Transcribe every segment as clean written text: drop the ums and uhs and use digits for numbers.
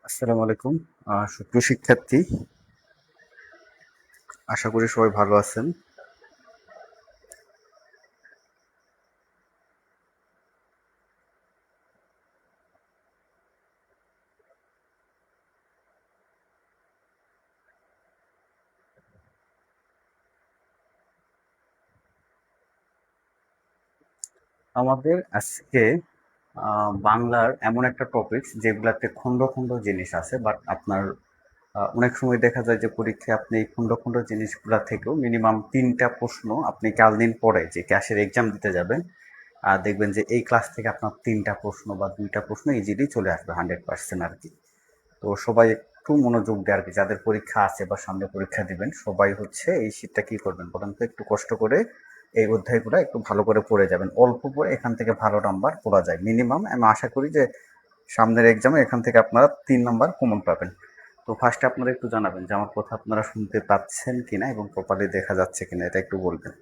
আসসালামু আলাইকুম। সুপ্রিয় শিক্ষার্থী, আশা করি সবাই ভালো আছেন। আমাদের আজকে বাংলার এমন একটা টপিক যেগুলাতে খন্ড খন্ড জিনিস আছে, বাট আপনার অনেক সময় দেখা যায় যে পরীক্ষায় আপনি এই খন্ড খন্ড জিনিসগুলা থেকেও মিনিমাম 3টা প্রশ্ন আপনি কাল দিন পরে যে ক্লাসের এক্সাম দিতে যাবেন, দেখবেন যে এই ক্লাস থেকে আপনার 3টা প্রশ্ন বা 2টা প্রশ্ন ইজিলি চলে আসবে 100% আর কি। তো সবাই একটু মনোযোগ দিয়ে আর কি, যাদের পরীক্ষা আছে বা সামনে পরীক্ষা দিবেন সবাই হচ্ছে এই শীটটা কি করবেন বলেন তো, একটু কষ্ট করে এই অধ্যায়গুলো একটু ভালো করে পড়ে যাবেন। অল্প পড়ে এখান থেকে ভালো নাম্বার তোলা যায় মিনিমাম। আমি আশা করি যে সামনের এক্সামে এখান থেকে আপনারা 3 নাম্বার কমন পাবেন। তো ফার্স্টে আপনারা একটু জানাবেন যে আমার কথা আপনারা শুনতে পাচ্ছেন কিনা এবং প্রপারলি দেখা যাচ্ছে কিনা, এটা একটু বলবেন।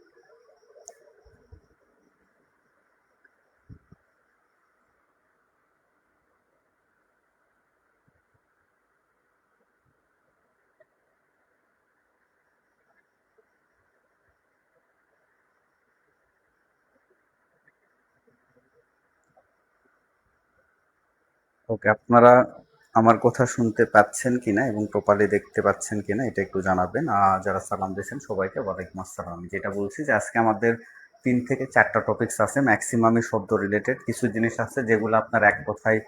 ওকে, আপনারা আমার কথা শুনতে পাচ্ছেন কিনা এবং প্রপারলি দেখতে পাচ্ছেন কিনা এটা একটু জানাবেন। যারা সালাম দিয়েছেন সবাইকে ওয়ালাইকুম আসসালাম। আমি যেটা বলছি যে আজকে আমাদের 3 থেকে 4টা টপিকস আছে, ম্যাক্সিমামই শব্দ রিলেটেড। কিছু জিনিস আছে যেগুলো আপনার এক কথায়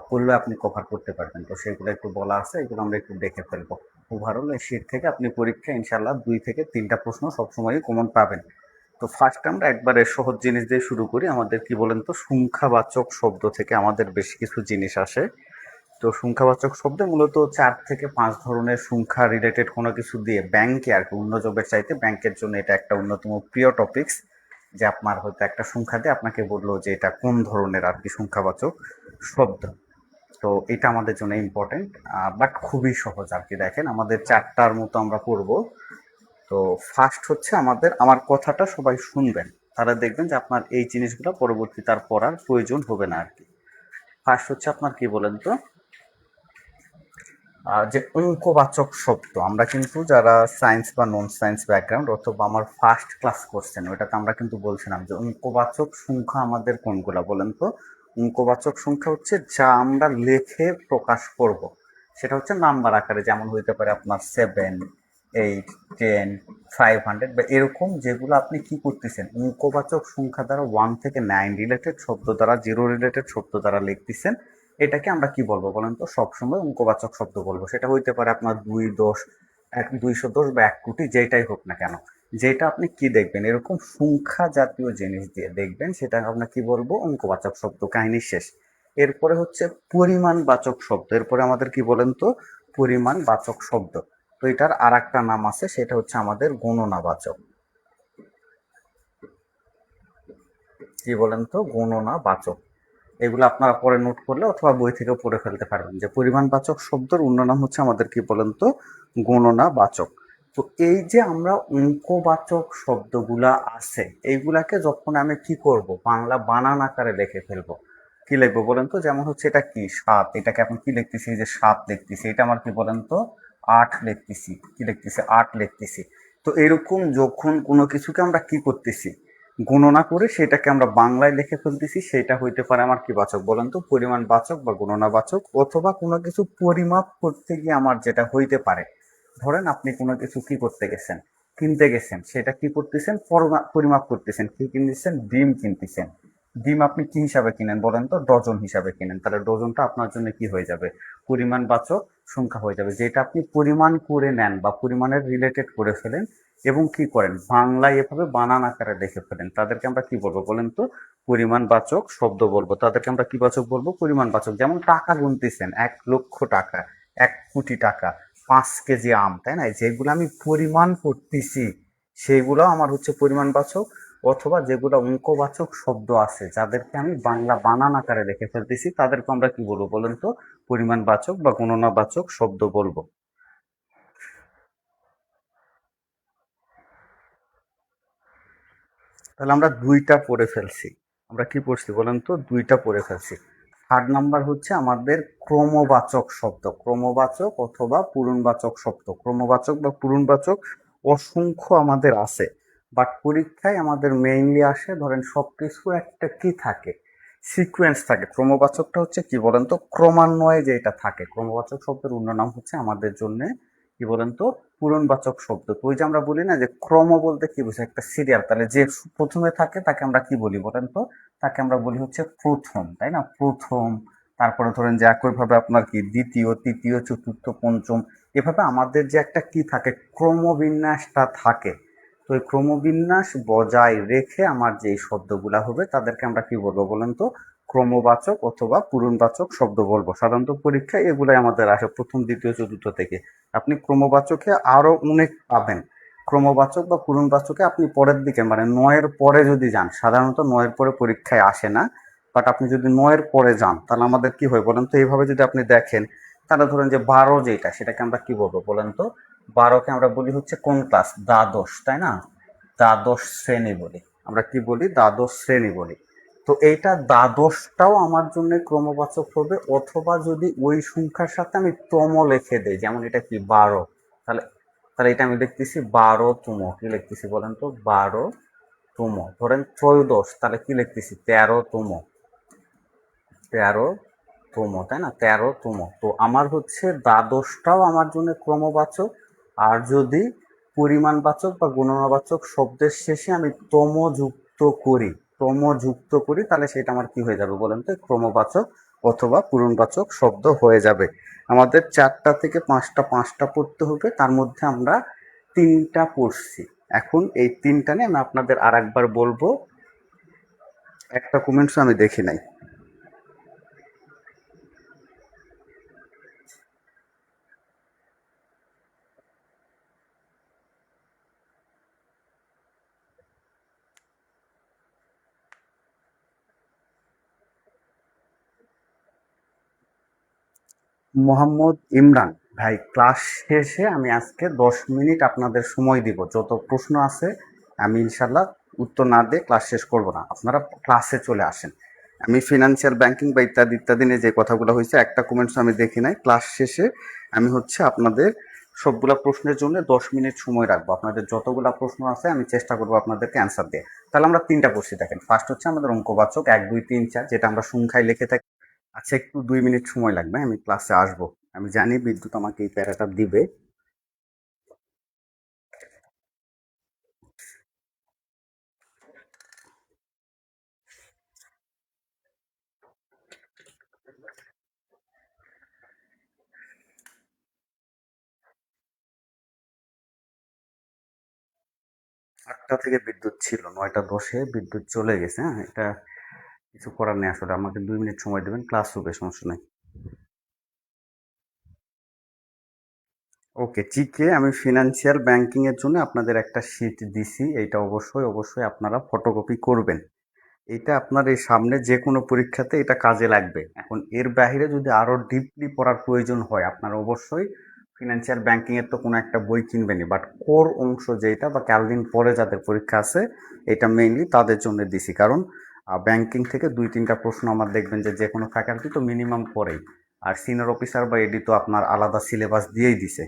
পড়লে আপনি কভার করতে পারবেন, তো সেগুলো একটু বলা আছে, এগুলো আমরা একটু দেখে ফেলবো। ওভারঅল এই শীট থেকে আপনি পরীক্ষা ইনশাল্লাহ 2 থেকে 3টা প্রশ্ন সবসময়ই কমন পাবেন। তো ফার্স্ট আমরা একবারে সহজ জিনিস দিয়ে শুরু করি। আমাদের কি বলেন তো, সংখ্যাবাচক শব্দ থেকে আমাদের বেশ কিছু জিনিস আসে। তো সংখ্যাবাচক শব্দে মূলত 4 থেকে 5 ধরনের সংখ্যা রিলেটেড কোনো কিছু দিয়ে ব্যাংকে আর কি, অন্য জবের চাইতে ব্যাংকের জন্য এটা একটা অন্যতম প্রিয় টপিকস। যে আপনার হয়তো একটা সংখ্যা দিয়ে আপনাকে বললো যে এটা কোন ধরনের আর কি সংখ্যাবাচক শব্দ। তো এটা আমাদের জন্য ইম্পর্টেন্ট, বাট খুবই সহজ আর কি। দেখেন আমাদের 4টার মতো আমরা পড়বো। তো ফার্স্ট হচ্ছে আমাদের, আমার কথাটা সবাই শুনবেন, তারা দেখবেন যে আপনার এই জিনিসগুলো পরবর্তী তার পড়ার প্রয়োজন হবে না আর কি। ফার্স্ট হচ্ছে আপনার কি বলেন তো, যে অঙ্কবাচক শব্দ। আমরা কিন্তু যারা সায়েন্স বা নন সায়েন্স ব্যাকগ্রাউন্ড অথবা আমার ফার্স্ট ক্লাস করছেন ওইটাতে আমরা কিন্তু বলছিলাম যে অঙ্কবাচক সংখ্যা আমাদের কোনগুলা বলেন তো। অঙ্কবাচক সংখ্যা হচ্ছে যা আমরা লেখে প্রকাশ করব, সেটা হচ্ছে নাম্বার আকারে, যেমন হইতে পারে আপনার 7, 8, 10, 500 বা এরকম, যেগুলো আপনি কি করতেছেন অঙ্কবাচক সংখ্যা দ্বারা 1 থেকে 9 রিলেটেড শব্দ দ্বারা, 0 রিলেটেড শব্দ দ্বারা লিখতেছেন। এটাকে আমরা কি বলবো বলেন তো, সবসময় অঙ্কবাচক শব্দ বলবো। সেটা হইতে পারে আপনার 210, 210 বা 1 কোটি, যেটাই হোক না কেন। যেটা আপনি কি দেখবেন এরকম সংখ্যা জাতীয় জিনিস দিয়ে দেখবেন, সেটা আমরা কি বলবো, অঙ্কবাচক শব্দ। কাহিনী শেষ। এরপরে হচ্ছে পরিমাণবাচক শব্দ। এরপরে আমাদের কি বলেন তো, পরিমাণবাচক শব্দ। তো এটার আর একটা নাম আছে, সেটা হচ্ছে আমাদের গণনাবাচক। কি বলেন তো, গণনাবাচক। এগুলো আপনারা পরে নোট করলে অথবা বই থেকে পড়ে ফেলতে পারবেন যে পরিমাণবাচক শব্দের অন্য নাম হচ্ছে আমাদের কি বলেন তো, গণনাবাচক। তো এই যে আমরা অঙ্কবাচক শব্দগুলা আছে, এইগুলাকে যখন আমি কি করব, বাংলা বানান আকারে লিখে ফেলবো। কি লিখবো বলেন তো, যেমন হচ্ছে এটা কি 7, এটাকে এখন কি লিখতেছি, যে 7 লিখতেছি। এটা আমার কি বলেন তো, 8 লিখতেছি। কি লিখতেছি, 8 লিখতেছি। তো এরকম যখন কোনো কিছুকে আমরা কি করতেছি, গণনা করে সেটাকে আমরা বাংলায় লিখে ফেলতেছি, সেটা হইতে পারে আমার কি বাচক বলেন তো, পরিমাণ বাচক বা গণনাবাচক। অথবা কোনো কিছু পরিমাপ করতে গিয়ে আমার যেটা হইতে পারে, ধরেন আপনি কোনো কিছু কি করতে গেছেন, কিনতে গেছেন, সেটা কি করতেছেন, পরিমাপ করতেছেন। কি কিনতেছেন, ডিম কিনতেছেন। ডিম আপনি কি হিসাবে কিনেন বলেন তো, ডজন হিসাবে কিনেন। তাহলে ডজনটা আপনার জন্য কি হয়ে যাবে, পরিমাণ বাচক সংখ্যা হয়ে যাবে। যেটা আপনি পরিমাণ করে নেন বা পরিমাণের রিলেটেড করে ফেলেন এবং কি করেন বাংলায় এভাবে বানান আকারে লিখে ফেলেন, তাদেরকে আমরা কি বলবো বলেন তো, পরিমাণবাচক শব্দ বলবো। তাদেরকে আমরা কি বাচক বলবো, পরিমাণবাচক। যেমন টাকা গুনতেছেন, 1 লক্ষ টাকা, 1 কোটি টাকা, 5 কেজি আম, তাই না, যেগুলো আমি পরিমাণ করতেছি সেগুলো আমার হচ্ছে পরিমাণবাচক। অথবা যেগুলো অঙ্কবাচক শব্দ আছে যাদেরকে আমি বাংলা বানান আকারে লিখে ফেলতেছি, তাদেরকে আমরা কি বলবো বলেন তো, পরিমাণবাচক বা গণনাবাচক শব্দ বলবো। তাহলে আমরা 2টা পড়ে ফেলছি। আমরা কি পড়ছি বলেন তো, 2টা পড়ে ফেলছি। থার্ড নাম্বার হচ্ছে আমাদের ক্রমবাচক শব্দ, ক্রমবাচক অথবা পূরণবাচক শব্দ। ক্রমবাচক বা পূরণবাচক অসংখ্য আমাদের আছে, বাট পরীক্ষায় আমাদের মেইনলি আসে ধরেন সবকিছু একটা কি থাকে, সিকোয়েন্স থাকে। ক্রমবাচকটা হচ্ছে কি বলেন তো, ক্রমান্বয়ে যেটা থাকে। ক্রমবাচক শব্দের অন্য নাম হচ্ছে আমাদের জন্য কি বলেন তো, পূরণবাচক শব্দ। তো ওই যে আমরা বলি না যে ক্রম বলতে কি বুঝি, একটা সিরিয়াল, তাহলে যে প্রথমে থাকে তাকে আমরা কি বলি বলেন তো, তাকে আমরা বলি হচ্ছে প্রথম, তাই না, প্রথম। তারপরে ধরেন যে একইভাবে আপনার কি দ্বিতীয়, তৃতীয়, চতুর্থ, পঞ্চম, এভাবে আমাদের যে একটা কি থাকে, ক্রমবিন্যাসটা থাকে। তো এই ক্রমবিন্যাস বজায় রেখে আমার যে শব্দগুলা হবে তাদেরকে আমরা কি বলবো বলেন তো, ক্রমবাচক অথবা পূরণবাচক শব্দ বলবো। সাধারণত পরীক্ষায় এগুলাই আমাদের আসে প্রথম, দ্বিতীয়, চতুর্থ থেকে। আপনি ক্রমবাচকে আরো অনেক পাবেন। ক্রমবাচক বা পূরণবাচকে আপনি পরের দিকে মানে ৯-এর পরে যদি যান, সাধারণত ৯-এর পরে পরীক্ষায় আসে না, বাট আপনি যদি ৯-এর পরে যান তাহলে আমাদের কি হয় বলেন তো, এইভাবে যদি আপনি দেখেন তাহলে ধরেন যে ১২ যেটা, সেটাকে আমরা কি বলবো বলেন তো, ১২কে আমরা বলি হচ্ছে কোন ক্লাস, দ্বাদশ, তাই না, দ্বাদশ শ্রেণী বলি। আমরা কি বলি, দ্বাদশ শ্রেণী বলি। তো এইটা দ্বাদশটাও আমার জন্য ক্রমবাচক হবে, অথবা যদি ওই সংখ্যার সাথে আমি তম লিখে দেই, যেমন এটা কি ১২, তাহলে তাহলে এটা আমি লিখতেছি ১২তম, কি লিখতেছি বলেন তো, ১২তম। ধরেন ত্রয়োদশ, তাহলে কি লিখতেছি, ১৩তম, ১৩তম, তাই না, ১৩তম। তো আমার হচ্ছে দ্বাদশটাও আমার জন্য ক্রমবাচক। আর যদি পরিমাণবাচক বা গণনাবাচক শব্দের শেষে আমি তম যুক্ত করি তাহলে সেটা আমার কি হয়ে যাবে বলেন তো, ক্রমবাচক অথবা পূরণবাচক শব্দ হয়ে যাবে। আমাদের ৪টা থেকে ৫টা পড়তে হবে, তার মধ্যে আমরা ৩টা পড়ছি। এখন এই ৩টা নিয়ে আমি আপনাদের আর একবার বলবো। একটা কমেন্টস আমি দেখি নাই। 'মোহাম্মদ ইমরান'। ভাই, ক্লাস শেষে আমি আজকে ১০ মিনিট আপনাদের সময় দিব। যত প্রশ্ন আছে আমি ইনশাল্লাহ উত্তর না দিয়ে ক্লাস শেষ করব না। আপনারা ক্লাসে চলে আসেন। আমি ফিনান্সিয়াল ব্যাংকিং বা ইত্যাদি ইত্যাদি নিয়ে যে কথাগুলো হয়েছে একটা কমেন্টস আমি দেখি নাই। ক্লাস শেষে আমি হচ্ছে আপনাদের সবগুলা প্রশ্নের জন্য ১০ মিনিট সময় রাখবো। আপনাদের যতগুলা প্রশ্ন আছে আমি চেষ্টা করবো আপনাদেরকে অ্যান্সার দিয়ে। তাহলে আমরা ৩টা পড়ছি দেখেন। ফার্স্ট হচ্ছে আমাদের অঙ্কবাচক ১, ২, ৩, ৪, যেটা আমরা সংখ্যায় লিখে থাকি। আচ্ছা, একটু ২ মিনিট সময় লাগবে, আমি ক্লাসে আসবো। আমি জানি বিদ্যুৎ আমাকে এই প্যারাটা দিবে। আটটা থেকে বিদ্যুৎ ছিল, ৯টা ১০-এ বিদ্যুৎ চলে গেছে। হ্যাঁ, এটা কিছু করার নেই আসলে। আমাকে ২ মিনিট সময় দেবেন, ক্লাস হবে, সমস্যা নেই। ওকে, জিকে আমি ফিনান্সিয়াল ব্যাংকিং এর জন্য আপনাদের একটা শিট দিছি। এইটা অবশ্যই অবশ্যই আপনারা ফটোকপি করবেন। এটা আপনার এই সামনে যে কোনো পরীক্ষাতে এটা কাজে লাগবে। এখন এর বাইরে যদি আরো ডিপলি পড়ার প্রয়োজন হয়, আপনারা অবশ্যই ফিনান্সিয়াল ব্যাংকিং এর তো কোনো একটা বই কিনবেনই, বাট কোর অংশ যেটা বা ক্যালদিন পরে যাদের পরীক্ষা আছে, এটা মেইনলি তাদের জন্য দিছি। কারণ ব্যাংকিং থেকে ২-৩টা প্রশ্ন আমার দেখবেন যে যে কোনো ফ্যাকাল্টি তো মিনিমাম পড়েই, আর সিনিয়র অফিসার বা এডি তো আপনার আলাদা সিলেবাস দিয়েই দিছে।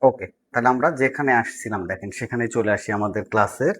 ওকে, তাহলে আমরা যেখানে আসছিলাম দেখেন সেখানে চলে আসি আমাদের ক্লাসের।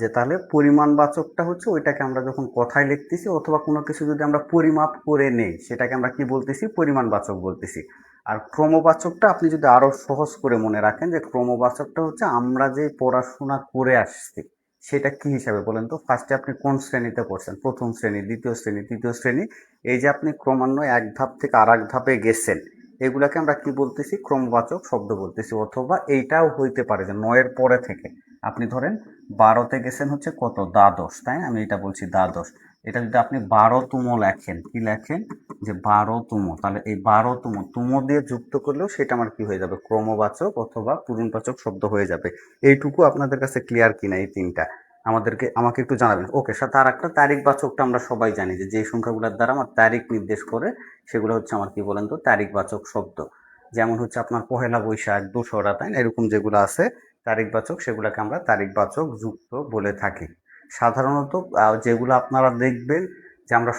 যে তাহলে পরিমাণবাচকটা হচ্ছে ওইটাকে আমরা যখন কথায় লিখতেছি অথবা কোনো কিছু যদি আমরা পরিমাপ করে নেই সেটাকে আমরা কি বলতেছি, পরিমাণবাচক বলতেছি। আর ক্রমবাচকটা আপনি যদি আরো সহজ করে মনে রাখেন যে ক্রমবাচকটা হচ্ছে আমরা যে পড়াশোনা করে আসছি সেটা কি হিসাবে বলেন তো, ফার্স্টে আপনি কোন শ্রেণীতে পড়ছেন, প্রথম শ্রেণী, দ্বিতীয় শ্রেণী, তৃতীয় শ্রেণী, এই যে আপনি ক্রমান্বয়ে এক ধাপ থেকে আর এক ধাপে গেছেন, এগুলাকে আমরা কি বলতেছি, ক্রমবাচক শব্দ বলতেছি। অথবা এইটাও হইতে পারে যে ৯-এর পরে থেকে আপনি ধরেন ১২তে গেছেন হচ্ছে কত, দ্বাদশ, তাই আমি এটা বলছি দ্বাদশ। এটা যদি আপনি 12তম লেখেন, কি লেখেন যে 12তম, তাহলে এই 12তম দিয়ে যুক্ত করলেও সেটা আমার কি হয়ে যাবে, ক্রমবাচক অথবা পূরণবাচক শব্দ হয়ে যাবে। এইটুকু আপনাদের কাছে ক্লিয়ার কিনা এই তিনটা আমাকে একটু জানাবেন। ওকে, সাথে আর একটা তারিখবাচকটা আমরা সবাই জানি যে যে সংখ্যাগুলোর দ্বারা আমার তারিখ নির্দেশ করে সেগুলো হচ্ছে আমার কি বলেন তো তারিখবাচক শব্দ। যেমন হচ্ছে আপনার পহেলা বৈশাখ, দোসরা, তাই না, এরকম যেগুলো আছে তারিখবাচক, সেগুলোকে আমরা তারিখবাচক যুক্ত বলে থাকি। সাধারণত যেগুলো আপনারা দেখবেন যে আমরা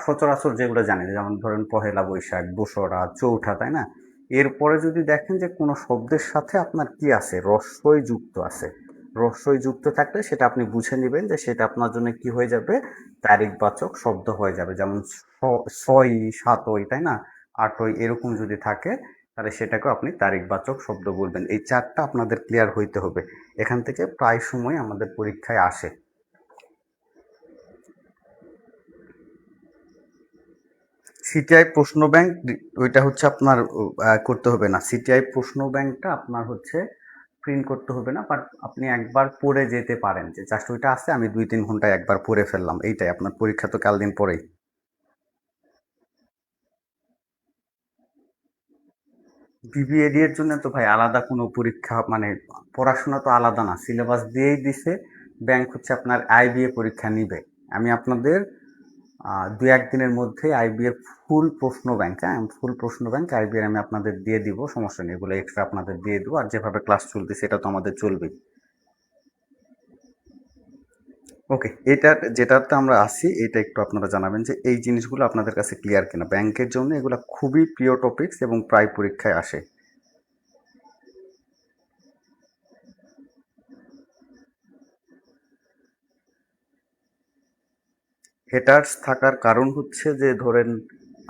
সচরাচর যেগুলো জানি, যেমন ধরেন পহেলা বৈশাখ, দোসরা, চৌঠা, তাই না, এরপরে যদি দেখেন যে কোনো শব্দের সাথে আপনার কি আছে, রস্বই যুক্ত আছে, রস্বই যুক্ত থাকলে সেটা আপনি বুঝে নেবেন যে সেটা আপনার জন্য কি হয়ে যাবে, তারিখবাচক শব্দ হয়ে যাবে। যেমন ছয়ই, সাতই, তাই না, আটই, এরকম যদি থাকে তাহলে সেটাকেও আপনি তারিখবাচক শব্দ বলবেন। এই চারটা আপনাদের ক্লিয়ার হইতে হবে, এখান থেকে প্রায় সময় আমাদের পরীক্ষায় আসে। সিটিআই প্রশ্ন ব্যাংক, ওইটা হচ্ছে আপনার করতে হবে না। সিটিআই প্রশ্ন ব্যাংকটা আপনার হচ্ছে প্রিন্ট করতে হবে না, বাট আপনি একবার পড়ে যেতে পারেন যে জাস্ট ওইটা আছে, আমি 2-3 ঘন্টায় একবার পড়ে ফেললাম, এইটাই। আপনার পরীক্ষা তো কাল দিন পরেই। বিবিএডি এর জন্য তো ভাই আলাদা কোনো পরীক্ষা, মানে পড়াশোনা তো আলাদা না, সিলেবাস দিয়েই দিছে। ব্যাংক হচ্ছে আপনার আইবিএ পরীক্ষা নিবে। আমি আপনাদের 2-1 দিনের মধ্যে আইবিএর ফুল প্রশ্ন ব্যাংক, হ্যাঁ, ফুল প্রশ্ন ব্যাংক আইবিএর আমি আপনাদের দিয়ে দিব, সমস্যা নেই, এগুলো এক্সট্রা আপনাদের দিয়ে দেবো। আর যেভাবে ক্লাস চলতেছে এটা তো আমাদের চলবেই। ওকে, যেটাতে আমরা আসি এটা একটু আপনারা জানাবেন যে এই জিনিসগুলো আপনাদের কাছে ক্লিয়ার কিনা। ব্যাংকের জন্য এগুলো খুবই প্রিয় টপিকস এবং প্রায় পরীক্ষায় আসে। হেটার্স থাকার কারণ হচ্ছে যে ধরেন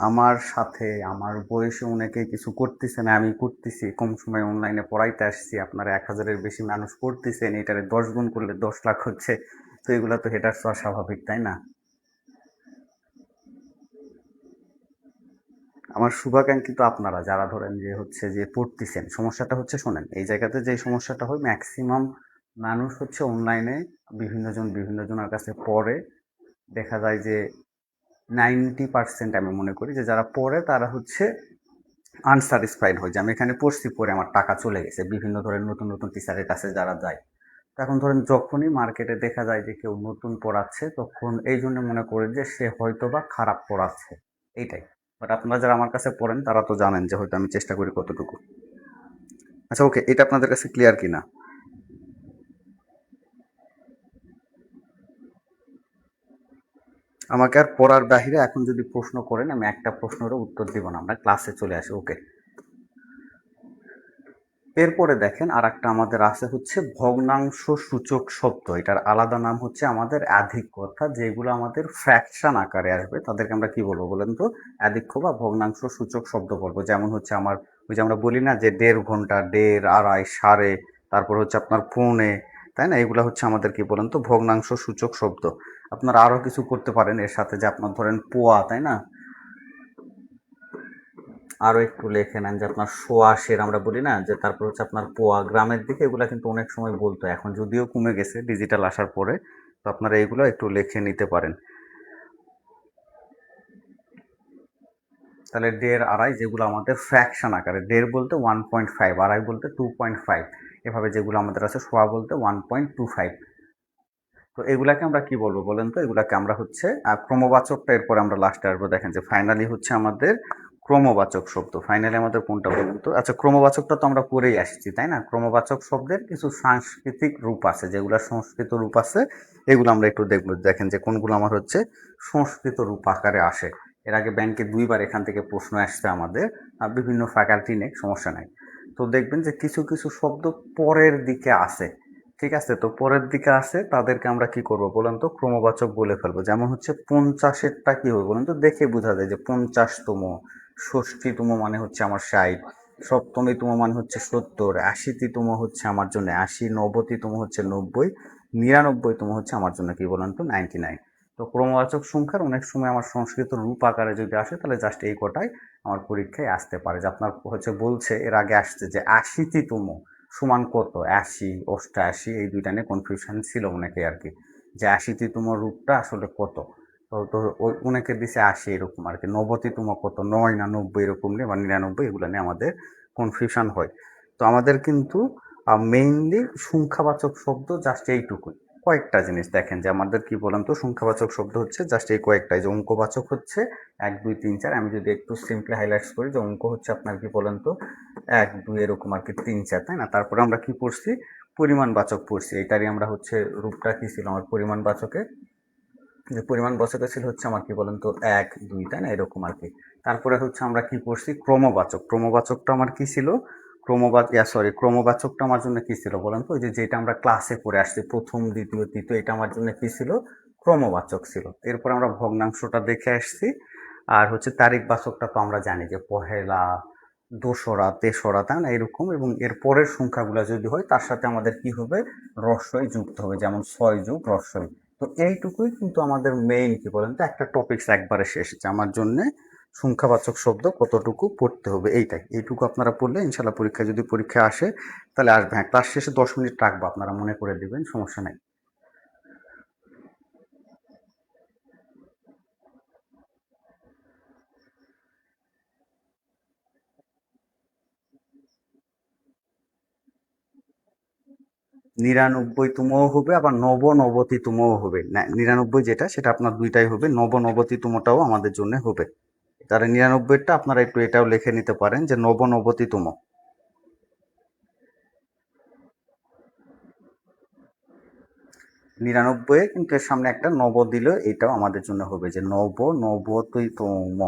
আমার সাথে আমার বয়সে অনেকে কিছু করতেছে না, আমি করতেছি, কম সময় অনলাইনে পড়াইতে আসছি, আপনারা 1000-এর বেশি মানুষ পড়তেছেন, এটারে 10 গুণ করলে 10 লাখ হচ্ছে। তো এগুলো তো হেটার্স হওয়া স্বাভাবিক, তাই না? আমার শুভাকাঙ্ক্ষী তো আপনারা যারা ধরেন যে হচ্ছে যে পড়তেছেন। সমস্যাটা হচ্ছে, শোনেন, এই জায়গাতে যে সমস্যাটা হয়, ম্যাক্সিমাম মানুষ হচ্ছে অনলাইনে বিভিন্ন জনের কাছে পড়ে। দেখা যায় যে 90% আমি মনে করি যে যারা পড়ে তারা হচ্ছে আনস্যাটিসফাইড হয়, যে আমি এখানে পড়ছি, পড়ে আমার টাকা চলে গেছে। বিভিন্ন ধরনের নতুন নতুন টিচারের কাছে যারা যায়, এখন ধরেন যখনই মার্কেটে দেখা যায় যে কেউ নতুন পড়াচ্ছে, তখন এই জন্য মনে করেন যে সে হয়তো বা খারাপ পড়াচ্ছে, এইটাই। বাট আপনারা যারা আমার কাছে পড়েন তারা তো জানেন যে হয়তো আমি চেষ্টা করি কতটুকু। আচ্ছা, ওকে, এটা আপনাদের কাছে ক্লিয়ার কিনা? আমাকে আর পড়ার বাহিরে এখন যদি প্রশ্ন করেন, আমি একটা প্রশ্নেরও উত্তর দিব না, আমরা ক্লাসে চলে আসি। ওকে, এরপরে দেখেন আর একটা আমাদের আছে হচ্ছে ভগ্নাংশ সূচক শব্দ। এটার আলাদা নাম হচ্ছে আমাদের আধিক্য, অর্থাৎ যেগুলো আমাদের ফ্র্যাকশন আকারে আসবে তাদেরকে আমরা কি বলবো বলেন তো, আধিক্য বা ভগ্নাংশ সূচক শব্দ বলবো। যেমন হচ্ছে আমার ওই যে আমরা বলি না যে 1.5 ঘন্টা, 1.5, 2.5, সাড়ে, তারপর হচ্ছে আপনার পৌনে, তাই না, এগুলো হচ্ছে আমাদের কি বলেন তো ভগ্নাংশ সূচক শব্দ। আপনারা আরো কিছু করতে পারেন এর সাথে, যে আপনার ধরেন পোয়া, তাই না, আরো একটু লেখে নেন যে আপনার সোয়াশের আমরা বলি না, যে তারপর হচ্ছে আপনার পোয়া, গ্রামের দিকে এগুলা কিন্তু অনেক সময় বলতো, এখন যদিও কমে গেছে ডিজিটাল আসার পরে। তো আপনারা এগুলো একটু লিখে নিতে পারেন। তাহলে 1.5, 2.5 যেগুলো আমাদের ফ্র্যাকশন আকারে, 1.5 বলতে 1.5, 2.5 বলতে 2.5, এভাবে যেগুলো আমাদের আছে, সোয়া বলতে 1.25। তো এগুলাকে আমরা কি বলবো বলেন তো, এগুলাকে আমরা হচ্ছে ক্রমবাচকটা এরপরে আমরা লাস্টে আসবো। দেখেন যে ফাইনালি হচ্ছে আমাদের ক্রমবাচক শব্দ, ফাইনালি আমাদের কোনটা বলুন তো। আচ্ছা, ক্রমবাচকটা তো আমরা পড়েই আসছি, তাই না। ক্রমবাচক শব্দের কিছু সাংস্কৃতিক রূপ আছে, যেগুলো সংস্কৃত রূপ আছে, এগুলো আমরা একটু দেখবো। দেখেন যে কোনগুলো আমার হচ্ছে সংস্কৃত রূপ আকারে আসে। এর আগে ব্যাংকে 2বার এখান থেকে প্রশ্ন আসছে আমাদের, বিভিন্ন ফ্যাকাল্টি নেই, সমস্যা নাই। তো দেখবেন যে কিছু কিছু শব্দ পরের দিকে আসে, ঠিক আছে। তো পরের দিকে আসে তাদেরকে আমরা কি করব বলেন তো, ক্রমবাচক বলে ফেলবো। যেমন হচ্ছে 50-এরটা কি হবে বলেন তো, দেখে বোঝা যায় যে 50তম, 60তম মানে হচ্ছে আমার 60, 70তম মানে হচ্ছে 70, 80তম হচ্ছে আমার জন্য 80, 90তম হচ্ছে 90, 99তম হচ্ছে আমার জন্য কি বলেন তো 99। তো ক্রমবাচক সংখ্যার অনেক সময় আমার সংস্কৃত রূপ আকারে যদি আসে, তাহলে জাস্ট এই কটাই আমার পরীক্ষায় আসতে পারে। যে আপনার হচ্ছে বলছে এর আগে আসছে যে 80তম সমান কত, 80, 88, এই দুইটা নিয়ে কনফিউশন ছিল অনেকে আর কি, যে 80তম রূপটা আসলে কত। তো তো অনেকে দিছে 80 এরকম আর কি। নবতিতম কত, 9 না 90 এরকম নিয়ে বা 99, এগুলো নিয়ে আমাদের কনফিউশন হয়। তো আমাদের কিন্তু মেইনলি সংখ্যাবাচক শব্দ জাস্ট এইটুকুই। কয়েকটা জিনিস দেখেন যে আমাদের কি বলেন তো, সংখ্যাবাচক শব্দ হচ্ছে জাস্ট এই কয়েকটাই। যে অঙ্কবাচক হচ্ছে 1 2 3 4। আমি যদি একটু সিম্পলি হাইলাইটস করি, যে অঙ্ক হচ্ছে আপনার কি বলেন তো 1 2 এরকম আর কি, 3 4, তাই না? তারপরে আমরা কি পড়ছি, পরিমাণবাচক পড়ছি। এটারই আমরা হচ্ছে রূপটা কি ছিল আমার পরিমাণবাচকে, যে পরিমাণবাচকে ছিল হচ্ছে আমার কি বলেন তো 1 2, তাই না? এরকম আর কি। তারপরে হচ্ছে আমরা কি পড়ছি, ক্রমবাচক। ক্রমবাচকটা আমার কি ছিল, ক্রমবাচকটা আমার জন্য কি ছিল বলেন তো, ওই যে যেটা আমরা ক্লাসে পড়ে আসছি প্রথম দ্বিতীয় তৃতীয়, এটা আমার জন্য কি ছিল, ক্রমবাচক ছিল। এরপর আমরা ভগ্নাংশটা দেখে আসছি। আর হচ্ছে তারিখবাচকটা তো আমরা জানি যে পহেলা, দোসরা, তেসরা, তাই না? এরকম। এবং এর পরের সংখ্যাগুলো যদি হয় তার সাথে আমাদের কি হবে, রস্বই যুক্ত হবে, যেমন 6 যোগ রস্বই। তো এইটুকুই কিন্তু আমাদের মেইন কি বলেন তো একটা টপিকস একবারে শেষ, যে আমার জন্য সংখ্যাবাচক শব্দ কতটুকু পড়তে হবে, এইটুকু আপনারা পড়লে ইনশাল্লাহ পরীক্ষা যদি পরীক্ষা আসে তাহলে আসবে। হ্যাঁ, ক্লাস শেষে 10 মিনিট রাখবো, আপনারা মনে করে দিবেন, সমস্যা নাই। নিরানব্বইতমও হবে, আবার নবনবতিতমও হবে। 99 যেটা, সেটা আপনার দুইটাই হবে, নবনবতিতমটাও আমাদের জন্য হবে। তাহলে 99টা আপনারা একটু এটাও লিখে নিতে পারেন যে নবনবতিতম। 99 কিন্তু এর সামনে একটা নব দিলে এটাও আমাদের জন্য হবে, যে নবনবতিতম।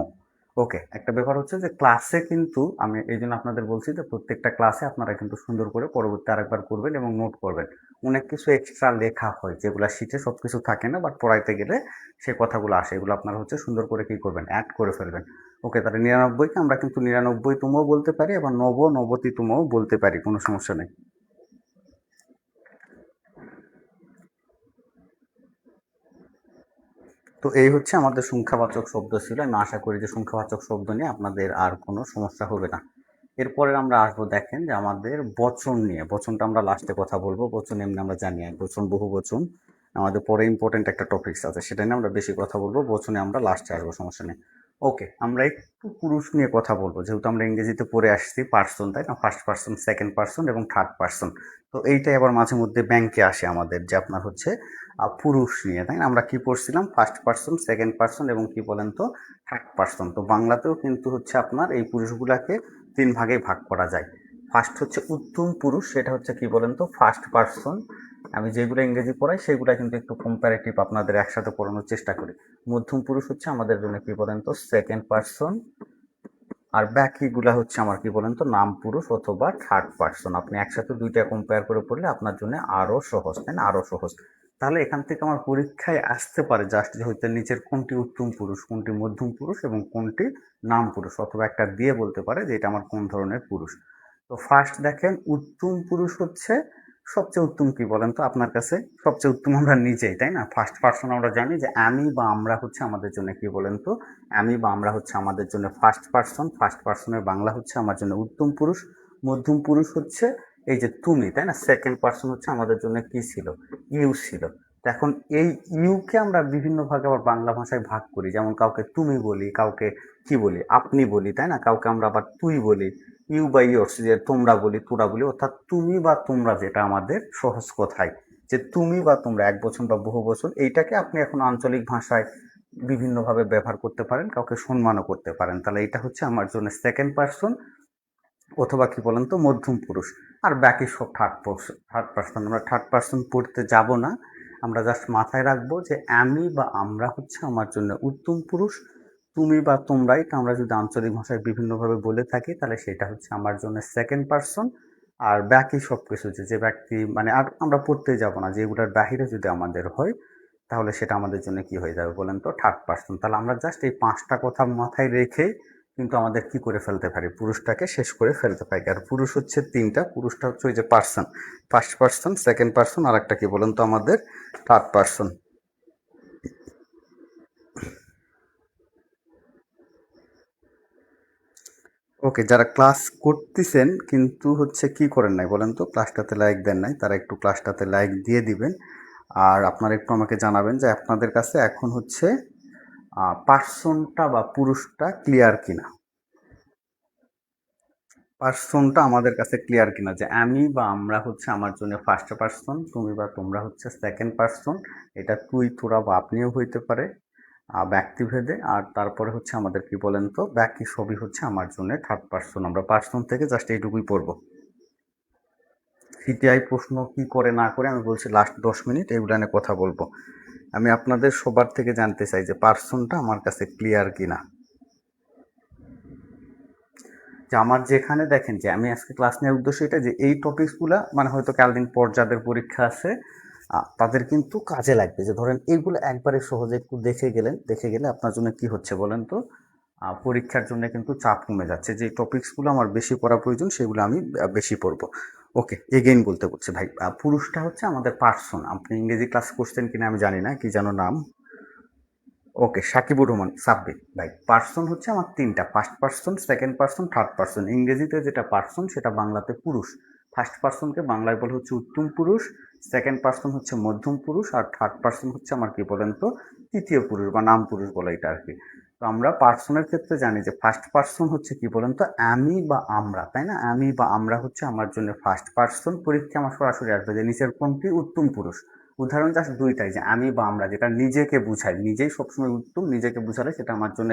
ওকে, একটা ব্যাপার হচ্ছে যে ক্লাসে কিন্তু আমি এই জন্য আপনাদের বলছি যে প্রত্যেকটা ক্লাসে আপনারা কিন্তু সুন্দর করে পরবর্তী আরেকবার করবেন এবং নোট করবেন। অনেক কিছু এক্সট্রা লেখা হয় যেগুলো শিটে সব কিছু থাকে না, বাট পড়াইতে গেলে সে কথাগুলো আসে, এগুলো আপনারা হচ্ছে সুন্দর করে কি করবেন, অ্যাড করে ফেলবেন। ওকে, তাহলে 99কে আমরা কিন্তু 99তমও বলতে পারি, আবার নবনবতিতমও বলতে পারি, কোনো সমস্যা নেই। তো এই হচ্ছে আমাদের সংখ্যাবাচক শব্দ ছিল। আমি আশা করি যে সংখ্যাবাচক শব্দ নিয়ে আপনাদের আর কোনো সমস্যা হবে না। এরপরে আমরা আসবো, দেখেন যে আমাদের বচন নিয়ে। বচনটা আমরা লাস্টে কথা বলবো। বচন এমনি আমরা জানি এক বচন, বহু বচন, আমাদের পরে ইম্পর্টেন্ট একটা টপিকস আছে, সেটা নিয়ে আমরা বেশি কথা বলবো। বচনে আমরা লাস্টে আসবো, সমস্যা নেই। ওকে, আমরা একটু পুরুষ নিয়ে কথা বলবো, যেহেতু আমরা ইংরেজিতে পড়ে আসছি পার্সন, তাই না? ফার্স্ট পার্সন, সেকেন্ড পার্সন এবং থার্ড পার্সন। তো এইটাই আবার মাঝে মধ্যে ব্যাংকে আসে আমাদের, যে আপনার হচ্ছে পুরুষ নিয়ে, তাই না? আমরা কি পড়ছিলাম, ফার্স্ট পার্সন, সেকেন্ড পার্সন এবং কি বলেন তো থার্ড পার্সন। তো বাংলাতেও কিন্তু হচ্ছে আপনার এই পুরুষগুলাকে 3 ভাগে ভাগ করা যায়। ফার্স্ট হচ্ছে উত্তম পুরুষ, সেটা হচ্ছে কি বলেন তো ফার্স্ট পার্সন। আমি যেগুলো ইংরেজি পড়াই সেগুলো কিন্তু একটু কম্পারেটিভ আপনাদের একসাথে পড়ানোর চেষ্টা করি। মধ্যম পুরুষ হচ্ছে আমাদের জন্য কি বলেন তো সেকেন্ড পার্সন। আর বাকিগুলা হচ্ছে আমার কি বলেন তো নাম পুরুষ অথবা থার্ড পার্সন। আপনি একসাথে দুইটা কম্পেয়ার করে পড়লে আপনার জন্য আরো সহজ, তাই না? আরো সহজ। তাহলে এখান থেকে আমার পরীক্ষায় আসতে পারে জাস্ট যে হইতে নিচের কোনটি উত্তম পুরুষ, কোনটি মধ্যম পুরুষ এবং কোনটি নাম পুরুষ, অথবা একটা দিয়ে বলতে পারে যে এটা আমার কোন ধরনের পুরুষ। তো ফার্স্ট দেখেন, উত্তম পুরুষ হচ্ছে সবচেয়ে উত্তম। কি বলেন তো আপনার কাছে সবচেয়ে উত্তম আমরা নিজেই, তাই না? ফার্স্ট পার্সন আমরা জানি যে আমি বা আমরা হচ্ছে আমাদের জন্য কি বলেন তো আমি বা আমরা হচ্ছে আমাদের জন্য ফার্স্ট পার্সন। ফার্স্ট পার্সনের বাংলা হচ্ছে আমার জন্য উত্তম পুরুষ। মধ্যম পুরুষ হচ্ছে এই যে তুমি, তাই না? সেকেন্ড পার্সন হচ্ছে আমাদের জন্য কি ছিল, ইউ ছিল। তো এখন এই ইউকে আমরা বিভিন্ন ভাগে আবার বাংলা ভাষায় ভাগ করি, যেমন কাউকে তুমি বলি, কাউকে কি বলি, আপনি বলি, তাই না? কাউকে আমরা আবার তুই বলি, ইউ বা ইয়োর্স, যে তোমরা বলি, তোরা বলি। অর্থাৎ তুমি বা তোমরা, যেটা আমাদের সহজ কথায় যে তুমি বা তোমরা, এক বচন বা বহু বচন, এইটাকে আপনি এখন আঞ্চলিক ভাষায় বিভিন্নভাবে ব্যবহার করতে পারেন, কাউকে সম্মানও করতে পারেন। তাহলে এটা হচ্ছে আমার জন্য সেকেন্ড পার্সন অথবা কি বলেন তো মধ্যম পুরুষ। আর বাকি সব থার্ড পার্সন। আমরা থার্ড পার্সন পড়তে যাব না, আমরা জাস্ট মাথায় রাখবো যে আমি বা আমরা হচ্ছে আমার জন্য উত্তম পুরুষ। তুমি বা তোমরা, এটা আমরা যদি আঞ্চলিক ভাষায় বিভিন্নভাবে বলে থাকি তাহলে সেটা হচ্ছে আমার জন্য সেকেন্ড পার্সন। আর বাকি সব কিছু যে ব্যক্তি মানে আর আমরা পড়তে যাব না, যেগুলোর বাহিরে যদি আমাদের হয় তাহলে সেটা আমাদের জন্য কি হয়ে যাবে বলেন তো থার্ড পার্সন। তাহলে আমরা জাস্ট এই 5টা কথা মাথায় রেখে কিন্তু আমাদের কি করে ফেলতে পারি, পুরুষটাকে শেষ করে ফেলতে পারি। আর পুরুষ হচ্ছে 3টা। পুরুষটা হচ্ছে ওই যে person, first person, second person, আর একটা কি বলেন তো আমাদের থার্ড পার্সন। ওকে, যারা ক্লাস করতেছেন কিন্তু হচ্ছে কি করেন নাই বলেন তো, ক্লাসটাতে লাইক দেন নাই, তারা একটু ক্লাসটাতে লাইক দিয়ে দিবেন। আর আপনারা একটু আমাকে জানাবেন যে আপনাদের কাছে এখন হচ্ছে পার্সনটা বা পুরুষটা ক্লিয়ার কিনা, পার্সনটা আমাদের কাছে ক্লিয়ার কিনা, যে আমি বা আমরা হচ্ছে আমার জন্য ফার্স্ট পার্সন, তুমি বা তোমরা হচ্ছে সেকেন্ড পার্সন। এটা তুই তোরা বা আপনিও হইতে পারে ব্যক্তিভেদে। আর তারপরে হচ্ছে আমাদের কি বলেন তো, বাকি সবই হচ্ছে আমার জন্য থার্ড পার্সন। আমরা পার্সন থেকে জাস্ট এইটুকুই পড়বো। সিটিআই প্রশ্ন কি করে না করে আমি বলছি লাস্ট 10 মিনিট এগুলো নিয়ে কথা বলবো। আমি আপনাদের সবার থেকে জানতে চাই যে পার্সনটা আমার কাছে ক্লিয়ার কিনা। যে আমার যেখানে দেখেন যে আমি আজকে ক্লাস নেওয়ার উদ্দেশ্য এটা, যে এই টপিকসগুলো মানে হয়তো কালদিন পর যাদের পরীক্ষা আছে তাদের কিন্তু কাজে লাগবে। যে ধরেন এইগুলো একবারে সহজে একটু দেখে গেলে আপনার জন্য কি হচ্ছে বলেন তো, পরীক্ষার জন্য কিন্তু চাপ কমে যাচ্ছে। যে টপিকসগুলো আমার বেশি পড়া প্রয়োজন সেগুলো আমি বেশি পড়বো। ওকে, এগেইন বলছি ভাই, পুরুষটা হচ্ছে আমাদের পার্সন। আপনি ইংরেজি ক্লাস করছেন কিনা আমি জানি না, কি যেন নাম, ওকে, সাকিবুর রহমান সাব্বির ভাই। পার্সন হচ্ছে আমার তিনটা, first person, second person, third person. ইংরেজিতে যেটা পার্সন সেটা বাংলাতে পুরুষ। ফার্স্ট পার্সনকে বাংলায় বলে হচ্ছে উত্তম পুরুষ, সেকেন্ড পার্সন হচ্ছে মধ্যম পুরুষ, আর থার্ড পার্সন হচ্ছে আমার কি বলেন তো তৃতীয় পুরুষ বা নাম পুরুষ বলে এটা আর কি। তো আমরা পার্সনের ক্ষেত্রে জানি যে ফার্স্ট পার্সন হচ্ছে কি বলেন তো আমি বা আমরা, তাই না? আমি বা আমরা হচ্ছে আমার জন্য ফার্স্ট পার্সন। পরীক্ষা আমার সরাসরি আসবে যে নিচের কোনটি উত্তম পুরুষ। উদাহরণ জাস্ট দুইটাই, যে আমি বা আমরা, যেটা নিজেকে বুঝাই, নিজেই সবসময় উত্তম, নিজেকে বুঝালে সেটা আমার জন্য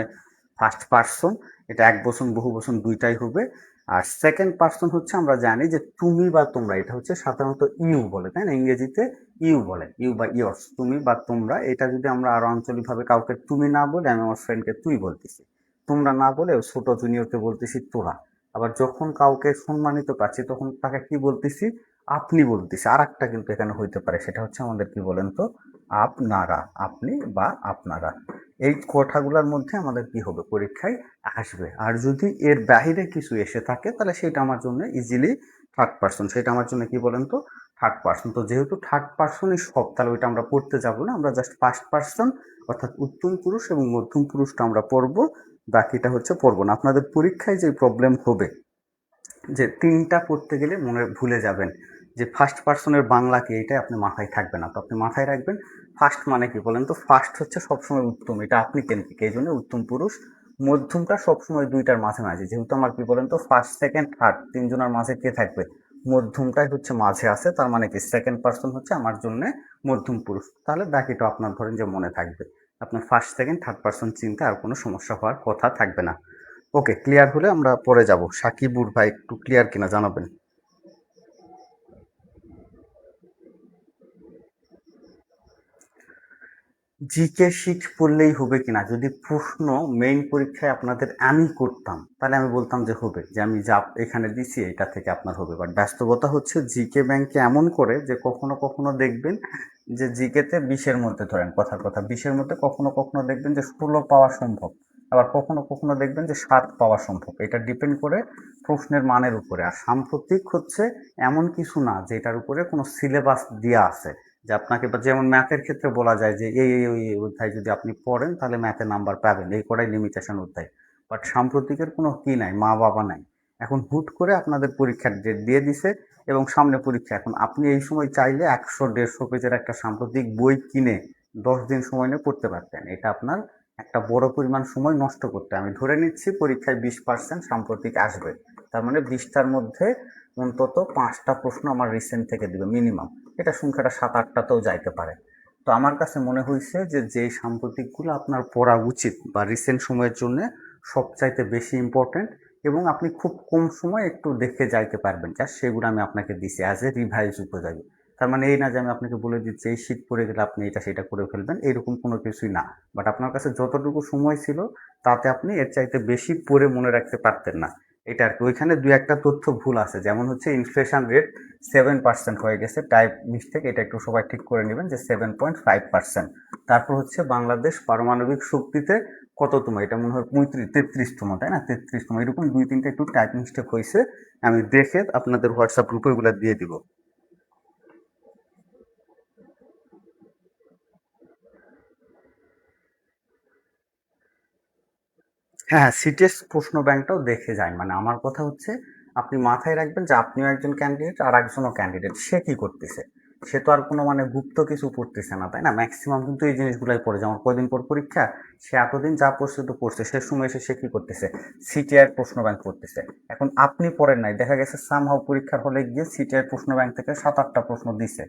ফার্স্ট পার্সন। এটা এক বচন বহু বচন দুইটাই হবে। আর সেকেন্ড পার্সন হচ্ছে আমরা জানি যে তুমি বা তোমরা, এটা হচ্ছে সাধারণত ইউ বলে, তাই না? ইংরেজিতে ইউ বলে, ইউ বা ইয়র্স, তুমি বা তোমরা। এটা যদি আমরা আরো আঞ্চলিকভাবে কাউকে তুমি না বলে, আমি আমার ফ্রেন্ডকে তুই বলতেছি। তোমরা না বলে ছোট জুনিয়রকে বলতেছি তোরা। আবার যখন কাউকে সম্মানিত পাচ্ছি তখন তাকে কি বলতেছি, আপনি বলতেছি। আর একটা কিন্তু এখানে হইতে পারে, সেটা হচ্ছে আমাদের কি বলেন তো আপনারা, আপনি বা আপনারা। এই কথাগুলোর মধ্যে আমাদের কি হবে, পরীক্ষায় আসবে। আর যদি এর বাহিরে কিছু এসে থাকে তাহলে সেটা আমার জন্য ইজিলি থার্ড পার্সন, সেটা আমার জন্য কি বলেন তো থার্ড পার্সন। তো যেহেতু থার্ড পার্সনই সব, তাহলে ওইটা আমরা পড়তে যাব না। আমরা জাস্ট ফার্স্ট পার্সন অর্থাৎ উত্তম পুরুষ এবং মধ্যম পুরুষটা আমরা পড়বো, বাকিটা হচ্ছে পড়বো না। আপনাদের পরীক্ষায় যে প্রবলেম হবে যে তিনটা পড়তে গেলে মনে ভুলে যাবেন যে ফার্স্ট পার্সনের বাংলা কি, এটাই আপনি মাথায় থাকবে না। তো আপনি মাথায় রাখবেন ফার্স্ট মানে কি বলেন তো, ফার্স্ট হচ্ছে সবসময় উত্তম, এটা আপনি কেন্দ্রিক, এই জন্য উত্তম পুরুষ। মধ্যমটা সবসময় দুইটার মাঝামাঝি, যেহেতু আমার কি বলেন তো ফার্স্ট সেকেন্ড থার্ড তিনজনের মাঝে কে থাকবে, মধ্যমটাই হচ্ছে মাঝে আছে, তার মানে কি সেকেন্ড পার্সন হচ্ছে আমার জন্য মধ্যম পুরুষ। তাহলে বাকিটা আপনার ধরেন যে মনে থাকবে। আপনার ফার্স্ট সেকেন্ড থার্ড পার্সন চিন্তা আর কোনো সমস্যা হওয়ার কথা থাকবে না। ওকে, ক্লিয়ার হলে আমরা পরে যাব। সাকিবুর ভাই একটু ক্লিয়ার কিনা জানাবেন। জিকে শিট পড়লেই হবে কিনা, যদি প্রশ্ন মেইন পরীক্ষায় আপনাদের আমি করতাম তাহলে আমি বলতাম যে হবে, যে আমি যা এখানে দিছি এটা থেকে আপনার হবে। বাট বাস্তবতা হচ্ছে জিকে ব্যাংকে এমন করে যে কখনো কখনো দেখবেন যে জিকেতে 20-এর মধ্যে, ধরেন কথার কথা 20-এর মধ্যে কখনো কখনো দেখবেন যে 16 পাওয়া সম্ভব, আবার কখনো কখনো দেখবেন যে 7 পাওয়া সম্ভব। এটা ডিপেন্ড করে প্রশ্নের মানের উপরে। আর সাম্প্রতিক হচ্ছে এমন কিছু না যে এটার উপরে কোনো সিলেবাস দেওয়া আছে যে আপনাকে, যেমন ম্যাথের ক্ষেত্রে বলা যায় যে এই অধ্যায় যদি আপনি পড়েন তাহলে ম্যাথে নাম্বার পাবেন, এই কটাই লিমিটেশন অধ্যায়। বাট সাম্প্রতিকের কোনো কি নাই, মা বাবা নাই। এখন হুট করে আপনাদের পরীক্ষার ডেট দিয়ে দিছে এবং সামনে পরীক্ষা। এখন আপনি এই সময় চাইলে 100-150 পেজের একটা সাম্প্রতিক বই কিনে 10 দিন সময় নিয়ে পড়তে পারতেন। এটা আপনার একটা বড় পরিমাণ সময় নষ্ট করতে। আমি ধরে নিচ্ছি পরীক্ষায় 20% সাম্প্রতিক আসবে, তার মানে 20টার মধ্যে অন্তত 5টা প্রশ্ন আমার রিসেন্ট থেকে দিবে মিনিমাম। এটা সংখ্যাটা 7-8টাতেও যাইতে পারে। তো আমার কাছে মনে হয়েছে যে যেই সাম্প্রতিকগুলো আপনার পড়া উচিত বা রিসেন্ট সময়ের জন্য সবচাইতে বেশি ইম্পর্টেন্ট এবং আপনি খুব কম সময় একটু দেখে যাইতে পারবেন, যা সেগুলো আমি আপনাকে দিছি অ্যাজ এ রিভাইজ উপযোগী। তার মানে এই না যে আমি আপনাকে বলে দিচ্ছি এই শীত পড়ে গেলে আপনি এটা সেটা করে ফেলবেন, এরকম কোনো কিছুই না। বাট আপনার কাছে যতটুকু সময় ছিল তাতে আপনি এর চাইতে বেশি পড়ে মনে রাখতে পারতেন না, এটা আর কি। ওইখানে দু একটা তথ্য ভুল আছে, যেমন হচ্ছে ইনফ্লেশন রেট 7% হয়ে গেছে, টাইপ মিস্টেক, এটা একটু সবাই ঠিক করে নেবেন যে 7.5%। তারপর হচ্ছে বাংলাদেশ পারমাণবিক শক্তিতে কততম, এটা মনে হয় 33তম, তাই না? 33তম, এরকম 2-3টা একটু টাইপ মিস্টেক হয়েছে। আমি দেখে আপনাদের হোয়াটসঅ্যাপ গ্রুপে ওগুলো দিয়ে দিব। হ্যাঁ, হ্যাঁ, সিটিএস প্রশ্ন ব্যাংকটাও দেখে যায়। মানে আমার কথা হচ্ছে আপনি মাথায় রাখবেন যে আপনিও একজন ক্যান্ডিডেট আর একজনও ক্যান্ডিডেট, সে কি করতেছে। সে তো আর কোনো মানে গুপ্ত কিছু পড়তেছে না, তাই না? ম্যাক্সিমাম কিন্তু এই জিনিসগুলাই পড়ে, যেমন কয়দিন পর পরীক্ষা, সে এতদিন যা পড়ছে তো পড়ছে, শেষ সময় এসে সে কি করতেছে, সিটিআই প্রশ্ন ব্যাংক পড়তেছে। এখন আপনি পড়েন নাই, দেখা গেছে সামহাও পরীক্ষার হলে গিয়ে সিটিআই প্রশ্ন ব্যাংক থেকে 7-8টা প্রশ্ন দিছে,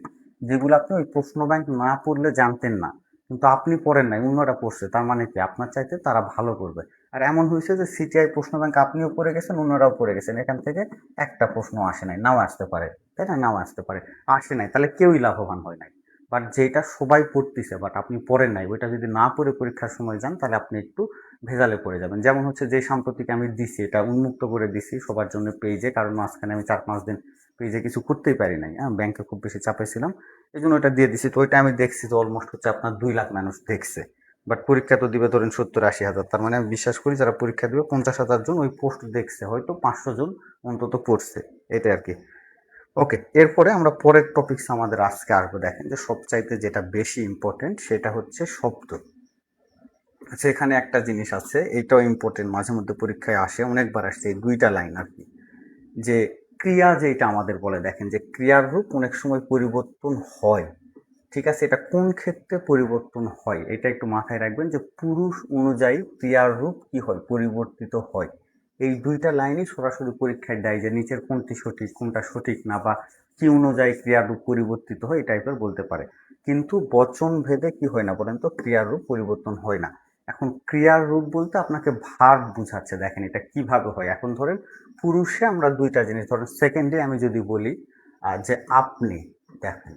যেগুলো আপনি ওই প্রশ্ন ব্যাংক না পড়লে জানতেন না, কিন্তু আপনি পড়েন নাই, অন্যরা পড়ছে, তার মানে কি আপনার চাইতে তারা ভালো করবে। আর এমন হয়েছে যে সিটিআই প্রশ্ন ব্যাংক আপনিও পড়ে গেছেন, অন্যরাও পড়ে গেছেন, এখান থেকে একটা প্রশ্ন আসে নাই, নাও আসতে পারে, তাই না? নাও আসতে পারে, আসে নাই, তাহলে কেউই লাভবান হয় নাই। বাট যেটা সবাই পড়তেছে বাট আপনি পড়েন নাই, ওইটা যদি না পড়ে পরীক্ষার সময় যান তাহলে আপনি একটু ভেজালে পড়ে যাবেন। যেমন হচ্ছে যে সাম্প্রতিক আমি দিছি, এটা উন্মুক্ত করে দিছি সবার জন্য পেজে, কারণ মাঝখানে আমি 4-5 দিন পেজে কিছু করতেই পারি নাই, হ্যাঁ, ব্যাংকে খুব বেশি চাপে ছিলাম, এই জন্য ওটা দিয়ে দিছি। তো ওইটা আমি দেখছি তো অলমোস্ট হচ্ছে আপনার 2 লাখ মানুষ দেখছে, বাট পরীক্ষা তো দিবে ধরেন 70-80 হাজার, তার মানে আমি বিশ্বাস করি যারা পরীক্ষা দিবে 50,000 জন ওই পোস্ট দেখছে, হয়তো 500 জন অন্তত পড়ছে, এটাই আর কি। ওকে, এরপরে আমরা পরের টপিকস আমাদের আজকে আসবো। দেখেন যে সবচাইতে যেটা বেশি ইম্পর্টেন্ট সেটা হচ্ছে শব্দ। আচ্ছা, এখানে একটা জিনিস আছে, এটাও ইম্পর্টেন্ট, মাঝে মধ্যে পরীক্ষায় আসে, অনেকবার আসছে, এই 2টা লাইন আর কি, যে ক্রিয়া যেটা আমাদের বলে, দেখেন যে ক্রিয়ার রূপ অনেক সময় পরিবর্তন হয়। ঠিক আছে, এটা কোন ক্ষেত্রে পরিবর্তন হয় এটা একটু মাথায় রাখবেন, যে পুরুষ অনুযায়ী ক্রিয়ার রূপ কি হয়, পরিবর্তিত হয়। এই 2টা লাইনই সরাসরি পরীক্ষায় দেয় যে নিচের কোনটি সঠিক, কোনটা সঠিক না, বা কি অনুযায়ী ক্রিয়ার রূপ পরিবর্তিত হয় এই টাইপের বলতে পারে। কিন্তু বচন ভেদে কি হয় না বলেন তো, ক্রিয়ার রূপ পরিবর্তন হয় না। এখন ক্রিয়ার রূপ বলতে আপনাকে ভার্ব বুঝাচ্ছে, দেখেন এটা কিভাবে হয়। এখন ধরেন পুরুষে আমরা 2টা জিনিস, ধরেন সেকেন্ডে আমি যদি বলি যে আপনি, দেখেন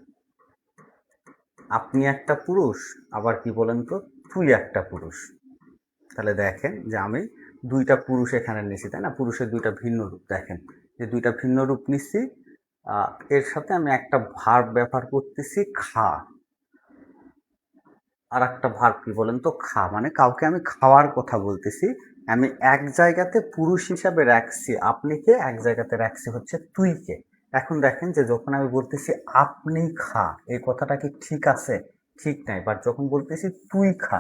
আপনি একটা পুরুষ, আবার কি বলেন তো, তুই একটা পুরুষ, তাহলে দেখেন যে আমি 2টা পুরুষ এখানে নিছি, তাই না? পুরুষের 2টা ভিন্ন রূপ, দেখেন যে 2টা ভিন্ন রূপ নিচ্ছি, এর সাথে আমি একটা ভার্ব ব্যবহার করতেছি খা, আর একটা ভার্ব কি বলেন তো, খা, মানে কাউকে আমি খাওয়ার কথা বলতেছি। আমি এক জায়গাতে পুরুষ হিসাবে রাখছি আপনিকে, এক জায়গাতে রাখছি হচ্ছে তুইকে। এখন দেখেন যে যখন আমি বলতেছি আপনি খা, এই কথাটা কি ঠিক আছে? ঠিক নাই। বাট যখন বলতেছি তুই খা,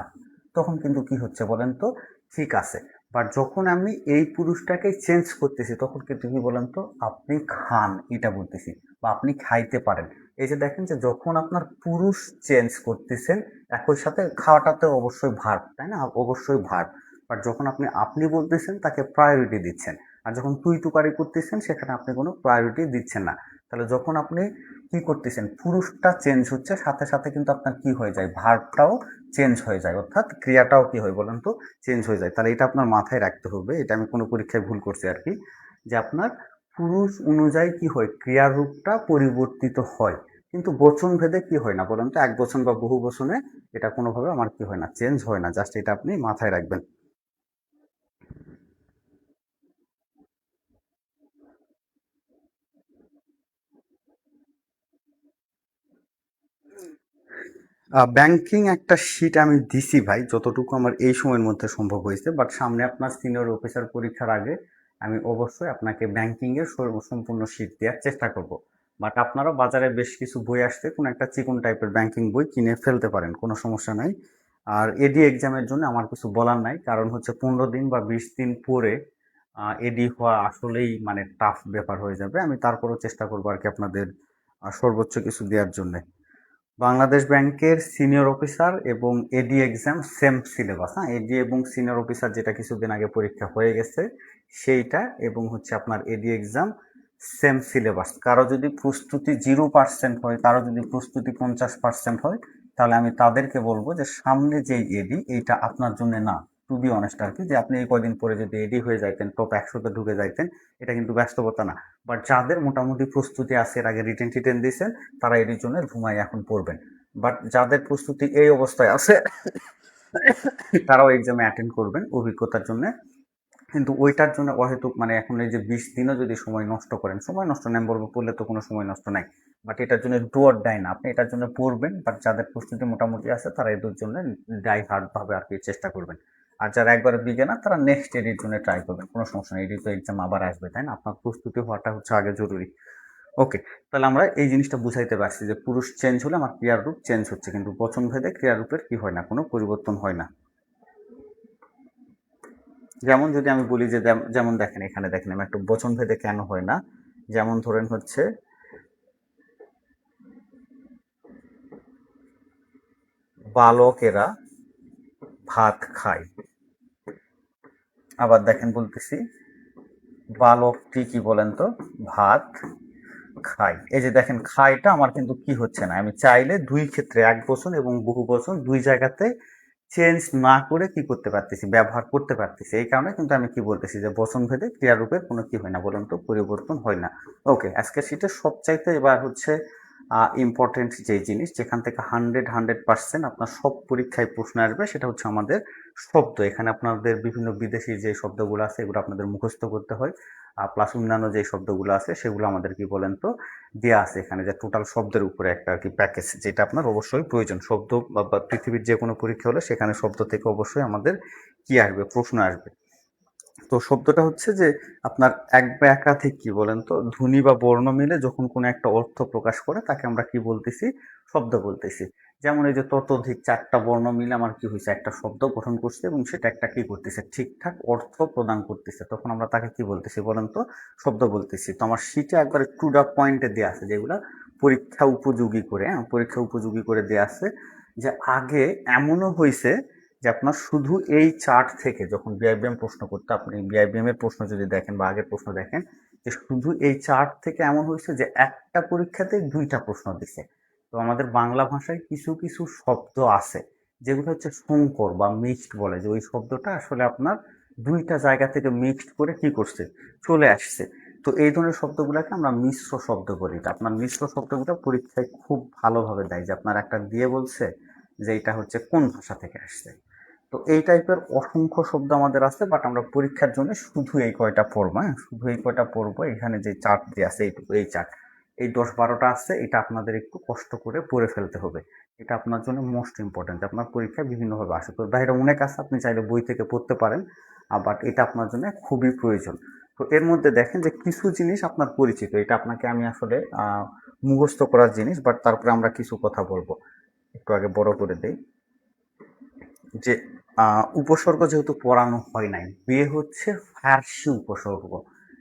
তখন কিন্তু কি হচ্ছে বলেন তো, ঠিক আছে। বাট যখন আমি এই পুরুষটাকে চেঞ্জ করতেছি তখন কিন্তু কি বলেন তো, আপনি খান এটা বলতেছি, বা আপনি খাইতে পারেন। এই যে দেখেন যে যখন আপনার পুরুষ চেঞ্জ করতেছেন, একই সাথে খাওয়াটাতে অবশ্যই ভার্ব, তাই না? অবশ্যই ভার্ব। বাট যখন আপনি বলতেছেন তাকে প্রায়োরিটি দিচ্ছেন, আর যখন তুই তুকারি করতেছেন সেখানে আপনি কোনো প্রায়োরিটি দিচ্ছেন না। তাহলে যখন আপনি কি করতেছেন, পুরুষটা চেঞ্জ হচ্ছে, সাথে সাথে কিন্তু আপনার কি হয়ে যায়, ভার্বটাও চেঞ্জ হয়ে যায়, অর্থাৎ ক্রিয়াটাও কি হয় বলেন তো, চেঞ্জ হয়ে যায়। তাহলে এটা আপনার মাথায় রাখতে হবে, এটা আমি কোনো পরীক্ষায় ভুল করছি আর কি, যে আপনার পুরুষ অনুযায়ী কি হয়, ক্রিয়ার রূপটা পরিবর্তিত হয়। কিন্তু বচন ভেদে কি হয় না বলেন তো, এক বচন বা বহু বচনে এটা কোনোভাবে আমার কি হয় না, চেঞ্জ হয় না। জাস্ট এটা আপনি মাথায় রাখবেন। ব্যাংকিং একটা শিট আমি দিছি ভাই, যতটুকু আমার এই সময়ের মধ্যে সম্ভব হয়েছে, বাট সামনে আপনার সিনিয়র অফিসার পরীক্ষার আগে আমি অবশ্যই আপনাকে ব্যাংকিং এর সম্পূর্ণ শিট দেওয়ার চেষ্টা করব। বাট আপনারা বাজারে বেশ কিছু বই আসছে, কোনো একটা চিকন টাইপের ব্যাংকিং বই কিনে ফেলতে পারেন, কোনো সমস্যা নাই। আর এডি এক্সামের জন্য আমার কিছু বলার নাই, কারণ হচ্ছে 15 দিন বা 20 দিন পরে এডি হওয়া আসলেই মানে টাফ ব্যাপার হয়ে যাবে। আমি তারপরও চেষ্টা করবো আর কি আপনাদের সর্বোচ্চ কিছু দেওয়ার জন্য। বাংলাদেশ ব্যাংকের সিনিয়র অফিসার এবং এডি এক্সাম সেম সিলেবাস, হ্যাঁ, এডি এবং সিনিয়র অফিসার যেটা কিছুদিন আগে পরীক্ষা হয়ে গেছে সেইটা, এবং হচ্ছে আপনার এডি এক্সাম সেম সিলেবাস। কারো যদি প্রস্তুতি 0% হয়, কারো যদি প্রস্তুতি 50% হয়, তাহলে আমি তাদেরকে বলবো যে সামনে যেই এডি এইটা আপনার জন্য না, টু বি অনেস্ট আর কি, যে আপনি এই কয়দিন পরে যদি এডি হয়ে যাইতেন, টপ 100-তে ঢুকে যাইতেন, এটা কিন্তু ব্যস্ততা না। বাট যাদের মোটামুটি প্রস্তুতি আছে, এর আগে রিটেন টিটেন দিয়েছেন, তারা এটির জন্য ঘুমাই এখন পড়বেন। বাট যাদের প্রস্তুতি এই অবস্থায় আছে তারাও এক্সামে অ্যাটেন্ড করবেন অভিজ্ঞতার জন্য। কিন্তু ওইটার জন্য অহেতুক মানে এখন এই যে 20 দিনও যদি সময় নষ্ট করেন, সময় নষ্ট নেই বলবো, পড়লে তো কোনো সময় নষ্ট নাই, বাট এটার জন্য ডু অর ডাই না, আপনি এটার জন্য পড়বেন। বাট যাদের প্রস্তুতি মোটামুটি আছে তারা এদের জন্য ডাই হার্ড ভাবে আর কি চেষ্টা করবেন। আর যারা একবারে বিগিনার তারা নেক্সট এডির জন্য ট্রাই করবেন, কোনো সমস্যা নেই, এডি তো এক্সাম আবার আসবে, তাই না? আপনার প্রস্তুতি হওয়াটা হচ্ছে আগে জরুরি। ওকে, তাহলে আমরা এই জিনিসটা বুঝাইতে পারছি যে পুরুষ চেঞ্জ হলে আমার ক্রিয়ার রূপ চেঞ্জ হচ্ছে, কিন্তু বচন ভেদে ক্রিয়ার রূপের কি হয় না, কোনো পরিবর্তন হয় না। যেমন যদি আমি বলি যে যেমন দেখেন, এখানে দেখেন আমি একটু বচন ভেদে কেন হয় না, যেমন ধরেন হচ্ছে বালকেরা ভাত খায়। আবার দেখেন বলতেছি, বালকটি কি বলেন তো ভাত খায়। এই যে দেখেন খায়টা আমার কিন্তু কি হচ্ছে না, আমি চাইলে দুই ক্ষেত্রে এক বচন এবং বহু বচন দুই জায়গাতে চেঞ্জ না করে কি করতে পারতেছি, ব্যবহার করতে পারতেছি। এই কারণে কিন্তু আমি কি বলতেছি যে বচন ভেদে ক্রিয়ারূপের কোনো কি হয় না বলুন তো, পরিবর্তন হয় না। ওকে, আজকে শীতের সবচাইতে এবার হচ্ছে ইম্পর্টেন্ট যে জিনিস, যেখান থেকে 100% আপনার সব পরীক্ষায় প্রশ্ন আসবে, সেটা হচ্ছে আমাদের শব্দ। এখানে আপনাদের বিভিন্ন বিদেশি যে শব্দগুলো আছে এগুলো আপনাদের মুখস্থ করতে হয়, প্লাস অন্যান্য যে শব্দগুলো আছে সেগুলো আমাদের কি বলেন তো দেওয়া আছে এখানে, যে টোটাল শব্দের উপরে একটা আর কি প্যাকেজ, যেটা আপনার অবশ্যই প্রয়োজন। শব্দ বা পৃথিবীর যে কোনো পরীক্ষা হলে সেখানে শব্দ থেকে অবশ্যই আমাদের কি আসবে, প্রশ্ন আসবে। তো শব্দটা হচ্ছে যে আপনার এক বা একাধিক কি বলেন তো ধ্বনি বা বর্ণ মিলে যখন কোনো একটা অর্থ প্রকাশ করে তাকে আমরা কি বলতেছি, শব্দ বলতেছি। যেমন এই যে ততোধিক, চারটা বর্ণ মিলে আমার কি হয়েছে, একটা শব্দ গঠন করছে এবং সেটা একটা কি করতেছে, ঠিকঠাক অর্থ প্রদান করতেছে, তখন আমরা তাকে কি বলতেছি বলেন তো, শব্দ বলতেছি। তো আমার শীটে একবারে টু দা পয়েন্টে দেওয়া আছে, যেগুলা পরীক্ষা উপযোগী করে, পরীক্ষা উপযোগী করে দেওয়া আছে। যে আগে এমনও হয়েছে যে আপনার শুধু এই চার্ট থেকে যখন বিআইবিএম প্রশ্ন করতে, আপনি বিআইবিএম এর প্রশ্ন যদি দেখেন বা আগের প্রশ্ন দেখেন, যে শুধু এই চার্ট থেকে এমন হয়েছে যে একটা পরীক্ষাতে দুইটা প্রশ্ন দিছে। তো আমাদের বাংলা ভাষায় কিছু কিছু শব্দ আছে যেগুলো হচ্ছে সংকর বা মিক্সড বলে, যে ওই শব্দটা আসলে আপনার দুইটা জায়গা থেকে মিক্সড করে কি করছে, চলে আসছে। তো এই ধরনের শব্দগুলোকে আমরা মিশ্র শব্দ বলি। তো আপনার মিশ্র শব্দগুলো পরীক্ষায় খুব ভালোভাবে দেয়, যে আপনার একটা দিয়ে বলছে যে এটা হচ্ছে কোন ভাষা থেকে আসছে। তো এই টাইপের অসংখ্য শব্দ আমাদের আছে, বাট আমরা পরীক্ষার জন্য শুধু এই কয়টা পড়বো, শুধু এই কয়টা পড়বো। এখানে যে চার্ট দিয়ে আছে এইটুকু, এই চার্ট এই 10-12টা আছে, এটা আপনাদের একটু কষ্ট করে পড়ে ফেলতে হবে। এটা আপনার জন্য মোস্ট ইম্পর্টেন্ট, আপনার পরীক্ষায় বিভিন্নভাবে আসে। তো বাইরে অনেক আছে, আপনি চাইলে বই থেকে পড়তে পারেন, বাট এটা আপনার জন্য খুবই প্রয়োজন। তো এর মধ্যে দেখেন যে কিছু জিনিস আপনার পরিচিত, এটা আপনাকে আমি আসলে মুখস্থ করার জিনিস, বাট তারপরে আমরা কিছু কথা বলবো। একটু আগে বড় করে দেই যে উপসর্গ যেহেতু পড়ানো হয় নাই, বে হচ্ছে ফার্সি উপসর্গ।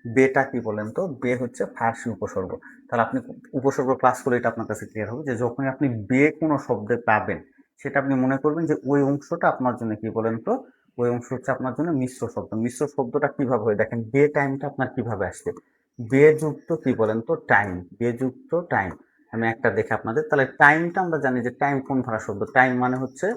বেটা কি বলেন তো, বে হচ্ছে ফার্সি উপসর্গ। তাহলে আপনি উপসর্গ ক্লাস করলে এটা আপনার কাছে ক্লিয়ার হবে, যে যখনই আপনি বে কোনো শব্দে পাবেন, সেটা আপনি মনে করবেন যে ওই অংশটা আপনার জন্য কি বলেন তো, ওই অংশ হচ্ছে আপনার জন্য মিশ্র শব্দ। মিশ্র শব্দটা কিভাবে হয় দেখেন, বে টাইমটা আপনার কিভাবে আসছে, বে যুক্ত কি বলেন তো টাইম, বে যুক্ত টাইম। আমি একটা দেখে আপনাদের, তাহলে টাইমটা আমরা জানি যে টাইম কোন ধারা শব্দ, টাইম মানে হচ্ছে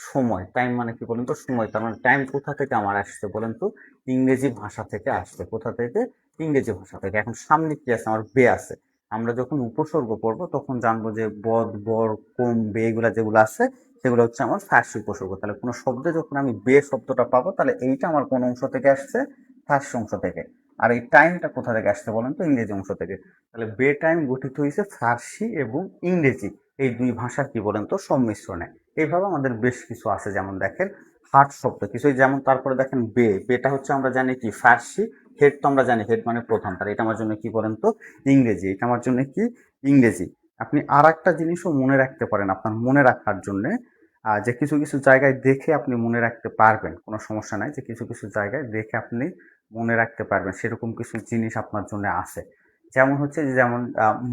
সময়। টাইম মানে কি বলেন তো, সময়। তার মানে টাইম কোথা থেকে আমার আসছে বলেন তো, ইংরেজি ভাষা থেকে আসছে। কোথা থেকে, ইংরেজি ভাষা থেকে। এখন সামনে কি আছে, আমার বে আছে। আমরা যখন উপসর্গ পড়বো তখন জানবো যে বদ, বর, কোম, বে এগুলা যেগুলো আছে সেগুলো হচ্ছে আমার ফার্সি উপসর্গ। তাহলে কোনো শব্দে যখন আমি বে শব্দটা পাবো, তাহলে এইটা আমার কোন অংশ থেকে আসছে, ফার্সি অংশ থেকে। আর এই টাইমটা কোথা থেকে আসছে বলেন তো, ইংরেজি অংশ থেকে। তাহলে বে টাইম গঠিত হয়েছে ফার্সি এবং ইংরেজি এই দুই ভাষার কি বলেন তো সংমিশ্রণে। এইভাবে আমাদের বেশ কিছু আছে, যেমন দেখেন হার্ট শব্দ কিছুই, যেমন তারপরে দেখেন বে, বেটা হচ্ছে আমরা জানি কি ফার্সি, হেড তো আমরা জানি হেড মানে প্রধান, তাহলে এটা আমার জন্য কি বলেন তো ইংরেজি, এটা আমার জন্য কি ইংরেজি। আপনি আর একটা জিনিসও মনে রাখতে পারেন আপনার মনে রাখার জন্য, যে কিছু কিছু জায়গায় দেখে আপনি মনে রাখতে পারবেন, কোনো সমস্যা নাই, যে কিছু কিছু জায়গায় দেখে আপনি মনে রাখতে পারবেন, সেরকম কিছু জিনিস আপনার জন্য আছে। যেমন হচ্ছে যে, যেমন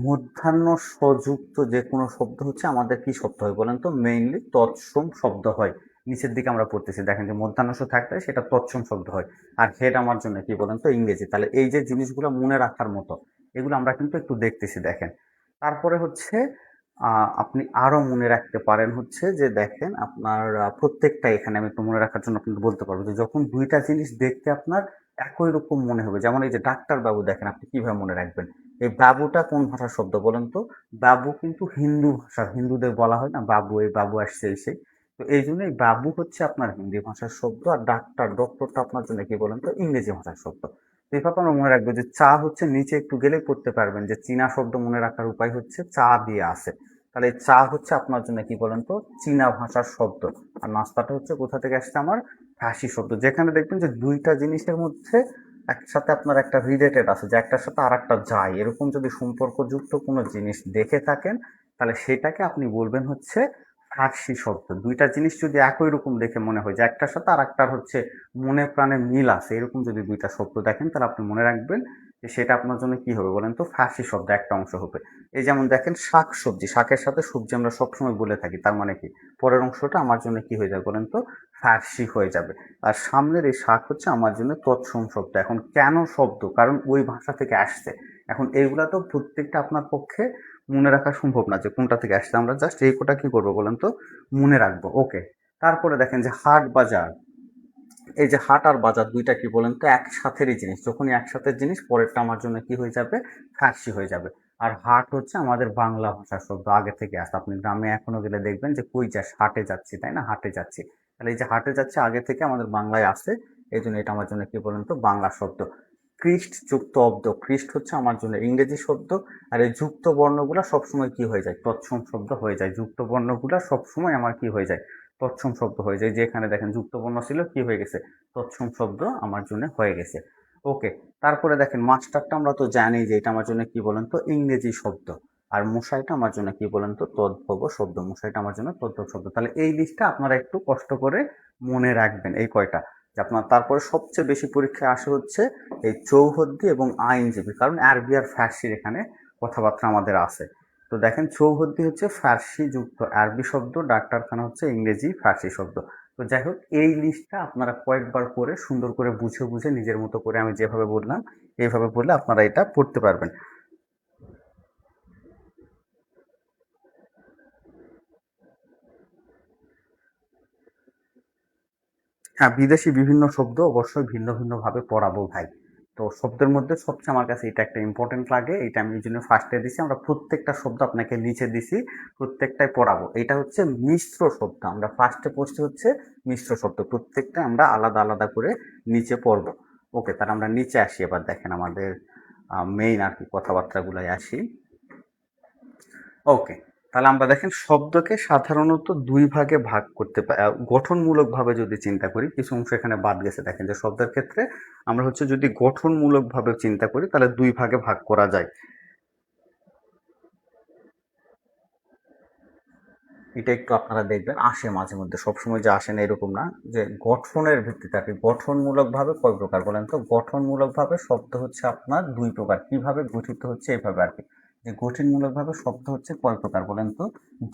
মূর্ধন্য স্বযুক্ত যে কোনো শব্দ হচ্ছে আমাদের কি শব্দ হয় বলেন তো, মেইনলি তৎসম শব্দ হয়। নিচের দিকে আমরা পড়তেছি দেখেন যে মূর্ধন্য স থাকলে সেটা তৎসম শব্দ হয়। আর হেড আমার জন্য কি বলেন তো ইংরেজি। তাহলে এই যে জিনিসগুলো মনে রাখার মতো, এগুলো আমরা কিন্তু একটু দেখতেছি দেখেন। তারপরে হচ্ছে আপনি আরো মনে রাখতে পারেন হচ্ছে যে দেখেন আপনার প্রত্যেকটা, এখানে আমি একটু মনে রাখার জন্য আপনাকে বলতে পারবো যে যখন দুইটা জিনিস দেখতে আপনার একই রকম মনে হবে, যেমন এই যে ডাক্তার বাবু, দেখেন আপনি কিভাবে মনে রাখবেন, এই বাবুটা কোন ভাষার শব্দ বলেন তো, বাবু কিন্তু হিন্দু ভাষার, হিন্দুদের বলা হয় না বাবু, এই বাবু আসছে এই সেই। তো এই জন্য এই বাবু হচ্ছে আপনার হিন্দি ভাষার শব্দ, আর ডাক্তার, ডক্টরটা আপনার জন্য কি বলেন তো ইংরেজি ভাষার শব্দ। তো এইভাবে আমরা মনে রাখবো যে চা হচ্ছে, নিচে একটু গেলে পড়তে পারবেন যে চীনা শব্দ মনে রাখার উপায় হচ্ছে চা দিয়ে আসে। তাহলে চা হচ্ছে আপনার জন্য কি বলেন তো চীনা ভাষার শব্দ। আর নাস্তাটা হচ্ছে কোথা থেকে আসছে, আমার ফার্সি শব্দ। যেখানে দেখবেন যে দুইটা জিনিসের মধ্যে একসাথে আপনার একটা রিলেটেড আছে, যে একটার সাথে আর একটা যায়, এরকম যদি সম্পর্কযুক্ত কোনো জিনিস দেখে থাকেন, তাহলে সেটাকে আপনি বলবেন হচ্ছে ফার্সি শব্দ। দুইটা জিনিস যদি একই রকম দেখে মনে হয় যে একটার সাথে আর একটার হচ্ছে মনে প্রাণে মিল আছে, এরকম যদি দুইটা শব্দ দেখেন, তাহলে আপনি মনে রাখবেন সেটা আপনার জন্য কি হবে বলেন তো? ফার্সি শব্দ একটা অংশ হবে। এই যেমন দেখেন শাক সবজি, শাকের সাথে সবজি আমরা সবসময় বলে থাকি, তার মানে কি পরের অংশটা আমার জন্য কি হয়ে যাবে বলেন তো? ফার্সি হয়ে যাবে। আর সামনের এই শাক হচ্ছে আমার জন্য তৎসম শব্দ। এখন কেন শব্দ? কারণ ওই ভাষা থেকে আসছে। এখন এইগুলা তো প্রত্যেকটা আপনার পক্ষে মনে রাখা সম্ভব না যে কোনটা থেকে আসছে। আমরা জাস্ট এই কোটা কি করবো বলেন তো? মনে রাখবো। ওকে। তারপরে দেখেন যে হাট বাজার, এই যে হাট আর বাজার দুইটা কি বলেন তো? একসাথেরই জিনিস। যখনই একসাথের জিনিস, পরেরটা আমার জন্য কি হয়ে যাবে? ফার্সি হয়ে যাবে। আর হাট হচ্ছে আমাদের বাংলা ভাষার শব্দ, আগে থেকে আসে। আপনি গ্রামে এখনো গেলে দেখবেন যে কই যাস? হাটে যাচ্ছি, তাই না? হাটে যাচ্ছি। তাহলে এই যে হাটে যাচ্ছে আগে থেকে আমাদের বাংলায় আসে, এই জন্য এটা আমার জন্য কি বলেন তো? বাংলা শব্দ। খ্রিস্ট যুক্ত অব্দ, খ্রিস্ট হচ্ছে আমার জন্য ইংরেজি শব্দ। আর এই যুক্ত বর্ণগুলা সবসময় কি হয়ে যায়? তৎসম শব্দ হয়ে যায়। যুক্ত বর্ণগুলা সবসময় আমার কি হয়ে যায়? তৎসম শব্দ হয়ে যায়। যে এখানে দেখেন যুক্ত বর্ণ ছিল, কি হয়ে গেছে? তৎসম শব্দ আমার জন্য হয়ে গেছে। ওকে। তারপরে দেখেন মাস্টারটা আমরা তো জানি যে এটা আমার জন্য কি বলেন তো? ইংরেজি শব্দ। আর মশাইটা আমার জন্য কি বলেন তো? তদ্ভব শব্দ। মশাইটা আমার জন্য তদ্ভব শব্দ। তাহলে এই লিস্টটা আপনারা একটু কষ্ট করে মনে রাখবেন, এই কয়টা। যে আপনার তারপরে সবচেয়ে বেশি পরীক্ষায় আসে হচ্ছে এই চৌহদ্দি এবং আইনজীবী, কারণ আরবি আর ফার্সির এখানে কথাবার্তা আমাদের আছে। তো দেখেন চৌহদ্দি হচ্ছে ফার্সি যুক্ত আরবি শব্দ, ডাক্তারখানা হচ্ছে ইংরেজি ফার্সি শব্দ। তো যাই হোক, এই লিস্টটা আপনারা কয়েকবার করে সুন্দর করে বুঝে বুঝে নিজের মতো করে আমি যেভাবে বললাম এইভাবে বললে আপনারা এটা পড়তে পারবেন। হ্যাঁ, বিদেশি বিভিন্ন শব্দ অবশ্যই ভিন্ন ভিন্ন ভাবে পড়াবো ভাই। তো শব্দের মধ্যে সবচেয়ে আমার কাছে এটা একটা ইম্পর্টেন্ট লাগে, এটা আমি এই জন্য ফার্স্টে দিছি। আমরা প্রত্যেকটা শব্দ আপনাকে নিচে দিছি, প্রত্যেকটাই পড়াবো। এটা হচ্ছে মিশ্র শব্দ, আমরা ফার্স্টে পড়ছি হচ্ছে মিশ্র শব্দ, প্রত্যেকটা আমরা আলাদা আলাদা করে নিচে পড়বো। ওকে, তাহলে আমরা নিচে আসি। এবার দেখেন আমাদের মেইন আর কি কথাবার্তাগুলাই আসি। ওকে, তাহলে আমরা দেখেন শব্দকে সাধারণত দুই ভাগে ভাগ করতে পারি। গঠনমূলক ভাবে যদি চিন্তা করি, কিছু অংশ এখানে বাদ গেছে। দেখেন যে শব্দের ক্ষেত্রে আমরা হচ্ছে যদি গঠনমূলক ভাবে চিন্তা করি তাহলে দুই ভাগে ভাগ করা যায়। এটা একটু আপনারা দেখবেন আসে মাঝে মধ্যে, সবসময় যে আসে না এরকম না। যে গঠনের ভিত্তিতে আর কি, গঠনমূলক ভাবে কয় প্রকার বলেন তো? গঠনমূলক ভাবে শব্দ হচ্ছে আপনার দুই প্রকার। কিভাবে গঠিত হচ্ছে এভাবে আর কি। যে গঠনমূলক ভাবে শব্দ হচ্ছে কয় প্রকার বলেন তো?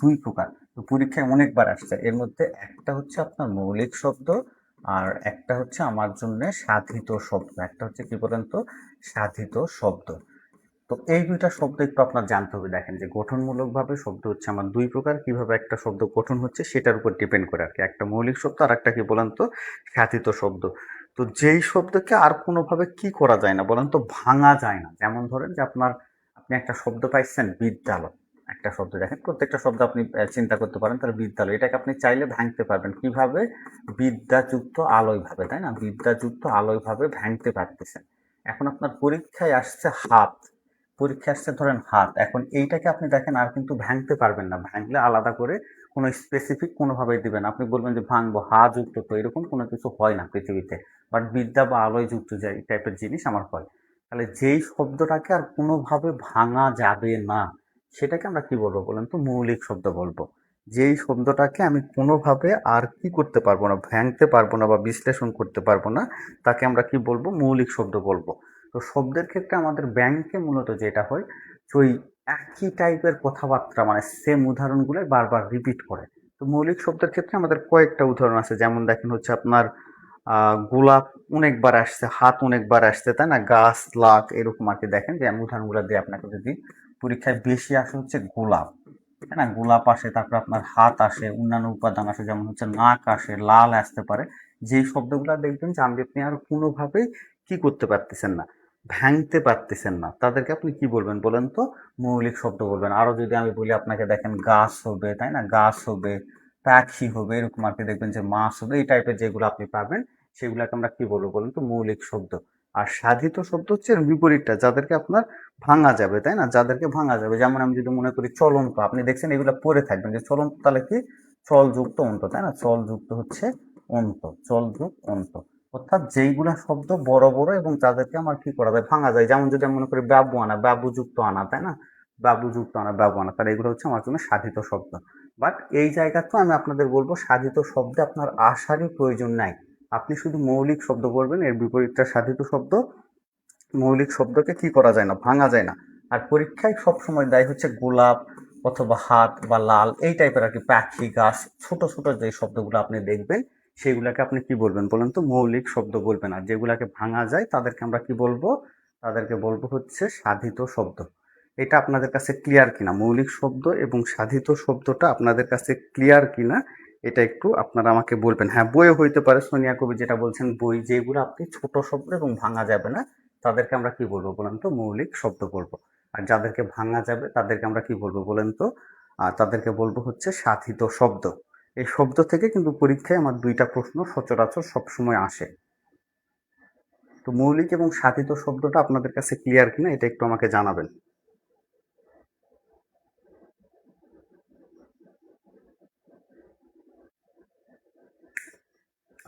দুই প্রকার। তো পরীক্ষায় অনেকবার আসছে। এর মধ্যে একটা হচ্ছে আপনার মৌলিক শব্দ, আর একটা হচ্ছে আমার জন্য সাধিত শব্দ। একটা হচ্ছে কি বলেন তো? সাধিত শব্দ। তো এই দুইটা শব্দ একটু আপনার জানতে হবে। দেখেন যে গঠনমূলক ভাবে শব্দ হচ্ছে আমার দুই প্রকার, কিভাবে একটা শব্দ গঠন হচ্ছে সেটার উপর ডিপেন্ড করে আর কি। একটা মৌলিক শব্দ আর একটা কি বলেন তো? সাধিত শব্দ। তো যেই শব্দকে আর কোনোভাবে কি করা যায় না বলেন তো? ভাঙা যায় না। যেমন ধরেন যে আপনি একটা শব্দ পাইছেন বিদ্যালয়, একটা শব্দ। দেখেন প্রত্যেকটা শব্দ আপনি চিন্তা করতে পারেন, তাহলে বিদ্যালয় এটাকে আপনি চাইলে ভাঙতে পারবেন কিভাবে? বিদ্যাযুক্ত আলয় ভাবে, তাই না? বিদ্যাযুক্ত আলয় ভাবে ভাঙতে পারতেছেন। এখন আপনার পরীক্ষায় আসছে হাত, পরীক্ষা আসছে ধরেন হাত। এখন এইটাকে আপনি দেখেন আর কিন্তু ভাঙতে পারবেন না। ভাঙলে আলাদা করে কোনো স্পেসিফিক কোনোভাবেই দিবেন। আপনি বলবেন যে ভাঙবো, হা যুক্ত, তো এরকম কোনো কিছু হয় না পৃথিবীতে। বাট বিদ্যা বা আলোয় যুক্ত যে এই টাইপের জিনিস আমার হয়। তাহলে যেই শব্দটাকে আর কোনোভাবে ভাঙা যাবে না সেটাকে আমরা কি বলবো বলেন তো? মৌলিক শব্দ বলবো। যেই শব্দটাকে আমি কোনোভাবে আর কি করতে পারবো না, ভাঙতে পারবো না বা বিশ্লেষণ করতে পারবো না, তাকে আমরা কি বলবো? মৌলিক শব্দ বলবো। তো শব্দের ক্ষেত্রে আমাদের ব্যাংকে মূলত যেটা হয়, ওই একই টাইপের কথাবার্তা মানে সেম উদাহরণগুলো বারবার রিপিট করে। তো মৌলিক শব্দের ক্ষেত্রে আমাদের কয়েকটা উদাহরণ আছে। যেমন দেখেন হচ্ছে আপনার গোলাপ অনেকবার আসছে, হাত অনেকবার আসছে, তাই না? গাছ, লাখ, এরকম আর কি। দেখেন যে আমি উদাহরণগুলো দিয়ে আপনাকে যদি, পরীক্ষায় বেশি আসে হচ্ছে গোলাপ, তাই না? গোলাপ আসে, তারপর আপনার হাত আসে, অন্যান্য উপাদান আসে, যেমন হচ্ছে নাক আসে, লাল আসতে পারে। যেই শব্দগুলো দেখবেন যে আপনি আর কোনোভাবেই কি করতে পারতেছেন না, ভাঙতে পারতেছেন না, তাদেরকে আপনি কি বলবেন বলেন তো? মৌলিক শব্দ বলবেন। আরো যদি আমি বলি আপনাকে, দেখেন গাছ হবে, তাই না? গাছ হবে, পাখি হবে, এরকম আর কি। দেখবেন যে মাছ হবে, এই টাইপের যেগুলো আপনি পাবেন সেগুলোকে আমরা কি বলবো বলেন তো? মৌলিক শব্দ। আর সাধিত শব্দ হচ্ছে এর বিপরীতটা, যাদেরকে আপনার ভাঙা যাবে, তাই না? যাদেরকে ভাঙা যাবে। যেমন আমি যদি মনে করি চলন্ত, আপনি দেখছেন এগুলো পড়ে থাকবেন যে চলন্ত, তাহলে কি? চল যুক্ত অন্ত, তাই না? চল যুক্ত হচ্ছে অন্ত, চল যুক্ত অন্ত। অর্থাৎ যেইগুলা শব্দ বড় বড় এবং তাদেরকে আমার কি করা যায়? ভাঙা যায়। যেমন যদি আমি মনে করি বাবু আনা, বাবু যুক্ত আনা, তাই না? বাবু যুক্ত আনা, বাবু আনা, তাহলে এগুলো হচ্ছে আমার জন্য সাধিত শব্দ। বাট এই জায়গাতে আমি আপনাদের বলবো সাধিত শব্দে আপনার আসারই প্রয়োজন নাই। আপনি শুধু মৌলিক শব্দ বলবেন, এর বিপরীতটা সাধিত শব্দ। মৌলিক শব্দকে কি করা যায় না, ভাঙা যায় না। আর পরীক্ষায় সবসময় দেয় হচ্ছে গোলাপ অথবা হাত বা লাল এই টাইপের আর কি, পাখি, গাছ, ছোট ছোট যে শব্দগুলো আপনি দেখবেন সেগুলাকে আপনি কি বলবেন বলেন তো, মৌলিক শব্দ বলবেন। আর যেগুলাকে ভাঙা যায় তাদেরকে আমরা কি বলবো, তাদেরকে বলবো হচ্ছে সাধিত শব্দ। এটা আপনাদের কাছে ক্লিয়ার কিনা, মৌলিক শব্দ এবং সাধিত শব্দটা আপনাদের কাছে ক্লিয়ার কিনা এটা একটু আপনারা আমাকে বলবেন। হ্যাঁ, বইও হইতে পারে, সোনিয়া কবি যেটা বলছেন বই, যেগুলো আপনি ছোট শব্দ এবং ভাঙা যাবে না তাদেরকে আমরা কি বলবো বলেন তো, মৌলিক শব্দ বলবো। আর যাদেরকে ভাঙা যাবে তাদেরকে আমরা কি বলবো বলেন তো, তাদেরকে বলবো হচ্ছে সাধিত শব্দ। এই শব্দ থেকে কিন্তু পরীক্ষায় আমার দুইটা প্রশ্ন সচরাচর সবসময় আসে। তো মৌলিক এবং সাধিত শব্দটা আপনাদের কাছে ক্লিয়ার কিনা এটা একটু আমাকে জানাবেন।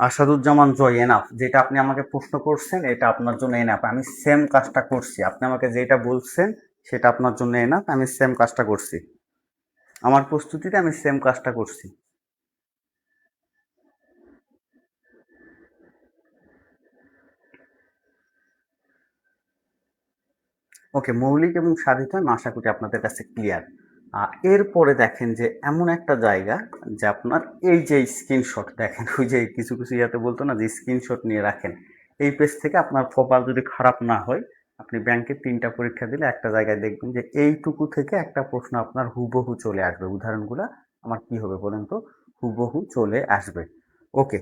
আসাদুজ্জামান জয়, এনাফ। যেটা আপনি আমাকে প্রশ্ন করছেন এটা আপনার জন্য এনাফ, আমি সেম কাজটা করছি। আপনি আমাকে যেটা বলছেন সেটা আপনার জন্য এনাফ, আমি সেম কাজটা করছি, আমার প্রস্তুতিতে আমি সেম কাজটা করছি। ওকে, মৌলিক এবং সাধিত আমি আশা করি আপনাদের কাছে ক্লিয়ার। এরপরে দেখেন যে এমন একটা জায়গা যে আপনার এই যে স্ক্রিনশট দেখেন, ওই যে কিছু কিছু ইয়াতে বলতো না যে স্ক্রিনশট নিয়ে রাখেন, এই পেজ থেকে আপনার কপাল যদি খারাপ না হয়, আপনি ব্যাংকে 3টা পরীক্ষা দিলে একটা জায়গায় দেখবেন যে এইটুকু থেকে একটা প্রশ্ন আপনার হুবহু চলে আসবে। উদাহরণগুলো আমার কি হবে বলেন তো, হুবহু চলে আসবে। ওকে,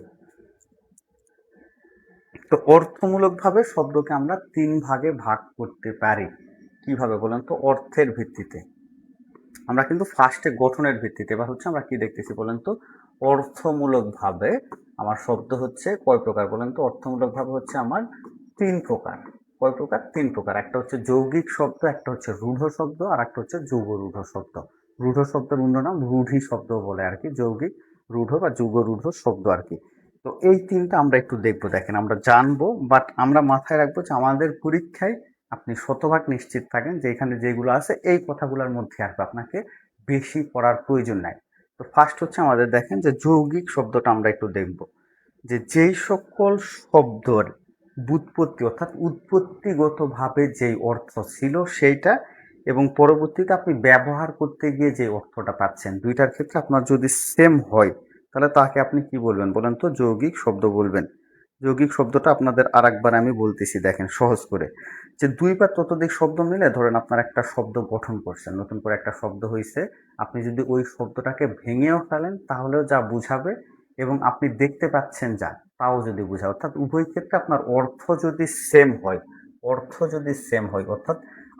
তো অর্থমূলকভাবে শব্দকে আমরা 3 ভাগে ভাগ করতে পারি। কিভাবে বলেন তো, অর্থের ভিত্তিতে। আমরা কিন্তু ফার্স্টে গঠনের ভিত্তিতে, এবার হচ্ছে আমরা কি দেখতেছি বলেন তো, অর্থমূলকভাবে আমার শব্দ হচ্ছে কয় প্রকার বলেন তো, অর্থমূলকভাবে হচ্ছে আমার 3 প্রকার। কয় প্রকার? 3 প্রকার। একটা হচ্ছে যৌগিক শব্দ, একটা হচ্ছে রূঢ় শব্দ, আর একটা হচ্ছে যুগরূঢ় শব্দ। রূঢ় শব্দের অন্য নাম রূঢ়ি শব্দ বলে আর কি, যৌগিক, রূঢ় বা যুগরূঢ় শব্দ আর কি। তো এই 3টা আমরা একটু দেখবো, দেখেন আমরা জানবো, বাট আমরা মাথায় রাখবো যে আমাদের পরীক্ষায় আপনি শতভাগ নিশ্চিত থাকেন যে এখানে যেগুলো আছে এই কথাগুলোর মধ্যে আসবে, আপনাকে বেশি পড়ার প্রয়োজন নাই। তো ফার্স্ট হচ্ছে আমাদের দেখেন যে যৌগিক শব্দটা আমরা একটু দেখব, যে যেই সকল শব্দর ব্যুৎপত্তি অর্থাৎ উৎপত্তিগতভাবে যেই অর্থ ছিল সেইটা, এবং পরবর্তীতে আপনি ব্যবহার করতে গিয়ে যে অর্থটা পাচ্ছেন, দুইটার ক্ষেত্রে আপনার যদি সেম হয় তাহলে তাকে আপনি কি বলবেন বলেন তো, যৌগিক শব্দ বলবেন। যৌগিক শব্দটা আপনাদের আরেকবার আমি বলতেছি, দেখেন সহজ করে, যে 2 বা ততোধিক শব্দ মিলে ধরেন আপনার একটা শব্দ গঠন করছেন, নতুন করে একটা শব্দ হয়েছে, আপনি যদি ওই শব্দটাকে ভেঙেও ফেলেন তাহলেও যা বুঝাবে, এবং আপনি দেখতে পাচ্ছেন যা, তাও যদি বুঝায়, অর্থাৎ উভয় ক্ষেত্রে আপনার অর্থ যদি সেম হয়, অর্থ যদি সেম হয়, অর্থাৎ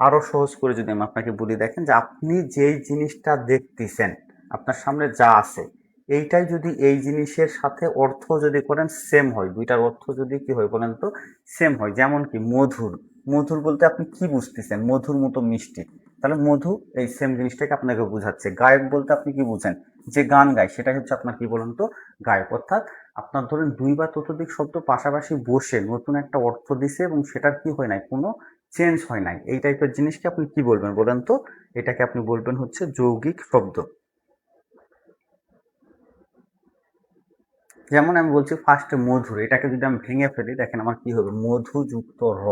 আরো সহজ করে যদি আমি আপনাকে বলি, দেখেন যে আপনি যেই জিনিসটা দেখতেছেন আপনার সামনে যা আছে, এইটাই যদি এই জিনিসের সাথে অর্থ যদি করেন সেম হয়, দুইটার অর্থ যদি কি হয় বলেন তো, সেম হয়। যেমন কি মধুর, মধুর বলতে আপনি কি বুঝতেছেন, মধুর মতো মিষ্টি, তাহলে মধু এই সেম জিনিসটাকে আপনাকে বোঝাচ্ছে। গায়ক বলতে আপনি কি বুঝেন, যে গান গায়, সেটাই হচ্ছে আপনার কি বলেন তো, গায়ক। অর্থাৎ আপনার ধরেন 2 বা ততোধিক শব্দ পাশাপাশি বসে নতুন একটা অর্থ দিছে এবং সেটার কি হয় নাই, কোনো চেঞ্জ হয় নাই, এই টাইপের জিনিসকে আপনি কি বলবেন বলেন তো, এটাকে আপনি বলবেন হচ্ছে যৌগিক শব্দ। যেমন আমি বলছি ফার্স্টে মধুর, এটাকে যদি আমি ভেঙে ফেলি দেখেন আমার কি হবে, মধু যুক্ত র,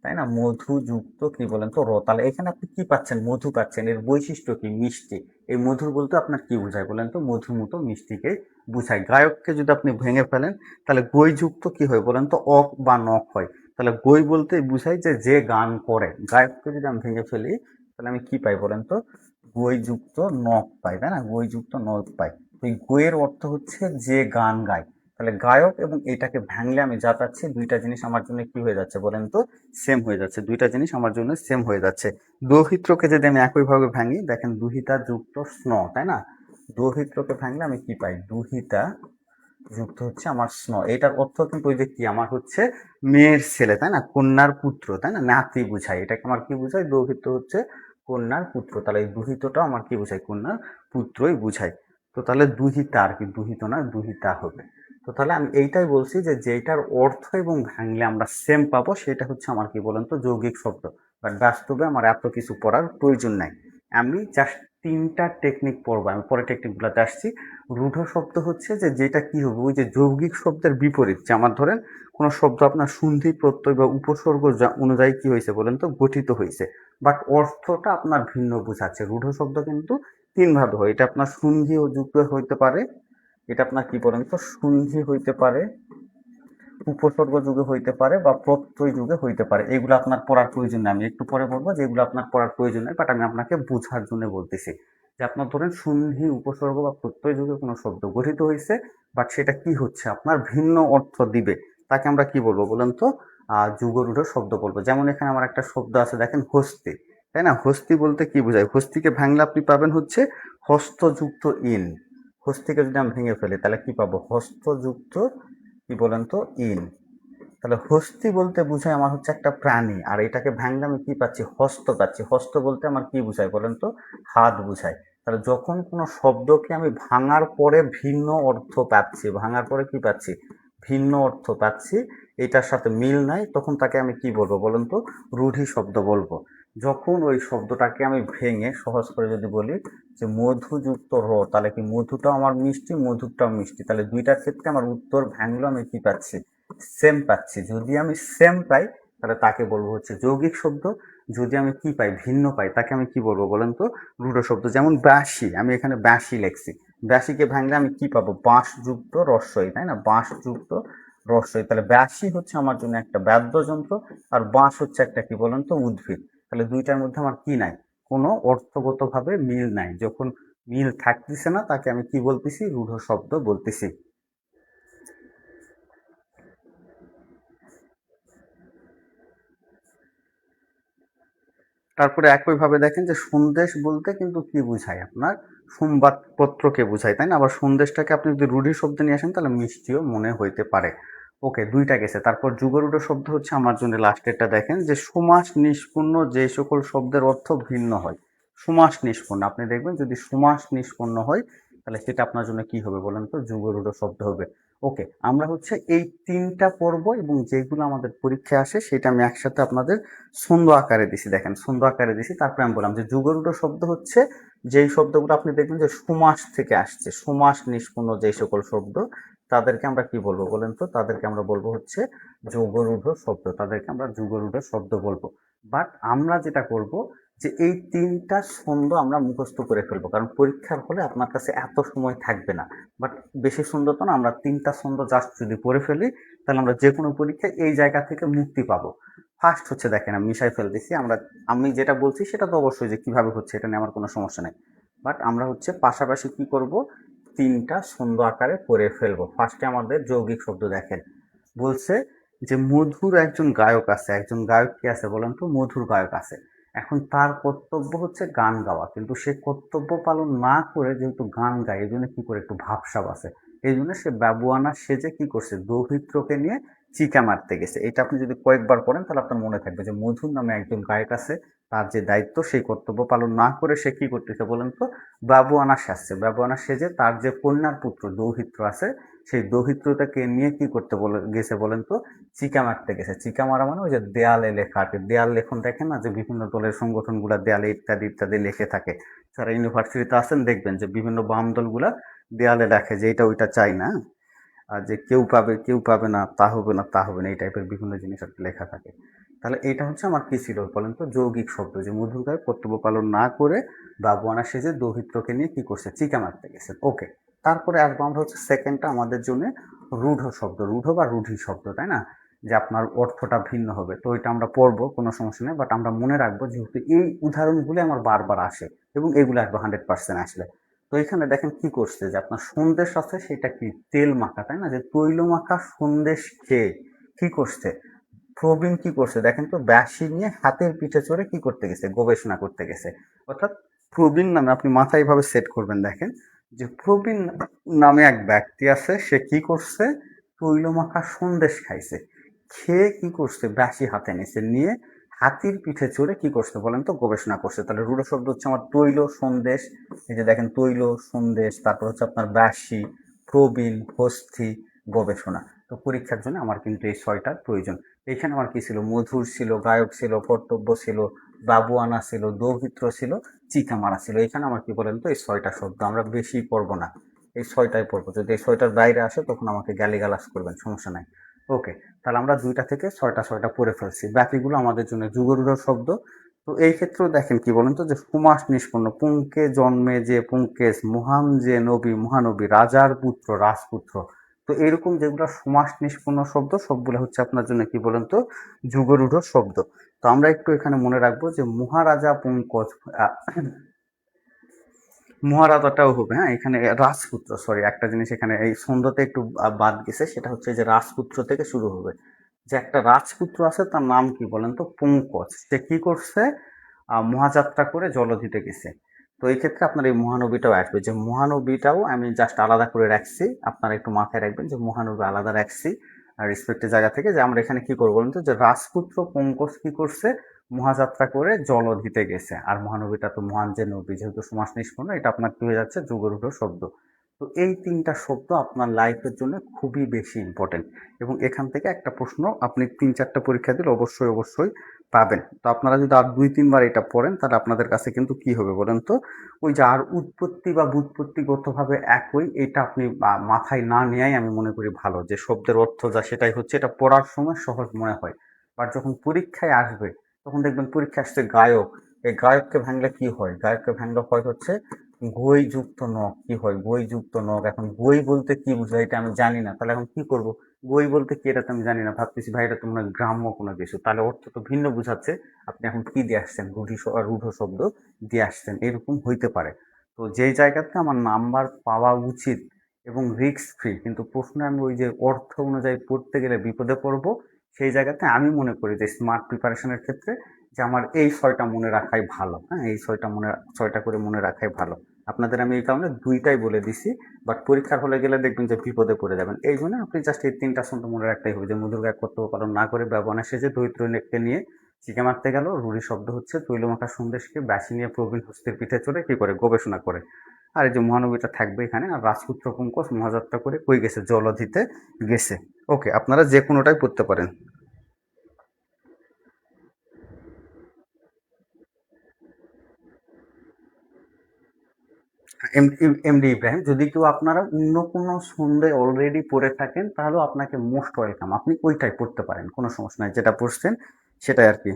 তাই না, মধু যুক্ত কি বলেন তো র, তাহলে এখানে আপনি কি পাচ্ছেন, মধু পাচ্ছেন, এর বৈশিষ্ট্য কি, মিষ্টি। এই মধুর বলতে আপনার কি বোঝায় বলেন তো, মধুর মতো মিষ্টিকে বুঝায়। গায়ককে যদি আপনি ভেঙে ফেলেন তাহলে গই যুক্ত কি হয় বলেন তো, অক বা নক হয়, তাহলে গই বলতে বুঝায় যে যে গান করে। গায়ককে যদি আমি ভেঙে ফেলি তাহলে আমি কি পাই বলেন তো, গই যুক্ত নক পাই, তাই না, গই যুক্ত নক পাই। এই গইয়ের অর্থ হচ্ছে যে গান গায়, তাহলে গায়ক এবং এটাকে ভাঙলে আমি যা পাচ্ছি, দুইটা জিনিস আমার জন্য কি হয়ে যাচ্ছে বলেন তো, সেম হয়ে যাচ্ছে, দুইটা জিনিস আমার জন্য সেম হয়ে যাচ্ছে। দৌহিত্রকে যদি আমি একইভাবে ভাঙি দেখেন, দুহিতা যুক্ত স্ন, তাই না, দৌহিত্রকে ভাঙলে আমি কি পাই, দুহিতা যুক্ত হচ্ছে আমার স্ন, এটার অর্থ কিন্তু ওই যে কি, আমার হচ্ছে মেয়ের ছেলে, তাই না, কন্যার পুত্র, তাই না, নাতি বুঝায়, এটাকে আমার কি বুঝায়, দৌহিত্র হচ্ছে কন্যার পুত্র, তাহলে এই দুহিতটা আমার কি বুঝায়, কন্যার পুত্রই বুঝায়। তো তাহলে দুহিতা আর কি, দুহিত না দুহিতা হবে। তো তাহলে আমি এইটাই বলছি যে যেটার অর্থ এবং ভাঙলে আমরা সেম পাবো সেটা হচ্ছে আমার কি বলেন তো, যৌগিক শব্দ। বাট বাস্তবে আমার এত কিছু পড়ার প্রয়োজন নাই, আমি জাস্ট 3টা টেকনিক পড়বো, আমি পরে টেকনিকগুলোতে আসছি। রূঢ় শব্দ হচ্ছে যে যেটা কি হবে, ওই যে যৌগিক শব্দের বিপরীত, যে আমার ধরেন কোনো শব্দ আপনার সন্ধি প্রত্যয় বা উপসর্গ অনুযায়ী কি হয়েছে বলেন তো গঠিত হয়েছে, বাট অর্থটা আপনার ভিন্ন বোঝাচ্ছে। রূঢ় শব্দ কিন্তু তিন ভাবে হয়। এটা আপনার সন্ধি ও যুক্ত হইতে পারে, এটা আপনার কি বলেন তো সন্ধি হইতে পারে, উপসর্গ যুগে হইতে পারে বা প্রত্যয় যুগে হইতে পারে। এগুলো আপনার পড়ার প্রয়োজন নেই, আমি একটু পরে বলবো যেগুলো আপনার পড়ার প্রয়োজন নেই, বাট আমি আপনাকে বোঝার জন্য বলতেছি যে আপনার ধরেন সন্ধি উপসর্গ বা প্রত্যয় যুগে কোনো শব্দ গঠিত হয়েছে, বাট সেটা কি হচ্ছে আপনার ভিন্ন অর্থ দিবে, তাকে আমরা কি বলবো বলেন তো যুগরূঢ় শব্দ বলবো। যেমন এখানে আমার একটা শব্দ আছে দেখেন হস্তি, তাই না? হস্তি বলতে কি বোঝায়? হস্তিকে ভাঙলে আপনি পাবেন হচ্ছে হস্তযুক্ত ইন। হস্তিকে যদি আমি ভেঙে ফেলি তাহলে কি পাবো? হস্তযুক্ত কি বলেন তো ইন। তাহলে হস্তি বলতে বোঝায় আমার হচ্ছে একটা প্রাণী, আর এটাকে ভাঙলে আমি কি পাচ্ছি? হস্ত পাচ্ছি। হস্ত বলতে আমার কি বোঝায় বলেন তো? হাত বোঝায়। তাহলে যখন কোনো শব্দকে আমি ভাঙার পরে ভিন্ন অর্থ পাচ্ছি, ভাঙার পরে কি পাচ্ছি? ভিন্ন অর্থ পাচ্ছি, এটার সাথে মিল নাই, তখন তাকে আমি কি বলবো বলেন তো? রূঢ়ি শব্দ বলবো। যখন ওই শব্দটাকে আমি ভেঙে সহজ করে যদি বলি যে মধুযুক্ত র, তাহলে কি মধুটাও আমার মিষ্টি, মধুরটাও মিষ্টি, তাহলে দুইটার ক্ষেত্রে আমার উত্তর ভাঙলো আমি কি পাচ্ছি? সেম পাচ্ছি। যদি আমি সেম পাই তাহলে তাকে বলবো হচ্ছে যৌগিক শব্দ। যদি আমি কি পাই? ভিন্ন পাই, তাকে আমি কি বলবো বলেন তো? রূঢ় শব্দ। যেমন বাঁশি, আমি এখানে বাঁশি লেখছি, বাঁশিকে ভাঙলে আমি কি পাবো? বাঁশযুক্ত রস্বই, তাই না? বাঁশযুক্ত রস্বই। তাহলে বাঁশি হচ্ছে আমার জন্য একটা বাদ্যযন্ত্র, আর বাঁশ হচ্ছে একটা কি বলেন তো? উদ্ভিদ। তাহলে দুইটার মধ্যে আমার কি নাই? কোনো অর্থগত ভাবে মিল নাই। যখন মিল থাকতেছে না তাকে আমি কি বলতেছি? রূঢ় শব্দ বলতেছি। তারপরে একইভাবে দেখেন যে সন্দেশ বলতে কিন্তু কি বোঝায় আপনার? সংবাদপত্রকে বোঝায়, তাই না? আবার সন্দেশটাকে আপনি যদি রূঢ়ি শব্দ নিয়ে আসেন তাহলে মিষ্টিও মনে হইতে পারে। ওকে, দুইটা গেছে। তারপর যুগরূঢ় শব্দ হচ্ছে আমার জন্য লাস্টেরটা দেখেন যে সমাস নিষ্পন্ন যে সকল শব্দের অর্থ ভিন্ন হয়। সমাস নিষ্পন্ন, আপনি দেখবেন যদি সমাস নিষ্পন্ন হয় তাহলে সেটা আপনার জন্য কি হবে বলেন তো? যুগরূঢ় শব্দ হবে। ওকে, আমরা হচ্ছে এই তিনটা পর্ব এবং যেগুলো আমাদের পরীক্ষায় আসে সেটা আমি একসাথে আপনাদের ছন্দ আকারে দিছি। দেখেন ছন্দ আকারে দিছি, তারপরে আমি বললাম যে যুগরূঢ় শব্দ হচ্ছে যেই শব্দগুলো আপনি দেখবেন যে সমাস থেকে আসছে, সমাস নিষ্পন্ন যে সকল শব্দ, তাদেরকে আমরা কি বলবো বলেন তো? তাদেরকে আমরা বলবো হচ্ছে যুগরূঢ় শব্দ, তাদেরকে আমরা যুগরূঢ় শব্দ বলবো। বাট আমরা যেটা করব যে এই তিনটা ছন্দ আমরা মুখস্থ করে ফেলবো, কারণ পরীক্ষার হলে আপনার কাছে এত সময় থাকবে না। বাট বেশি সুন্দর তো না, আমরা তিনটা ছন্দ জাস্ট যদি পড়ে ফেলি তাহলে আমরা যে কোনো পরীক্ষায় এই জায়গা থেকে মুক্তি পাবো। ফার্স্ট হচ্ছে দেখেন আমি মিশাই ফেলতেছি, আমি যেটা বলছি সেটা তো অবশ্যই যে কিভাবে হচ্ছে এটা নিয়ে আমার কোনো সমস্যা নেই, বাট আমরা হচ্ছে পাশাপাশি কি করব? তিনটা ছন্দ আকারে পড়ে ফেলবো। ফার্স্টে আমাদের যৌগিক শব্দ দেখেন, বলছে যে মধুর একজন গায়ক আছে। একজন গায়ক কি আছে বলেন তো? মধুর গায়ক আছে। এখন তার কর্তব্য হচ্ছে গান গাওয়া, কিন্তু সে কর্তব্য পালন না করে যেহেতু গান গায় এই জন্য কি করে? একটু ভাবসাব আছে। এই জন্য সে বাবুয়ানা সেজে কি করছে? দৌহিত্রকে নিয়ে চিকা মারতে গেছে। এটা আপনি যদি কয়েকবার পড়েন তাহলে আপনার মনে থাকবে যে মধুর নামে একজন গায়ক আছে, তার যে দায়িত্ব সেই কর্তব্য পালন না করে সে কি করতেছে বলেন তো? বাবুয়ানা সাজছে। বাবুয়ানা সেজে তার যে কন্যার পুত্র দৌহিত্র আছে সেই দৌহিত্রটাকে নিয়ে কি করতে গেছে বলেন তো? চিকা মারতে গেছে। চিকা মারা মানে ওই যে দেয়ালে লেখা আর কি, দেয়াল লেখন দেখেন না যে বিভিন্ন দলের সংগঠনগুলা দেয়ালে ইত্যাদি ইত্যাদি লিখে থাকে। যারা ইউনিভার্সিটিতে আছেন দেখবেন যে বিভিন্ন বাম দলগুলা দেয়ালে লেখে যে এটা ওইটা চাই না, আর যে কেউ পাবে কেউ পাবে না, তা হবে না তা হবে না, এই টাইপের বিভিন্ন জিনিস আর কি লেখা থাকে। তাহলে এইটা হচ্ছে আমার কি ছিল বলেন তো? যৌগিক শব্দ, যে মধুর গায়ে কর্তব্য পালন না করে বাবুয়ানা সেজে দৌহিত্রকে নিয়ে কি করছে? চিকা মারতে গেছে। ওকে, তারপরে আসবো আমরা হচ্ছে সেকেন্ডটা আমাদের জন্য রূঢ় শব্দ, রূঢ় বা রূঢ়ি শব্দ, তাই না? যে আপনার অর্থটা ভিন্ন হবে, তো এটা আমরা পড়বো, কোনো সমস্যা নেই, বাট আমরা মনে রাখবো যেহেতু এই উদাহরণগুলো আমার বারবার আসে এবং এগুলো আসবে 100% আসলে। তো এখানে দেখেন কি করছে যে আপনার সন্দেশ আছে, সেটা কি? তেল মাখা, তাই না? যে তৈল মাখা সন্দেশ খেয়ে কি করছে প্রবীণ? কি করছে দেখেন তো? ব্যাসি নিয়ে হাতের পিঠে চড়ে কি করতে গেছে? গবেষণা করতে গেছে। অর্থাৎ প্রবীণ নামে আপনি মাথায় এইভাবে সেট করবেন, দেখেন যে প্রবীণ নামে এক ব্যক্তি আছে, সে কি করছে? তৈল মাখা সন্দেশ খাইছে। খেয়ে কি করছে? ব্যাসি হাতে নিছে, নিয়ে হাতির পিঠে চড়ে কি করছে বলেন তো? গবেষণা করছে। তাহলে রূঢ় শব্দ হচ্ছে আমার তৈল, সন্দেশ, এই যে দেখেন তৈল, সন্দেশ, তারপর হচ্ছে আপনার ব্যাসি, প্রবীণ, হস্থি, গবেষণা। তো পরীক্ষার জন্য আমার কিন্তু এই ছয়টার প্রয়োজন। এখানে আমার কি ছিল? মধুর ছিল, গায়ক ছিল, কর্তব্য ছিল, বাবুয়ানা ছিল, দৌহিত্র ছিল, চিকা মারা ছিল। এখানে আমার কি বলেন তো? এই ছয়টা শব্দ। আমরা বেশি পড়বো না, এই ছয়টাই পড়বো। যদি এই ছয়টার বাইরে আসে তখন আমাকে গালিগালাজ করবেন, সমস্যা নাই। ওকে, তাহলে আমরা 2টা থেকে 6টা পড়ে ফেলছি, বাকিগুলো আমাদের জন্য যুগরূঢ় শব্দ। তো এই ক্ষেত্রেও দেখেন কি বলেন তো, যে সমাস নিষ্পন্ন, পুংকে জন্মে যে পুংকেশ, মহান যে নবী মহানবী, রাজার পুত্র রাজপুত্র। তো এরকম যেগুলো সমাস নিষ্পন্ন শব্দ সবগুলো হচ্ছে আপনার জন্য কি বলেন তো যুগরূঢ় শব্দ। তো আমরা একটু এখানে মনে রাখবো যে মহারাজা পঙ্কজ, মহারাজাটাও হবে, হ্যাঁ, এখানে রাজপুত্র, সরি একটা জিনিস এখানে এই ছন্দতে একটু বাদ গেছে, সেটা হচ্ছে যে রাজপুত্র থেকে শুরু হবে। যে একটা রাজপুত্র আছে তার নাম কি বলেন তো পঙ্কজ, সে কি করছে, মহাযাত্রা করে জলধিতে গেছে। তো এই ক্ষেত্রে আপনার এই মহানবীটাও আসবে, যে মহানবীটাও আমি জাস্ট আলাদা করে রাখছি, আপনারা একটু মাথায় রাখবেন যে মহানবী আলাদা রাখছি আর রেসপেক্টের জায়গা থেকে, যে আমরা এখানে কি করবো বলেন তো, যে রাজপুত্র পঙ্কজ কি করছে, মহাযাত্রা করে জলধিতে গেছে। আর মহানবীটা তো মহান যে নবী, যেহেতু সমাস নিষ্পন্ন, এটা আপনার কি হয়ে যাচ্ছে যুগরূঢ় শব্দ। তো এই 3টা শব্দ আপনার লাইফের জন্য খুবই বেশি ইম্পর্টেন্ট, এবং এখান থেকে একটা প্রশ্ন আপনি 3-4টা পরীক্ষা দিলে অবশ্যই অবশ্যই পাবেন। তো আপনারা যদি আর 2-3 বার এটা পড়েন তাহলে আপনাদের কাছে কিন্তু কি হবে বলেন তো, ওই যে আর উৎপত্তি বা ব্যুৎপত্তিগতভাবে একই, এটা আপনি মাথায় না নেয়াই আমি মনে করি ভালো, যে শব্দের অর্থ যা সেটাই হচ্ছে, এটা পড়ার সময় সহজ মনে হয়, বাট যখন পরীক্ষায় আসবে তখন দেখবেন পরীক্ষা আসছে গায়ক, এই গায়ককে ভাঙলে কি হয়, গায়ককে ভাঙলে হয় হচ্ছে গই যুক্ত নখ, কি হয় গই যুক্ত নখ। এখন গই বলতে কি বুঝায় এটা আমি জানি না, তাহলে এখন কি করব, গই বলতে কি এটা তো আমি জানি না, ভাবতেছি ভাই এটা তোমরা গ্রাম্য কোনো কিছু, তাহলে অর্থ তো ভিন্ন বুঝাচ্ছে, আপনি এখন কি দিয়ে আসছেন, রূঢ় শব্দ দিয়ে আসছেন, এরকম হইতে পারে। তো যেই জায়গাতে আমার নাম্বার পাওয়া উচিত এবং রিস্ক ফ্রি, কিন্তু প্রশ্নে আমি ওই যে অর্থ অনুযায়ী পড়তে গেলে বিপদে পড়বো, সেই জায়গাতে আমি মনে করি যে স্মার্ট প্রিপারেশনের ক্ষেত্রে যে আমার এই 6টা মনে রাখাই ভালো, হ্যাঁ, এই 6টা করে মনে রাখাই ভালো। আপনাদের আমি এই কারণে 2টাই বলে দিছি, বাট পরীক্ষার হলে গেলে দেখবেন যে বিপদে পড়ে যাবেন। এই জন্য আপনি জাস্ট এই 3টা ছন্দ মনে রাখতেই হবে, যে মধুর গায়ে কর্তব্য পালন না করে ব্যবহার সেজে দরিদ্রকে নিয়ে চিকে মারতে গেল, রুড়ি শব্দ হচ্ছে তৈলমাখা সন্দেশকে বাসি নিয়ে প্রবীণ হস্তির পিঠে চড়ে কি করে গবেষণা করে। আর এই যে মহানবীটা থাকবে এখানে, আর রাজপুত্র পঙ্কজ মহাযাত্রা করে কই গেছে, জলধিতে গেছে। ওকে, আপনারা যে কোনোটাই পড়তে পারেন। এমডি ইব্রাহিম, যদি কেউ আপনারা অন্য কোনো ছন্দে অলরেডি পড়ে থাকেন তাহলেও আপনাকে মোস্ট ওয়েলকাম, আপনি ওইটাই পড়তে পারেন, কোনো সমস্যা নাই, যেটা পড়ছেন সেটাই আর কি।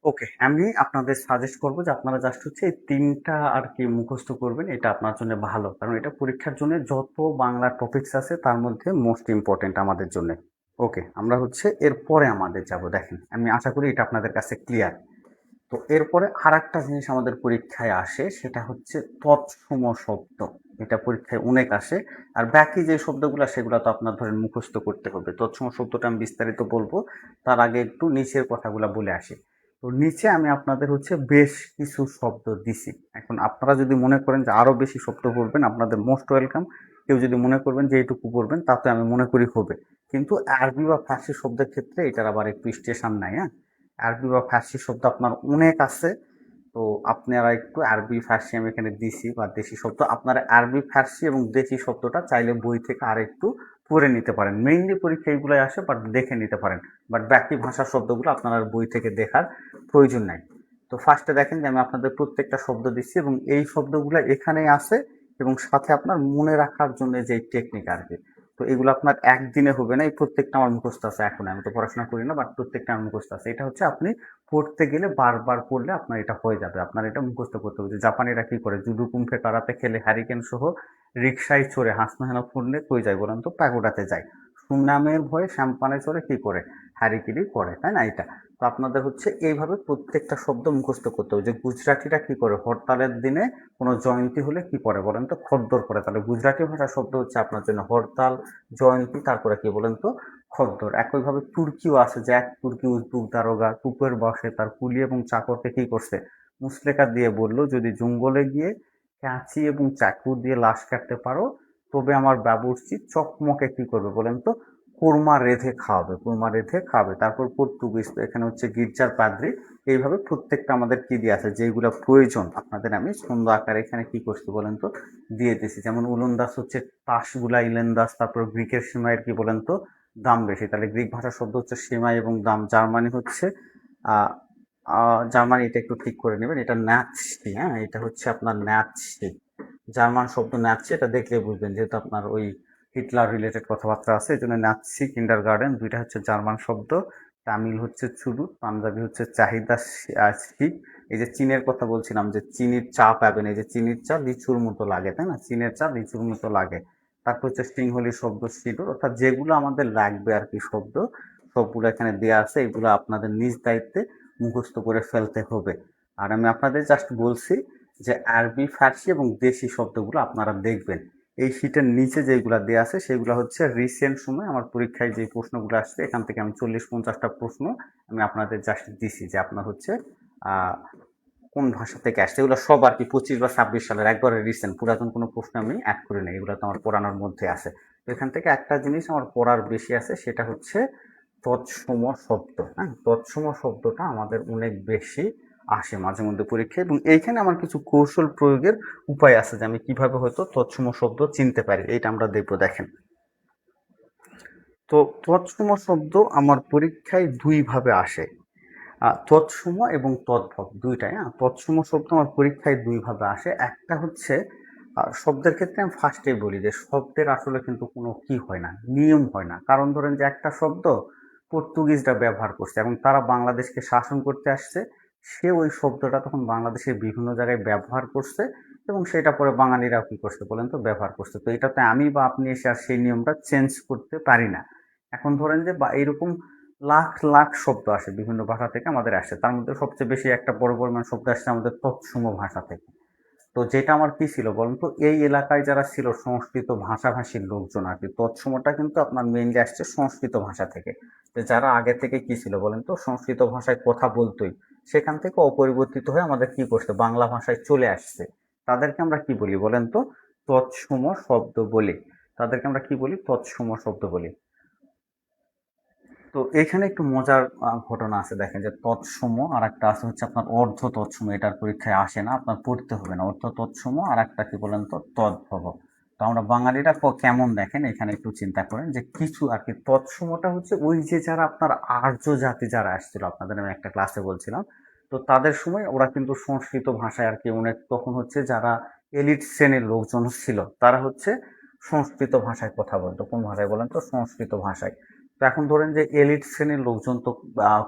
ওকে, আমি আপনাদের সাজেস্ট করবো যে আপনারা জাস্ট হচ্ছে এই 3টা আর কি মুখস্থ করবেন, এটা আপনার জন্য ভালো, কারণ এটা পরীক্ষার জন্য যত বাংলা টপিকস আছে তার মধ্যে মোস্ট ইম্পর্টেন্ট আমাদের জন্য। ওকে, আমরা হচ্ছে এরপরে আমাদের যাব, দেখেন আমি আশা করি এটা আপনাদের কাছে ক্লিয়ার। তো এরপরে আর একটা জিনিস আমাদের পরীক্ষায় আসে, সেটা হচ্ছে তৎসম শব্দ, এটা পরীক্ষায় অনেক আসে। আর বাকি যে শব্দগুলো সেগুলো তো আপনার ধরেন মুখস্থ করতে হবে, তৎসম শব্দটা আমি বিস্তারিত বলবো, তার আগে একটু নিচের কথাগুলো বলে আসি। তো নিচে আমি আপনাদের হচ্ছে বেশ কিছু শব্দ দিছি, এখন আপনারা যদি মনে করেন যে আরো বেশি শব্দ পড়বেন আপনাদের মোস্ট ওয়েলকাম, কেউ যদি মনে করবেন যে এইটুকু পড়বেন তাতে আমি মনে করি হবে, কিন্তু আরবি বা ফার্সি শব্দের ক্ষেত্রে এটার আবার একটু স্টেশন নাই, হ্যাঁ, আরবি বা ফার্সি শব্দ আপনার অনেক আছে। তো আপনারা একটু আরবি ফার্সি আমি এখানে দিছি, বা দেশি শব্দ আপনারা আরবি ফার্সি এবং দেশি শব্দটা চাইলে বই থেকে আর একটু পড়ে নিতে পারেন, মেইনলি পরীক্ষা এইগুলোই আসে, বাট দেখে নিতে পারেন, বাট বাকি ভাষার শব্দগুলো আপনার আর বই থেকে দেখার প্রয়োজন নাই। তো ফার্স্টে দেখেন যে আমি আপনাদের প্রত্যেকটা শব্দ দিচ্ছি এবং এই শব্দগুলো এখানেই আছে, এবং সাথে আপনার মনে রাখার জন্য যে টেকনিক আর কি। তো এগুলো আপনার একদিনে হবে না, এই প্রত্যেকটা আমার মুখস্থ আছে, এখন আমি তো পড়াশোনা করি না, বাট প্রত্যেকটা আমার মুখস্থ আছে, এটা হচ্ছে আপনি পড়তে গেলে বারবার পড়লে আপনার এটা হয়ে যাবে, আপনার এটা মুখস্থ করতে হবে। যে জাপানিরা কি করে, জুডো কুম্ফে কারাতে খেলে হ্যারিকেন সহ রিক্সায় চড়ে হাসনাহেনা ফুললে কই যায় বলেন তো, প্যাগোডাতে যায়, সুনামের ভয়ে শ্যাম্পানে চড়ে কি করে, হ্যারিকিরি করে, তাই না এটা। তো আপনাদের হচ্ছে এইভাবে প্রত্যেকটা শব্দ মুখস্থ করতে হবে। যে গুজরাটিরা কি করে, হরতালের দিনে কোনো জয়ন্তী হলে কি করে বলেন তো, খদ্দর করে, তাহলে গুজরাটি ভাষার শব্দ হচ্ছে আপনার জন্য হরতাল, জয়ন্তী, তারপরে কি বলেন তো খদ্দর। একইভাবে তুর্কিও আছে, যে এক তুর্কি উজবুক দারোগা কূপের বসে তার কুলি এবং চাকরকে কি করছে, মুসলেকা দিয়ে বলল, যদি জঙ্গলে গিয়ে কাঁচি এবং চাকু দিয়ে লাশ কাটতে পারো তবে আমার বাবুর্চি চকমকে কি করবে বলেন তো, কোরমা রেঁধে খাওয়াবে, কোরমা রেঁধে খাওয়াবে। তারপর পর্তুগিজ, তো এখানে হচ্ছে গির্জার পাদ্রী। এইভাবে প্রত্যেকটা আমাদের কি দিয়ে আছে, যেগুলো প্রয়োজন আপনাদের আমি ছন্দ আকারে এখানে কি করছি বলেন তো দিয়ে দিয়েছি। যেমন উলন্দাস হচ্ছে তাসগুলা ইলেন্দাস, তারপর গ্রিকের সিমাইয়ের কি বলেন তো দাম বেশি, তাহলে গ্রিক ভাষার শব্দ হচ্ছে সিমাই এবং দাম। জার্মানি হচ্ছে জার্মানি, এটা একটু ঠিক করে নেবেন, এটা ন্যাৎসি, হ্যাঁ এটা হচ্ছে আপনার ন্যাৎসি, জার্মান শব্দ ন্যাৎসি, এটা দেখলে বুঝবেন যেহেতু আপনার ওই হিটলার রিলেটেড কথাবার্তা আছে, এই জন্য নাৎসি কিন্ডার গার্ডেন দুইটা হচ্ছে জার্মান শব্দ। তামিল হচ্ছে চুরু, পাঞ্জাবি হচ্ছে চাহিদা শিখ। এই যে চীনের কথা বলছিলাম যে চিনির চা পাবেন, এই যে চিনির চা লিচুর মতো লাগে, তাই না, চীনের চা লিচুর মতো লাগে। তারপর হচ্ছে সিংহলি শব্দ সিঁদুর, অর্থাৎ যেগুলো আমাদের লাগবে আর কি শব্দ, সবগুলো এখানে দেওয়া আছে, এগুলো আপনাদের নিজ দায়িত্বে মুখস্থ করে ফেলতে হবে। আর আমি আপনাদের জাস্ট বলছি যে আরবি, ফার্সি এবং দেশি শব্দগুলো আপনারা দেখবেন। এই শীটের নিচে যেগুলা দেওয়া আছে সেগুলো হচ্ছে রিসেন্ট সময় আমার পরীক্ষায় যে প্রশ্নগুলো আসছে, এখান থেকে আমি 40-50টা প্রশ্ন আমি আপনাদের জাস্ট দিছি যে আপনার হচ্ছে কোন ভাষা থেকে আসছে, এগুলো সব আর কি 25 বা 26 সালের একবারে রিসেন্ট, পুরাতন কোনো প্রশ্ন আমি অ্যাড করি নাই, এগুলো তো আমার পড়ানোর মধ্যে আছে। তো এখান থেকে একটা জিনিস আমার পড়ার বেশি আছে, সেটা হচ্ছে তৎসম শব্দ। হ্যাঁ, তৎসম শব্দটা আমাদের অনেক বেশি আসে মাঝে মধ্যে পরীক্ষায়, এবং এইখানে আমার কিছু কৌশল প্রয়োগের উপায় আছে যে আমি কিভাবে হয়তো তৎসম শব্দ চিনতে পারি, এইটা আমরা দেখবো। দেখেন, তো তৎসম শব্দ আমার পরীক্ষায় দুই ভাবে আসে, তৎসম এবং তদ্ভব দুইটাই। হ্যাঁ, তৎসম শব্দ আমার পরীক্ষায় দুই ভাবে আসে। একটা হচ্ছে শব্দের ক্ষেত্রে আমি ফার্স্টেই বলি যে শব্দের আসলে কিন্তু কোনো কি হয় না, নিয়ম হয় না। কারণ ধরেন যে একটা শব্দ পর্তুগিজরা ব্যবহার করছে এবং তারা বাংলাদেশকে শাসন করতে আসছে, সে ওই শব্দটা তখন বাংলাদেশের বিভিন্ন জায়গায় ব্যবহার করছে এবং সেটা পরে বাঙালিরাও কি করছে বলেন তো ব্যবহার করছে। তো এটাতে আমি বা আপনি এসে আর সেই নিয়মটা চেঞ্জ করতে পারি না। এখন ধরেন যে বা এরকম লাখ লাখ শব্দ আসে বিভিন্ন ভাষা থেকে আমাদের আসে, তার মধ্যে সবচেয়ে বেশি একটা বড় পরিমাণ শব্দ আসছে আমাদের তৎসম ভাষা থেকে। তো যেটা আমার কি ছিল বলুন তো, এই এলাকায় যারা ছিল সংস্কৃত ভাষাভাষীর লোকজন আর কি, তৎসমটা কিন্তু আপনার মেইনলি আসছে সংস্কৃত ভাষা থেকে। তো যারা আগে থেকে কি ছিল বলেন তো সংস্কৃত ভাষায় কথা বলতোই, সেখান থেকে অপরিবর্তিত হয়ে আমাদের কি করছে বাংলা ভাষায় চলে আসছে, তাদেরকে আমরা কি বলি বলেন তো তৎসম শব্দ বলি। তাদেরকে আমরা কি বলি, তৎসম শব্দ বলি। তো এখানে একটু মজার ঘটনা আছে, দেখেন যে তৎসম আর একটা আছে হচ্ছে আপনার অর্ধ তৎসম, এটার পরীক্ষায় আসে না, আপনার পড়তে হবে না। অর্ধ তৎসম আর একটা কি বলেন তো তদ্ভব। তো আমরা বাঙালিরা কেমন দেখেন এখানে একটু চিন্তা করেন যে কিছু আর কি, তৎসমটা হচ্ছে ওই যে যারা আপনার আর্য জাতি যারা আসছিল, আপনাদের আমি একটা ক্লাসে বলছিলাম, তো তাদের সময় ওরা কিন্তু সংস্কৃত ভাষায় আর কি অনেক, তখন হচ্ছে যারা এলিট শ্রেণীর লোকজন ছিল তারা হচ্ছে সংস্কৃত ভাষায় কথা বলতো। কোন ভাষায় বলেন তো সংস্কৃত ভাষায়। তো এখন ধরেন যে এলিট শ্রেণীর লোকজন তো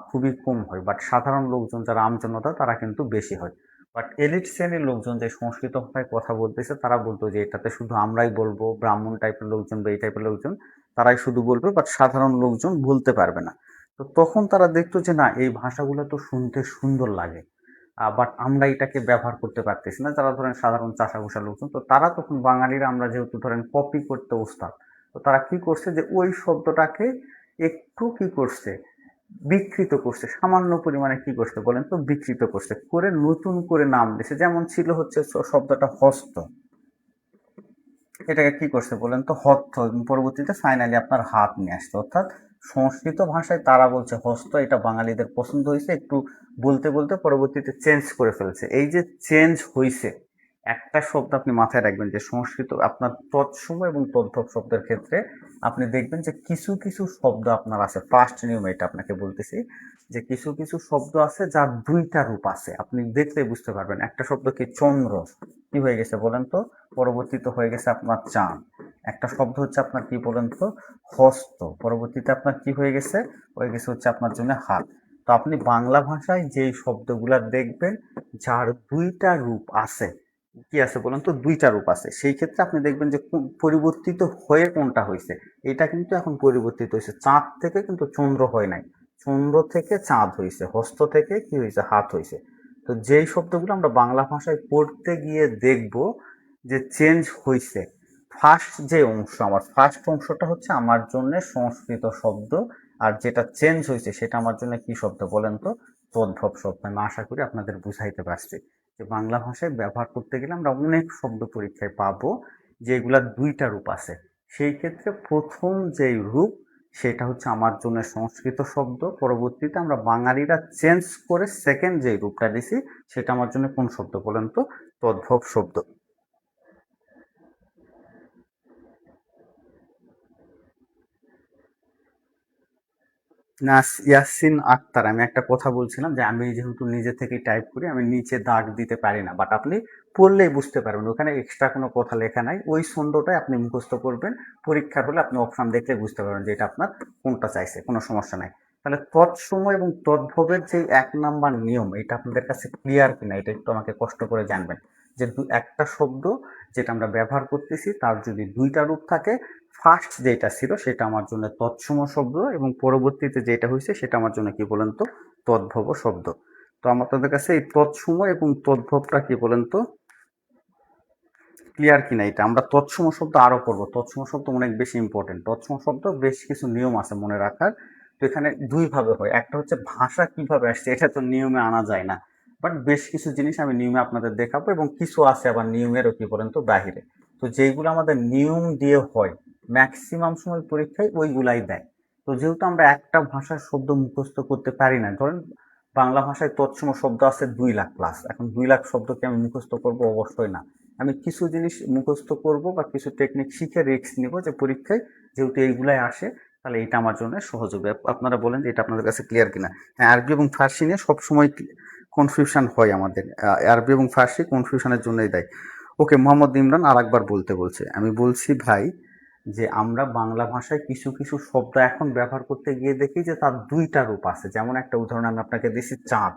খুবই কম হয়, বাট সাধারণ লোকজন যারা আমজনতা তারা কিন্তু বেশি হয়। বাট এলিট শ্রেণীর লোকজন যে সংস্কৃত ভাষায় কথা বলতেছে তারা বলতো যে এটাতে শুধু আমরাই বলবো, ব্রাহ্মণ টাইপের লোকজন বা এই টাইপের লোকজন তারাই শুধু বলবে, বাট সাধারণ লোকজন বলতে পারবে না। তো তখন তারা দেখতো যে না, এই ভাষাগুলো তো শুনতে সুন্দর লাগে, বাট আমরা এটাকে ব্যবহার করতে পারতেছি না, যারা ধরেন সাধারণ চাষাভুষা লোকজন। তো তারা তখন বাঙালিরা আমরা যেহেতু ধরেন কপি করতে ওস্তাদ, তো তারা কি করছে যে ওই শব্দটাকে একটু কি করছে, বিকৃত করছে, সামান্য পরিমাণে কি করছে বলেন তো বিকৃত করছে, করে নতুন করে নাম দিয়েছে। যেমন ছিল হচ্ছে শব্দটা হস্ত, এটাকে কি করছে বলেন তো হস্ত, এবং পরবর্তীতে ফাইনালি আপনার হাত নিয়ে আসছে। অর্থাৎ সংস্কৃত ভাষায় তারা বলছে হস্ত, এটা বাঙালিদের পছন্দ হয়েছে, একটু বলতে বলতে পরবর্তীতে চেঞ্জ করে ফেলছে। এই যে চেঞ্জ হয়েছে, একটা শব্দ আপনি মাথায় রাখবেন যে সংস্কৃত আপনার তৎসম এবং তদ্ভব শব্দের ক্ষেত্রে আপনি দেখবেন যে কিছু কিছু শব্দ আপনার আছে, ফার্স্ট নিয়ম এটা আপনাকে বলতেছি, যে কিছু কিছু শব্দ আছে যার দুইটা রূপ আছে, আপনি দেখলে বুঝতে পারবেন। একটা শব্দ কি চন্দ্র, কি হয়ে গেছে বলেন তো পরবর্তীতে হয়ে গেছে আপনার চাঁদ। একটা শব্দ হচ্ছে আপনার কি বলেন তো হস্ত, পরবর্তীতে আপনার কি হয়ে গেছে হচ্ছে আপনার জন্য হাত। তো আপনি বাংলা ভাষায় যেই শব্দগুলা দেখবেন যার দুইটা রূপ আছে, কি আছে বলেন তো দুইটা রূপ আছে, সেই ক্ষেত্রে আপনি দেখবেন যে পরিবর্তিত হয়ে কোনটা হয়েছে। এটা কিন্তু এখন পরিবর্তিত হয়েছে, চাঁদ থেকে কিন্তু চন্দ্র হয় নাই, চন্দ্র থেকে চাঁদ হয়েছে, হস্ত থেকে কি হয়েছে হাত হয়েছে। তো যেই শব্দগুলো আমরা বাংলা ভাষায় পড়তে গিয়ে দেখব যে চেঞ্জ হয়েছে, ফার্স্ট অংশটা হচ্ছে আমার জন্য সংস্কৃত শব্দ, আর যেটা চেঞ্জ হয়েছে সেটা আমার জন্য কি শব্দ বলেন তো তদ্ভব শব্দ। আমি আশা করি আপনাদের বুঝাইতে পারছি যে বাংলা ভাষায় ব্যবহার করতে গেলে আমরা অনেক শব্দ পরীক্ষায় পাবো যেগুলা দুইটা রূপ আছে। সেই ক্ষেত্রে প্রথম যেই রূপ সেটা হচ্ছে আমার জন্য সংস্কৃত শব্দ। পরবর্তীতে আমরা বাঙালিরা চেঞ্জ করে সেকেন্ড যে রূপটা দিছি সেটা আমার জন্য কোন শব্দ বলেন তো? তদ্ভব শব্দ। ইয়াসিন আক্তার, আমি একটা কথা বলছিলাম যে আমি যেহেতু নিজে থেকে টাইপ করি, আমি নিচে দাগ দিতে পারি না, বাট আপনি পড়লেই বুঝতে পারবেন ওখানে এক্সট্রা কোনো কথা লেখা নাই, ওই ছন্দটাই আপনি মুখস্থ করবেন। পরীক্ষার হলে আপনি অপশন দেখলে বুঝতে পারবেন যে এটা আপনার কোনটা চাইছে, কোনো সমস্যা নাই। তাহলে তৎসময় এবং তদ্ভবের যে 1 নাম্বার নিয়ম, এটা আপনাদের কাছে ক্লিয়ার কিনা এটা একটু আমাকে কষ্ট করে জানবেন। যে একটা শব্দ যেটা আমরা ব্যবহার করতেছি তার যদি 2টা রূপ থাকে, ফার্স্ট যেটা ছিল সেটা আমার জন্য তৎসম শব্দ এবং পরবর্তীতে যেটা হয়েছে সেটা আমার জন্য কি বলেন তো? তদ্ভব শব্দ। তো আমাদের কাছে এই তৎসম এবং তদ্ভবটা কি বলেন তো? ক্লিয়ার কিনা এটা? আমরা তৎসম শব্দ আরো পড়বো। তৎসম শব্দ অনেক বেশি ইম্পর্টেন্ট। তৎসম শব্দ বেশ কিছু নিয়ম আছে মনে রাখার। তো এখানে 2 ভাবে হয়। একটা হচ্ছে ভাষা কিভাবে আসছে এটা তো নিয়মে আনা যায় না, বাট বেশ কিছু জিনিস আমি নিয়মে আপনাদের দেখাবো এবং কিছু আছে আবার নিয়মেরও কি বলেন তো বাহিরে। তো যেইগুলো আমাদের নিয়ম দিয়ে হয় ম্যাক্সিমাম সময় পরীক্ষায় ওইগুলাই দেয়। তো যেহেতু আমরা একটা ভাষার শব্দ মুখস্থ করতে পারি না, ধরেন বাংলা ভাষায় তৎসম শব্দ আছে 2 লাখ প্লাস, এখন 2 লাখ শব্দকে আমি মুখস্থ করবো? অবশ্যই না। আমি কিছু জিনিস মুখস্থ করব বা কিছু টেকনিক শিখে রিস্ক নিব যে পরীক্ষায় যেহেতু এইগুলাই আসে তাহলে এটা আমার জন্য সহজ হবে। আপনারা বলেন যে এটা আপনাদের কাছে ক্লিয়ার কিনা? হ্যাঁ, আরবি এবং ফার্সি নিয়ে সবসময় কনফিউশন হয় আমাদের। আরবি এবং ফার্সি কনফিউশনের জন্যই দেয়। ওকে, মোহাম্মদ ইমরান আরেকবার বলতে বলছে, আমি বলছি ভাই যে আমরা বাংলা ভাষায় কিছু কিছু শব্দ এখন ব্যবহার করতে গিয়ে দেখি যে তার 2টা রূপ আছে। যেমন একটা উদাহরণ আমি আপনাকে দিছি, চাঁদ।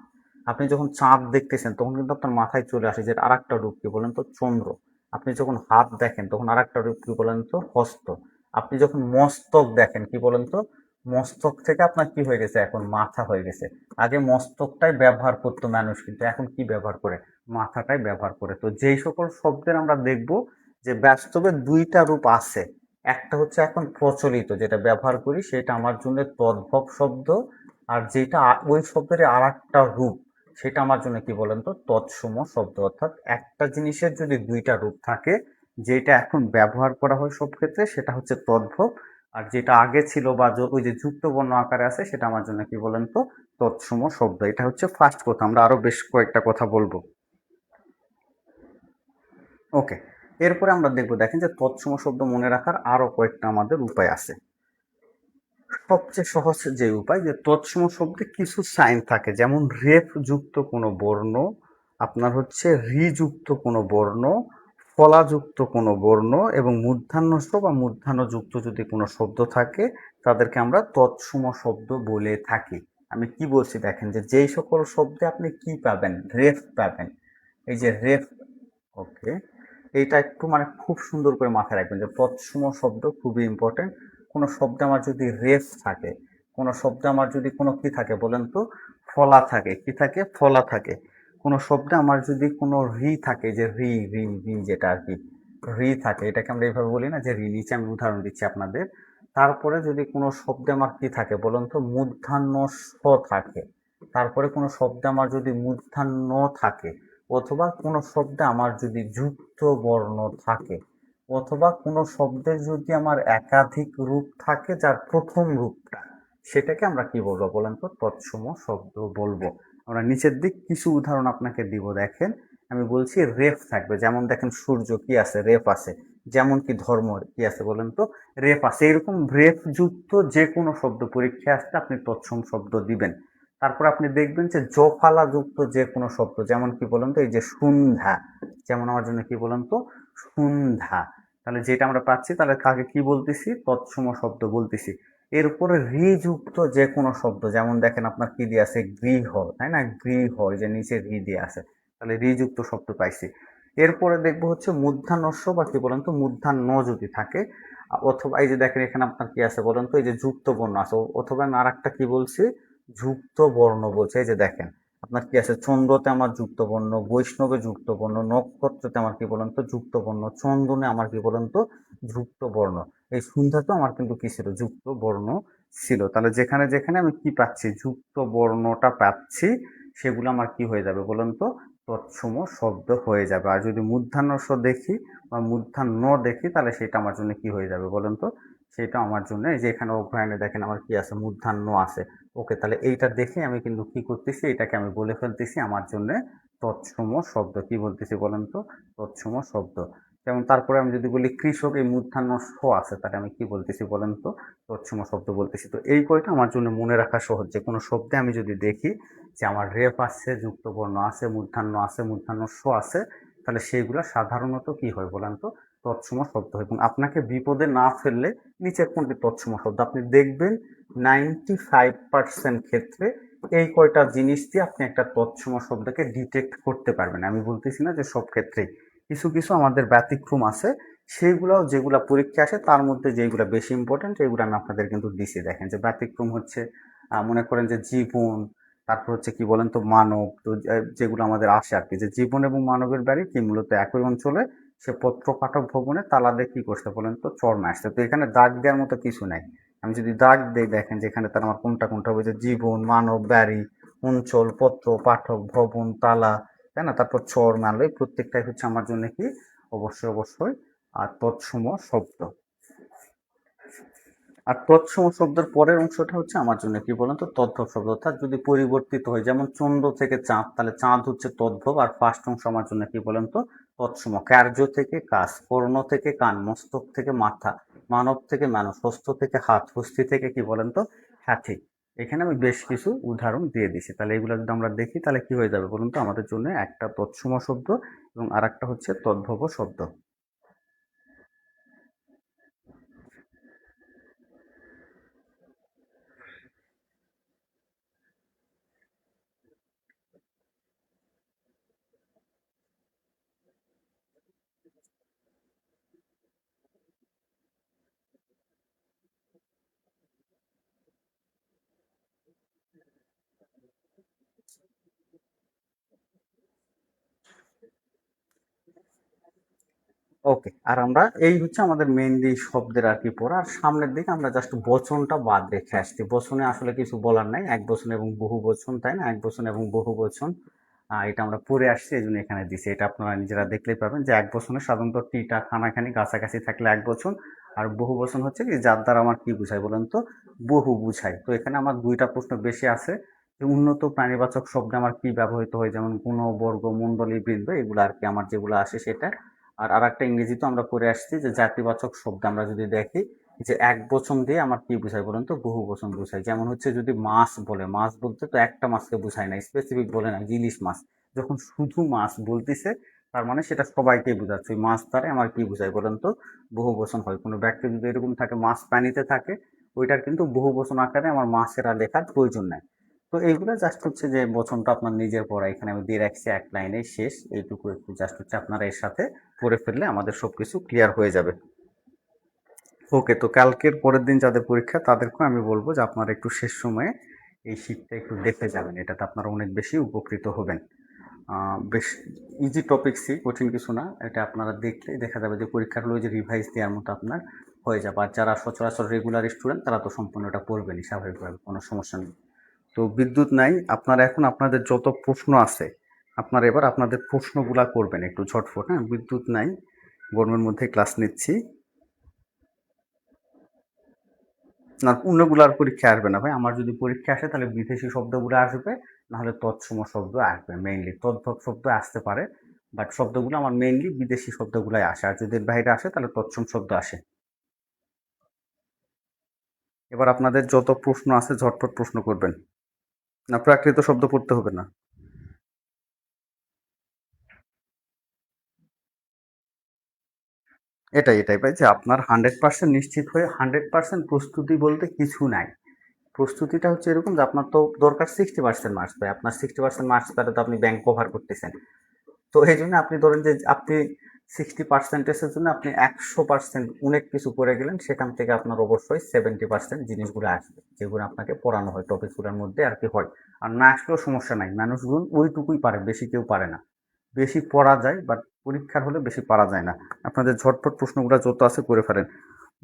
আপনি যখন চাঁদ দেখতেছেন তখন কিন্তু আপনার মাথায় চলে আসে যে আর একটা রূপ কি বলেন তো? চন্দ্র। আপনি যখন হাত দেখেন তখন আর একটা রূপ কি বলেন তো? হস্ত। আপনি যখন মস্তক দেখেন কি বলেন তো? মস্তক থেকে আপনার কি হয়ে গেছে? এখন মাথা হয়ে গেছে। আগে মস্তকটাই ব্যবহার করতো মানুষ, কিন্তু এখন কি ব্যবহার করে? মাথাটাই ব্যবহার করে। তো যেই সকল শব্দের আমরা দেখব যে বাস্তবে 2টা রূপ আছে, একটা হচ্ছে এখন প্রচলিত যেটা ব্যবহার করি সেটা আমার জন্য তদ্ভব শব্দ, আর যেটা ওই শব্দের আর একটা রূপ সেটা আমার জন্য কি বলেন তো? তৎসম শব্দ। অর্থাৎ একটা জিনিসের যদি 2টা রূপ থাকে, যেটা এখন ব্যবহার করা হয় সব ক্ষেত্রে সেটা হচ্ছে তদ্ভব, আর যেটা আগে ছিল বা ওই যে যুক্ত বর্ণ আকারে আছে সেটা আমার জন্য কি বলেন তো? তৎসম শব্দ। এটা হচ্ছে ফার্স্ট কথা। আমরা আরো বেশ কয়েকটা কথা বলবো। ওকে, এরপরে আমরা দেখবো, দেখেন যে তৎসম শব্দ মনে রাখার আরো কয়েকটা আমাদের উপায় আছে। সবচেয়ে সহজ যে উপায়, যে তৎসম শব্দে কিছু সাইন থাকে, যেমন রেফ যুক্ত কোনো বর্ণ, আপনার হচ্ছে রি যুক্ত কোনো বর্ণ, ফলাযুক্ত কোনো বর্ণ এবং মূর্ধন্য বা মূর্ধন্য যুক্ত যদি কোনো শব্দ থাকে তাদেরকে আমরা তৎসম শব্দ বলে থাকি। আমি কি বলছি দেখেন, যে যেই সকল শব্দে আপনি কি পাবেন? রেফ পাবেন। এই যে রেফ, ওকে, এইটা একটু মানে খুব সুন্দর করে মাথায় রাখবেন যে তৎসম শব্দ খুবই ইম্পর্টেন্ট। কোনো শব্দে আমার যদি রেফ থাকে, কোনো শব্দে আমার যদি কোনো কি থাকে বলেন তো? ফলা থাকে। কি থাকে? ফলা থাকে। কোনো শব্দে আমার যদি কোনো রি থাকে, যে রি রি রি যেটা আর কি রি থাকে, এটাকে আমরা এইভাবে বলি না যে রি? নিচে আমি উদাহরণ দিচ্ছি আপনাদের। তারপরে যদি কোনো শব্দে আমার কি থাকে বলুন তো? মূর্ধন্য স থাকে। তারপরে কোনো শব্দে আমার যদি মূর্ধন্য থাকে, অথবা কোনো শব্দে আমার যদি যুক্ত বর্ণ থাকে, অথবা কোনো শব্দের যদি আমার একাধিক রূপ থাকে যার প্রথম রূপটা, সেটাকে আমরা কি বলবো বলেন তো? তৎসম শব্দ বলবো। আমরা নিচের দিক কিছু উদাহরণ আপনাকে দিব, দেখেন। আমি বলছি রেফ থাকবে, যেমন দেখেন সূর্য কি আছে? রেফ আছে। যেমন কি ধর্ম কি আছে বলেন তো? রেফ আছে। এরকম রেফ যুক্ত যে কোনো শব্দ পরীক্ষায় আসলে আপনি তৎসম শব্দ দিবেন। তারপর আপনি দেখবেন যে জফালা যুক্ত যে কোনো শব্দ, যেমন কি বলেন তো? এই যে সন্ধ্যা, যেমন আমার জন্য কি বলেন তো? সন্ধ্যা। তাহলে যেটা আমরা পাচ্ছি, তাহলে কাকে কি বলতেছি? তৎসম শব্দ বলতেছি। এরপরে রি যুক্ত যে কোনো শব্দ, যেমন দেখেন আপনার কি দিয়ে আছে? গৃহ, তাই না? গৃহ, এই যে নিচে রি দিয়ে আছে, তাহলে রি যুক্ত শব্দ পাইছি। এরপরে দেখবো হচ্ছে মূর্ধন্যস্ব বা কি বলেন তো? মূর্ধন্য যদি থাকে, অথবা এই যে দেখেন এখানে আপনার কি আছে বলেন তো? এই যে যুক্ত বর্ণ আছে, অথবা আমি আর একটা কি বলছি? যুক্ত বর্ণ বলছে। এই যে দেখেন আপনার কি আছে? চন্দ্রতে আমার যুক্ত বর্ণ, বৈষ্ণবে যুক্ত বর্ণ, নক্ষত্রতে আমার কি বলেন তো? যুক্ত বর্ণ, চন্দনে আমার কি বলেন তো? যুক্ত বর্ণ। এই সন্ধ্যাতেও আমার কিন্তু কি ছিল? যুক্ত বর্ণ ছিল। তাহলে যেখানে যেখানে আমি কি পাচ্ছি? যুক্ত বর্ণটা পাচ্ছি, সেগুলো আমার কি হয়ে যাবে বলেন তো? তৎসম শব্দ হয়ে যাবে। আর যদি মূর্ধন্য স দেখি বা মূর্ধন্য দেখি, তাহলে সেটা আমার জন্য কি হয়ে যাবে বলেন তো? সেটা আমার জন্য এই যে এখানে অগ্রহায়ণে দেখেন আমার কি আছে, মূর্ধন্য আছে। ওকে, তাহলে এইটা দেখে আমি কিন্তু কি করতেছি, এটাকে আমি বলে ফেলতেছি আমার জন্য তৎসম শব্দ। কি বলতেছি বলেন তো? তৎসম শব্দ। যেমন তারপরে আমি যদি বলি কৃষক, এই মূর্ধন্য স আছে, তাহলে আমি কি বলতেছি বলেন তো? তৎসম শব্দ বলতেছি। তো এই কয়টা আমার জন্য মনে রাখা সহজ। যে কোনো শব্দে আমি যদি দেখি যে আমার রেফ আছে, যুক্ত বর্ণ আছে, মূর্ধন্য আছে, মূর্ধন্য স আছে, তাহলে সেইগুলা সাধারণত কি হয় বলেন তো? তৎসম শব্দ। এবং আপনাকে বিপদে না ফেললে নিচের কোনটি তৎসম শব্দ আপনি দেখবেন 95% ক্ষেত্রে এই কয়টা জিনিস দিয়ে আপনি একটা তৎসম শব্দকে ডিটেক্ট করতে পারবেন। আমি বলতেছি না যে সব ক্ষেত্রেই, কিছু কিছু আমাদের ব্যতিক্রম আছে, সেইগুলাও যেগুলা পরীক্ষা আসে তার মধ্যে যেগুলা বেশি ইম্পর্টেন্ট এগুলো আমি আপনাদের কিন্তু দিছি। দেখেন যে ব্যতিক্রম হচ্ছে মনে করেন যে জীবন, তারপর হচ্ছে কি বলেন তো মানব। তো যেগুলো আমাদের আসে আর কি, যে জীবন এবং মানবের বাড়ি কি মূলত একই অঞ্চলে, সে পত্র পাঠক ভবনে তালা দিয়ে কি করছে বলেন তো? চড় আসছে। তো এখানে দাগ দেওয়ার মতো কিছু নাই। আমি যদি দাগ দেই দেখেন যে এখানে তার আমার কোনটা কোনটা হবে, যে জীবন, মানব, বাড়ি, অঞ্চল, পত্র পাঠক ভবন, তালা, তাই না? তারপর চর মারল, এই প্রত্যেকটাই হচ্ছে আমার জন্য কি অবশ্যই অবশ্যই আর তৎসম শব্দ। আর তৎসম শব্দের পরের অংশটা হচ্ছে আমার জন্য কি বলেন তো? তদ্ভব শব্দ। অর্থাৎ যদি পরিবর্তিত হয়, যেমন চন্দ্র থেকে চাঁদ, তাহলে চাঁদ হচ্ছে তদ্ভব। আর ফার্স্ট অংশ আমার জন্য কি বলেন তো? তৎসম। কার্য থেকে কাজ, কর্ণ থেকে কান, মস্তক থেকে মাথা, মানব থেকে মানুষ, হস্ত থেকে হাত, হস্তি থেকে কি বলেন তো? হাতি। এখানে আমি বেশ কিছু উদাহরণ দিয়ে দিছি। তাহলে এগুলো যদি আমরা দেখি তাহলে কি হয়ে যাবে বলুন তো? আমাদের জন্য একটা তৎসম শব্দ এবং আর একটা হচ্ছে তদ্ভব শব্দ। ওকে, আর আমরা এই হচ্ছে আমাদের মেইনলি শব্দের আর কি পড়া। আর সামনের দিকে আমরা জাস্ট বচনটা বাদ রেখে আসছি। বচনে আসলে কিছু বলার নাই, এক বচন এবং বহু বচন, তাই না? এক বচন এবং বহু বচন এটা আমরা পড়ে আসছি, এই জন্য এখানে দিছি। এটা আপনারা নিজেরা দেখলেই পাবেন যে এক বচনে সাধারণত টিটা খানাখানি কাছাকাছি থাকলে এক বচন, আর বহু বচন হচ্ছে কি যার দ্বারা আমার কি বুঝায় বলেন তো? বহু বুঝায়। তো এখানে আমার দুইটা প্রশ্ন বেশি আছে, যে উন্নত প্রাণীবাচক শব্দে আমার কি ব্যবহৃত হয়, যেমন গুণ, বর্গ, মণ্ডলী, বৃন্দ, এগুলো আর কি আমার যেগুলো আসে সেটা। আর আরেকটা ইংরেজি তো আমরা পড়ে আসছি, যে জাতিবাচক শব্দ আমরা যদি দেখি যে এক বচন দিয়ে আমার কি বোঝায় বলেন তো? বহু বচন বোঝায়। যেমন হচ্ছে যদি মাছ বলে, মাছ বলতে তো একটা মাছকে বোঝায় না, স্পেসিফিক বলে না যে ইলিশ মাছ। যখন শুধু মাছ বলতেছে তার মানে সেটা সবাইকে বোঝাচ্ছে। ওই মাছ দ্বারা আমার কি বোঝায় বলেন তো? বহু বচন হয়। কোনো ব্যক্তি যদি এরকম থাকে, মাছ পানিতে থাকে, ওইটার কিন্তু বহু বচন আকারে আমার মাছের আর লেখার প্রয়োজন নাই। তো এইগুলো জাস্ট হচ্ছে যে বচনটা আপনার নিজের পড়া, এখানে আমি দিয়ে রাখছি এক লাইনে শেষ। এইটুকু একটু জাস্ট হচ্ছে আপনারা এর সাথে পড়ে ফেললে আমাদের সবকিছু ক্লিয়ার হয়ে যাবে। ওকে, তো কালকের পরের দিন যাদের পরীক্ষা তাদেরকেও আমি বলবো যে আপনারা একটু শেষ সময়ে এই শীটটা একটু দেখে যাবেন, এটাতে আপনারা অনেক বেশি উপকৃত হবেন। বেশ ইজি টপিকসই, কঠিন কিছু না। এটা আপনারা দেখলেই দেখা যাবে যে পরীক্ষাগুলো যে রিভাইজ দেওয়ার মতো আপনার হয়ে যাবে। আর যারা সচরাচর রেগুলার স্টুডেন্ট তারা তো সম্পূর্ণ এটা পড়বেনই স্বাভাবিকভাবে, কোনো সমস্যা নেই। তো বিদ্যুৎ নাই, আপনারা এখন আপনাদের যত প্রশ্ন আছে আপনারা এবার আপনাদের প্রশ্নগুলা করবেন একটু ঝটফট। হ্যাঁ, বিদ্যুৎ নাই, গরমের মধ্যে ক্লাস নিচ্ছি না। অন্যগুলার পরীক্ষা আসবে না ভাই। আমার যদি পরীক্ষা আসে তাহলে বিদেশি শব্দগুলো আসবে, নাহলে তৎসম শব্দ আসবে। মেইনলি তদ্ভব শব্দ আসতে পারে, বাট শব্দগুলো আমার মেইনলি বিদেশি শব্দগুলাই আসে। আর যদি এর বাইরে আসে তাহলে তৎসম শব্দ আসে। এবার আপনাদের যত প্রশ্ন আছে ঝটপট প্রশ্ন করবেন, না প্রাকৃত শব্দ পড়তে হবে না। এটাই এটাই ভাই, যে আপনার 100% নিশ্চিত হয়ে 100% প্রস্তুতি বলতে কিছু নাই। প্রস্তুতিটা হচ্ছে এরকম যে আপনার তো দরকার 60% মার্কস পায়, আপনার 60% মার্কস পেলে তো আপনি ব্যাংক কভার করতেছেন। তো এই জন্য আপনি ধরেন যে আপনি 60%-এর জন্য আপনি 100% অনেক কিছু করে গেলেন, সেখান থেকে আপনার অবশ্যই 70% জিনিসগুলো আসবে যেগুলো আপনাকে পড়ানো হয় টপিকগুলোর মধ্যে আর কি হয়। আর না আসলেও সমস্যা নাই, মানুষগুলো ওইটুকুই পারে, বেশি কেউ পারে না। বেশি পড়া যায় বাট পরীক্ষার হলে বেশি পারা যায় না। আপনাদের ঝটপট প্রশ্নগুলো যত আছে করে ফেলেন।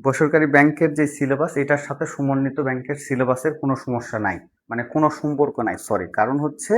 বেসরকারি ব্যাংকের যে সিলেবাস এটার সাথে সমন্বিত ব্যাংকের সিলেবাসের কোনো সমস্যা নাই, মানে কোনো সম্পর্ক নাই, সরি। কারণ হচ্ছে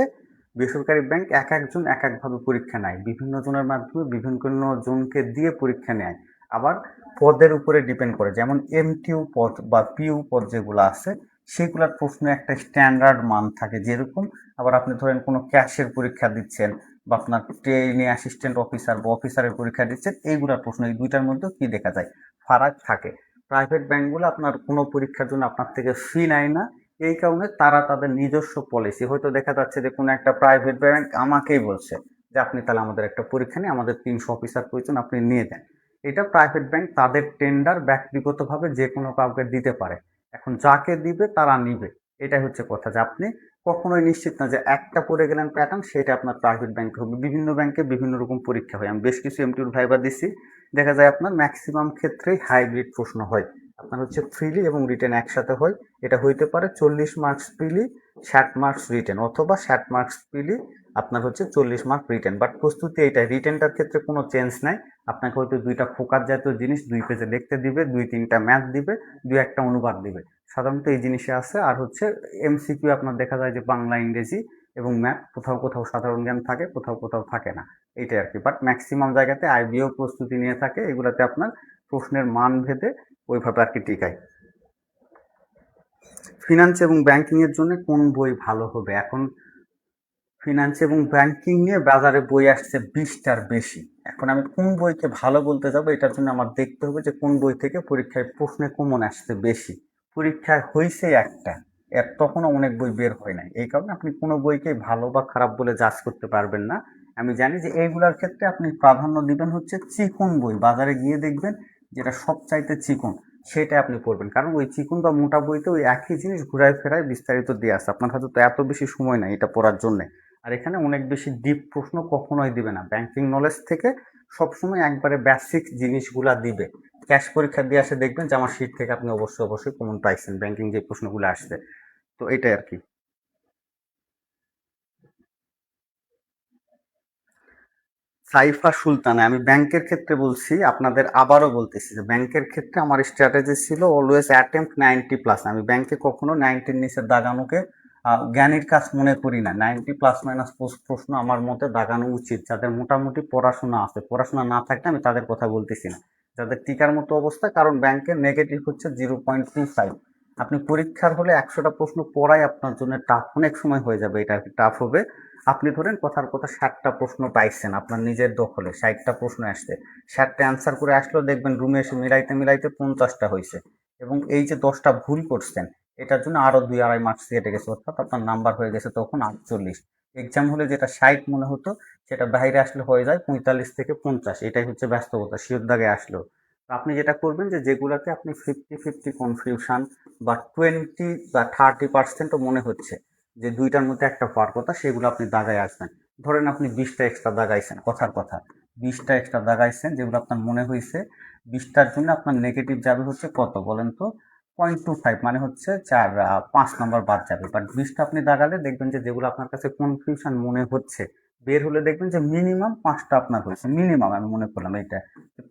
বেসরকারি ব্যাংক এক একজন এক একভাবে পরীক্ষা নেয়, বিভিন্ন জনের মাধ্যমে বিভিন্ন জনকে দিয়ে পরীক্ষা নেয়। আবার পদের উপরে ডিপেন্ড করে, যেমন এমটিইউ পদ বা পিইউ পদ যেগুলো আছে সেগুলোর প্রশ্ন একটা স্ট্যান্ডার্ড মান থাকে যেরকম। আবার আপনি ধরেন কোনো ক্যাশের পরীক্ষা দিচ্ছেন বা আপনার ট্রেইনি অ্যাসিস্ট্যান্ট অফিসার বা অফিসারের পরীক্ষা দিচ্ছেন, এইগুলোর প্রশ্ন এই দুইটার মধ্যে কি দেখা যায়, ফারাক থাকে। প্রাইভেট ব্যাংকগুলো আপনার কোনো পরীক্ষার জন্য আপনার থেকে ফি নেয় না, এই কারণে তারা তাদের নিজস্ব পলিসি, হয়তো দেখা যাচ্ছে যে কোনো একটা প্রাইভেট ব্যাংক আমাকেই বলছে যে আপনি তাহলে আমাদের একটা পরীক্ষা নিয়ে আমাদের 300 অফিসার প্রয়োজন, আপনি নিয়ে দেন। এটা প্রাইভেট ব্যাংক তাদের টেন্ডার ব্যক্তিগতভাবে যে কোনো কাউকে দিতে পারে। এখন যাকে দিবে তারা নিবে, এটাই হচ্ছে কথা, যে আপনি কখনোই নিশ্চিত না যে একটা পড়ে গেলেন প্যাটার্ন সেটা আপনার প্রাইভেট ব্যাংকে হবে। বিভিন্ন ব্যাংকে বিভিন্ন রকম পরীক্ষা হয়, আমি বেশ কিছু এমটিউর ভাইবা দিছি, দেখা যায় আপনার ম্যাক্সিমাম ক্ষেত্রেই হাইব্রিড প্রশ্ন হয়। আপনার হচ্ছে প্রিলি এবং রিটেন একসাথে হয়। এটা হইতে পারে 40 মার্কস প্রিলি, 60 মার্কস রিটেন, অথবা 60 মার্কস প্রিলি, আপনার হচ্ছে 40 মার্ক রিটেন। বাট প্রস্তুতি এইটা, রিটেনটার ক্ষেত্রে কোনো চেঞ্জ নাই। আপনাকে হয়তো 2টা ফোকাস জাতীয় জিনিস 2 পেজে লিখতে দিবে, 2-3টা ম্যাথ দিবে, 2-1টা অনুবাদ দিবে, সাধারণত এই জিনিসে আছে। আর হচ্ছে এমসিকিউ আপনার দেখা যায় যে বাংলা, ইংরেজি এবং ম্যাথ, কোথাও কোথাও সাধারণ জ্ঞান থাকে, কোথাও কোথাও থাকে না, এইটাই আর কি। বাট ম্যাক্সিমাম জায়গাতে আইবিও প্রস্তুতি নিয়ে থাকে, এগুলাতে আপনার প্রশ্নের মান ভেদে ওইভাবে আর কি টিকায়। ফিনান্স এবং ব্যাংকিং এর জন্য কোন বই ভালো হবে? এখন ফিনান্স এবং ব্যাংকিং নিয়ে বাজারে বই আসছে 20টার বেশি। এখন আমি কোন বইকে ভালো বলতে যাবো, এটার জন্য আমার দেখতে হবে যে কোন বই থেকে পরীক্ষায় প্রশ্নে কমন আসছে বেশি। পরীক্ষায় হয়েছে একটা, এর তখনও অনেক বই বের হয় নাই, এই কারণে আপনি কোনো বইকে ভালো বা খারাপ বলে জাজ করতে পারবেন না। আমি জানি যে এইগুলোর ক্ষেত্রে আপনি প্রাধান্য দিবেন হচ্ছে চিকন বই, বাজারে গিয়ে দেখবেন যেটা সবচাইতে চিকন সেটা আপনি পড়বেন, কারণ ওই চিকন বা মোটা বইতে ওই একই জিনিস ঘুরায় ফেরায় বিস্তারিত দিয়ে আছে, আপনার হাতে তো এত বেশি সময় নাই এটা পড়ার জন্য। আর এখানে অনেক বেশি ডিপ প্রশ্ন কখনোই দিবে না, ব্যাংকিং নলেজ থেকে সবসময় একবারে বেসিক জিনিসগুলা দিবে। ক্যাশ পরীক্ষা দিয়ে আসে দেখবেন যে আমার শীট থেকে আপনি অবশ্যই অবশ্যই কমন পাইছেন ব্যাংকিং যে প্রশ্নগুলো আসছে। তো এটাই আর কি। সাইফা সুলতানা, আমি ব্যাংকের ক্ষেত্রে বলছি, আপনাদের আবারও বলতেছি যে ব্যাংকের ক্ষেত্রে আমার স্ট্র্যাটেজি ছিল অলওয়েজ অ্যাটেম্প্ট 90+। আমি ব্যাংকে কখনো 90-র নিচে দাগানোকে জ্ঞানীর কাজ মনে করি না। 90+- প্রশ্ন আমার মতে দাগানো উচিত, যাদের মোটামুটি পড়াশোনা আছে। পড়াশোনা না থাকলে আমি তাদের কথা বলতেছি না, যাদের টিকার মতো অবস্থা, কারণ ব্যাংকের নেগেটিভ হচ্ছে 0.25। আপনি পরীক্ষার হলে 100টা প্রশ্ন পড়াই আপনার জন্য টাফ, অনেক সময় হয়ে যাবে, এটা আর কি টাফ হবে। আপনি ধরেন কথার কথা 60টা প্রশ্ন পাইছেন আপনার নিজের দখলে, 60টা প্রশ্ন আসছে, 60টা অ্যান্সার করে আসলেও দেখবেন রুমে এসে মিলাইতে মিলাইতে 50টা হয়েছে, এবং এই যে 10টা ভুল করছেন এটার জন্য আরো 2-2.5 মার্কস কেটে গেছে, অর্থাৎ আপনার নাম্বার হয়ে গেছে তখন 48। এক্সাম হলে যেটা 60 মনে হতো সেটা বাইরে আসলে হয়ে যায় 45 থেকে 50, এটাই হচ্ছে ব্যস্ততা শিওর দাগে আসলেও। তো আপনি যেটা করবেন যে যেগুলাতে আপনি 50-50 কনফিউশন বা 20 বা 30%ও মনে হচ্ছে যে দুইটার মধ্যে একটা পাওয়ার কথা, সেগুলো আপনি দাগায় আসবেন। ধরেন আপনি 20টা এক্সট্রা দাগাইছেন, কথার কথা 20টা এক্সট্রা দাগাইছেন, যেগুলো আপনার মনে হয়েছে 20টার জন্য আপনার নেগেটিভ যাবে হচ্ছে কত বলেন তো, 0.25, মানে হচ্ছে 5 নম্বর বাদ যাবে। বাট 20টা আপনি দাগালে দেখবেন যে যেগুলো আপনার কাছে কনফিউশন মনে হচ্ছে, বের হলে দেখবেন যে মিনিমাম 5টা আপনার হয়েছে, মিনিমাম আমি মনে করলাম এইটা।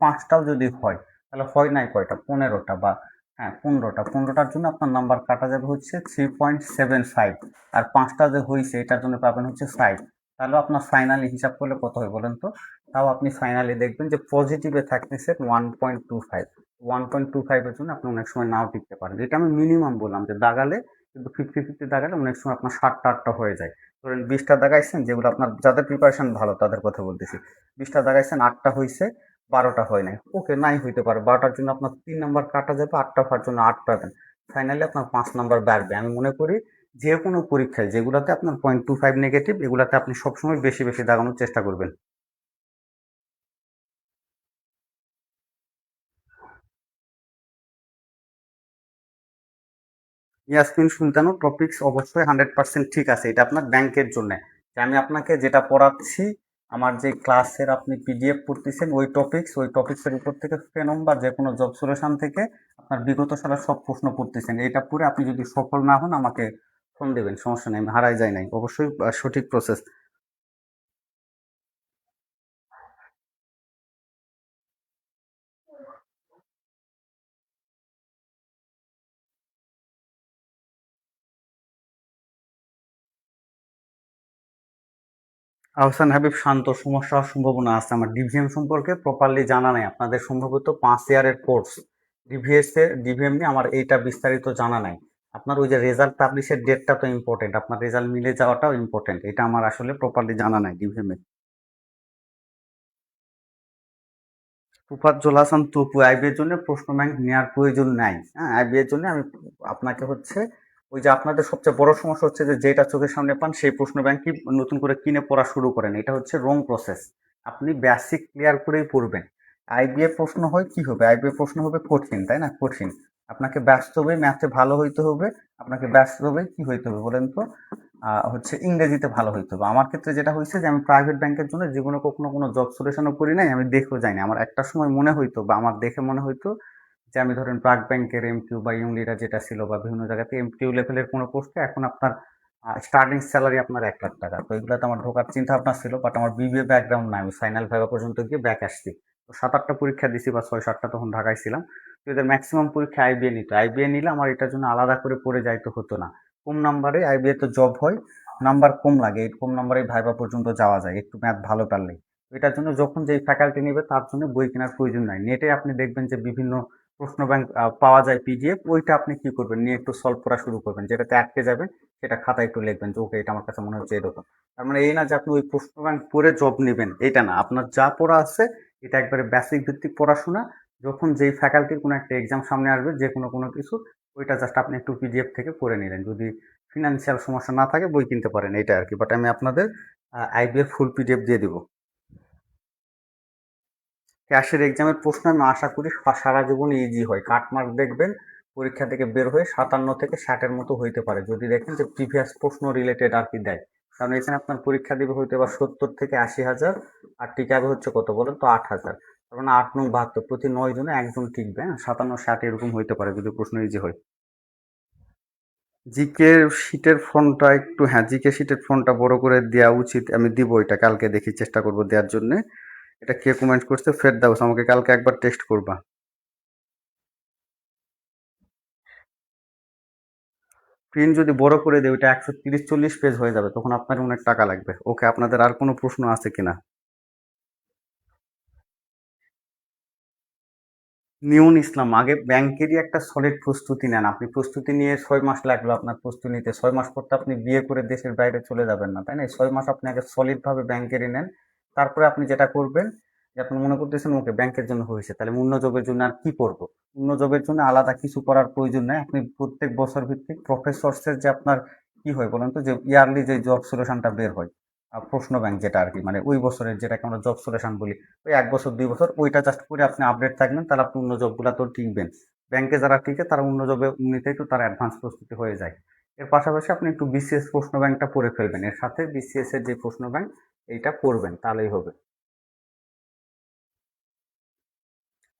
5টাও যদি হয় তাহলে হয় নাই কয়টা, 15টা, বা হ্যাঁ 15টার জন্য আপনার নাম্বার কাটা যাবে হচ্ছে 3.75। আর 5টা যে হয়েছে এটার জন্য পাবেন হচ্ছে 5। তাহলে আপনার ফাইনালি হিসাব করলে কত হয় বলেন তো, তাও আপনি ফাইনালি দেখবেন যে পজিটিভে থাকতেছে 1.25। 1.25-এর জন্য আপনি অনেক সময় নাও টিকতে পারেন, যেটা আমি মিনিমাম বললাম যে দাগালে, কিন্তু 50-50 দাগালে অনেক সময় আপনার 7টা 8টা হয়ে যায়। ধরেন 20টা দাগাইছেন, যেগুলো আপনার যাদের প্রিপারেশন ভালো তাদের কথা বলতেছি, 20টা দাগাইছেন 8টা হয়েছে, 12টা হয় নাই, ওকে নাই হইতে পারে, 12টার জন্য আপনার 3 নাম্বার কাটা যাবে, 8টা হওয়ার জন্য 8 পাবেন, ফাইনালি আপনার 5 নাম্বার বাড়বে। আমি মনে করি যে কোনো পরীক্ষায় যেগুলাতে আপনার 0.25 নেগেটিভ, এগুলাতে আপনি সবসময় বেশি বেশি দাগানোর চেষ্টা করবেন। ইয়াসমিন সুলতানও টপিকস অবশ্যই 100% ঠিক আছে, এটা আপনার ব্যাংকের জন্য। আমি আপনাকে যেটা পড়াচ্ছি, আমার যে ক্লাসের আপনি পিডিএফ পড়তেছেন, ওই টপিক্সের উপর থেকে ফেনম বা যে কোনো জব সলিউশন থেকে আপনার বিগত সালের সব প্রশ্ন পড়তেছেন, এটা পড়ে আপনি যদি সফল না হন আমাকে ফোন দেবেন, সমস্যা নেই, আমি হারাই যায় নাই, অবশ্যই সঠিক প্রসেস। আহসান হাবিব শান্ত, সমস্যা হওয়ার সম্ভাবনা আছে। আমার ডিভিএম সম্পর্কে প্রপারলি জানা নাই। আপনাদের সম্ভবত 5 ইয়ারের কোর্স ডিভিএম নিয়ে আমার এইটা বিস্তারিত জানা নাই। আপনার ওই যে রেজাল্ট পাবলিশের ডেটটা তো ইম্পর্টেন্ট, আপনার রেজাল্ট মিলে যাওয়াটাও ইম্পর্টেন্ট। এটা আমার আসলে প্রপারলি জানা নাই ডিভিএম এর। তুফাজ্জল হাসান তপু, আইবি এর জন্য প্রশ্ন ব্যাংক নেওয়ার প্রয়োজন নাই। হ্যাঁ, আইবি এর জন্য আমি আপনাকে হচ্ছে ওই যে আপনাদের সবচেয়ে বড় সমস্যা হচ্ছে যে যেটা চোখের সামনে পান সেই প্রশ্ন ব্যাংকই নতুন করে কিনে পড়া শুরু করেন। এটা হচ্ছে রং প্রসেস। আপনি বেসিক ক্লিয়ার করেই পড়বেন। আইবি এর প্রশ্ন হয় কি হবে, আইবি এর প্রশ্ন হবে কঠিন, তাই না? কঠিন। আপনাকে বাস্তবে ম্যাথে ভালো হইতে হবে। আপনাকে বাস্তবে কি হইতে হবে বলেন তো? হচ্ছে ইংরেজিতে ভালো হইতে হবে। আমার ক্ষেত্রে যেটা হয়েছে যে আমি প্রাইভেট ব্যাংকের জন্য জীবনে কখনো কোনো জব সলিউশনও করি নাই, আমি দেখেও যাইনি। আমার একটা সময় মনে হইতো বা আমার দেখে মনে হইতো যে আমি ধরেন প্রাক ব্যাংকের এমকিউ বা ইউনিটা যেটা ছিল বা বিভিন্ন জায়গাতে এমকিউ লেভেলের কোনো পোস্টে এখন আপনার স্টার্টিং স্যালারি আপনার 1 লাখ টাকা। তো এগুলোতে আমার ঢোকার চিন্তা ভাবনা ছিল, বাট আমার বিবিএ ব্যাকগ্রাউন্ড না, আমি ফাইনাল ভাইভা পর্যন্ত গিয়ে ব্যাক আসছি। তো 7-8টা পরীক্ষা দিছি বা 6-7টা, তখন ঢাকায় ছিলাম। তো এদের ম্যাক্সিমাম পরীক্ষা আইবিএ নিত। আইবিএ নিলে আমার এটার জন্য আলাদা করে পড়ে যাইতে হতো না। কম নাম্বারে আইবিএ তো জব হয়, নাম্বার কম লাগে, এই কম নাম্বারে ভাইভা পর্যন্ত যাওয়া যায় একটু ম্যাথ ভালো পারলেই। এটার জন্য যখন যেই ফ্যাকাল্টি নেবে তার জন্য বই কেনার প্রয়োজন নাই। নেটে আপনি দেখবেন যে বিভিন্ন প্রশ্ন ব্যাংক পাওয়া যায় পিডিএফ, ওইটা আপনি কি করবেন, নিয়ে একটু সলভ করা শুরু করবেন। যেটাতে আটকে যাবেন সেটা খাতায় একটু লিখবেন যে ওকে এটা আমার কাছে মনে হচ্ছে এরকম। তার মানে এই না যে আপনি ওই প্রশ্ন ব্যাংক পড়ে জব নেবেন, এটা না। আপনার যা পড়া আছে এটা একবারে বেসিক ভিত্তিক পড়াশোনা। যখন যেই ফ্যাকাল্টির কোনো একটা এক্সাম সামনে আসবে, যে কোনো কোনো কিছু, ওইটা জাস্ট আপনি একটু পিডিএফ থেকে পড়ে নিলেন। যদি ফিনান্সিয়াল সমস্যা না থাকে বই কিনতে পারেন, এটা আর কি। বাট আমি আপনাদের আইবিএর ফুল পিডিএফ দিয়ে দিব। ক্যাশের এক্সামের প্রশ্ন আমি আশা করি সারা জীবন ইজি হয়। কাটমার্ক দেখবেন পরীক্ষা থেকে বের হয়ে 57 থেকে 60-এর মতো হইতে পারে, যদি দেখেন যে প্রিভিয়াস প্রশ্ন রিলেটেড আর কি দেয়। কারণ এখানে আপনার পরীক্ষা দিবে হইতে পারে 70 থেকে 80 হাজার, আর টিকাবে হচ্ছে কত বলেন তো? 8 হাজার। তার মানে 8×9 = 72, প্রতি 9 জনে একজন টিকবে। হ্যাঁ, 57-60 এরকম হইতে পারে যদি প্রশ্ন ইজি হয়। জিকে শিটের ফন্টটা একটু, হ্যাঁ, জিকে শিটের ফন্টটা বড় করে দেওয়া উচিত। আমি দিব, এটা কালকে দেখি, চেষ্টা করব দেওয়ার জন্য। এটা কে কমেন্ট করছে? ফেরদাউস, আমাকে কালকে একবার টেস্ট করবা। প্রিন্ট যদি বড় করে দেয় ওইটা 130-40 পেজ হয়ে যাবে, তখন আপনার অনেক টাকা লাগবে। ওকে, আপনাদের আর কোনো প্রশ্ন আছে কিনা? নিউন ইসলাম, আগে ব্যাংকেরই একটা সলিড প্রস্তুতি নেন। আপনি প্রস্তুতি নিয়ে 6 মাস লাগলো আপনার প্রস্তুতি নিতে, 6 মাস পর তো আপনি বিয়ে করে দেশের বাইরে চলে যাবেন না, তাই না? এই 6 মাস আপনি আগে সলিড ভাবে ব্যাংকেরই নেন। তারপরে আপনি যেটা করবেন, যে আপনি মনে করতেছেন ওকে ব্যাংকের জন্য হয়েছে, তাহলে অন্য জবের জন্য আর কি করবো? অন্য জবের জন্য আলাদা কিছু করার প্রয়োজন নেই। আপনি প্রত্যেক বছর ভিত্তিক প্রফেসরসের যে আপনার কি হয় বলেন তো, যে ইয়ারলি যে জব সলিউশনটা বের হয়, প্রশ্ন ব্যাংক যেটা আর কি, মানে ওই বছরের যেটাকে আমরা জব সলিউশন বলি, ওই 1 বছর 2 বছর ওইটা জাস্ট করে আপনি আপডেট থাকবেন, তাহলে আপনি অন্য জবগুলা তো টিকবেন। ব্যাংকে যারা টিকে তারা অন্য জবে এমনিতে একটু তার অ্যাডভান্স প্রস্তুতি হয়ে যায়। এর পাশাপাশি আপনি একটু বিসিএস প্রশ্ন ব্যাংকটা পড়ে ফেলবেন, এর সাথে বিসিএস এর যে প্রশ্ন ব্যাংক এইটা পড়বেন, তাহলেই হবে।